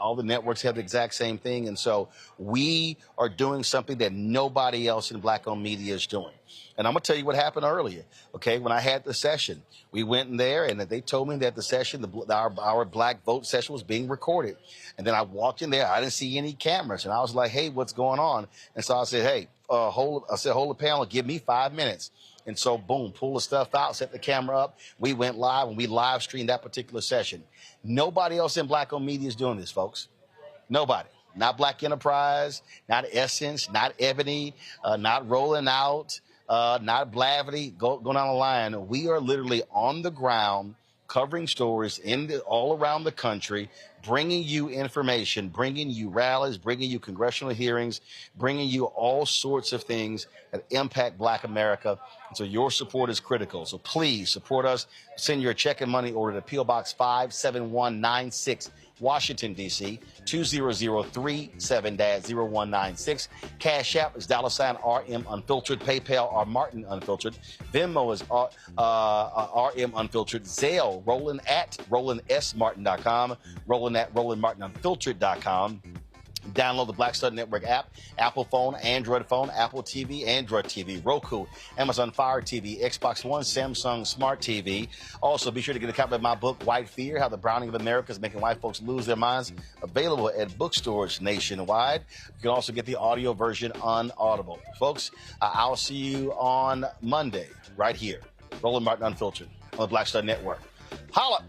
All the networks have the exact same thing. And so we are doing something that nobody else in Black-owned media is doing. And I'm going to tell you what happened earlier. Okay, when I had the session, we went in there and they told me that the session, our Black Vote session was being recorded. And then I walked in there. I didn't see any cameras. And I was like, hey, what's going on? And so I said, hey, hold the panel. Give me 5 minutes. And so, boom, pull the stuff out, set the camera up. We went live and we live streamed that particular session. Nobody else in Black-owned media is doing this, folks. Nobody. Not Black Enterprise, not Essence, not Ebony, not Rolling Out. Not Blavity, go down the line. We are literally on the ground covering stories all around the country, bringing you information, bringing you rallies, bringing you congressional hearings, bringing you all sorts of things that impact Black America. And so your support is critical. So please support us. Send your check and money order to P.O. Box 57196. Washington, D.C., 20037-0196. Cash App is $RM Unfiltered. PayPal are Martin Unfiltered. Venmo is RM Unfiltered. Zelle, Roland at RolandSMartin.com. Roland at RolandMartinUnfiltered.com. Download the Black Star Network app, Apple phone, Android phone, Apple TV, Android TV, Roku, Amazon Fire TV, Xbox One, Samsung Smart TV. Also, be sure to get a copy of my book, White Fear, How the Browning of America is Making White Folks Lose Their Minds, available at bookstores nationwide. You can also get the audio version on Audible. Folks, I'll see you on Monday right here. Roland Martin Unfiltered on the Black Star Network. Holla!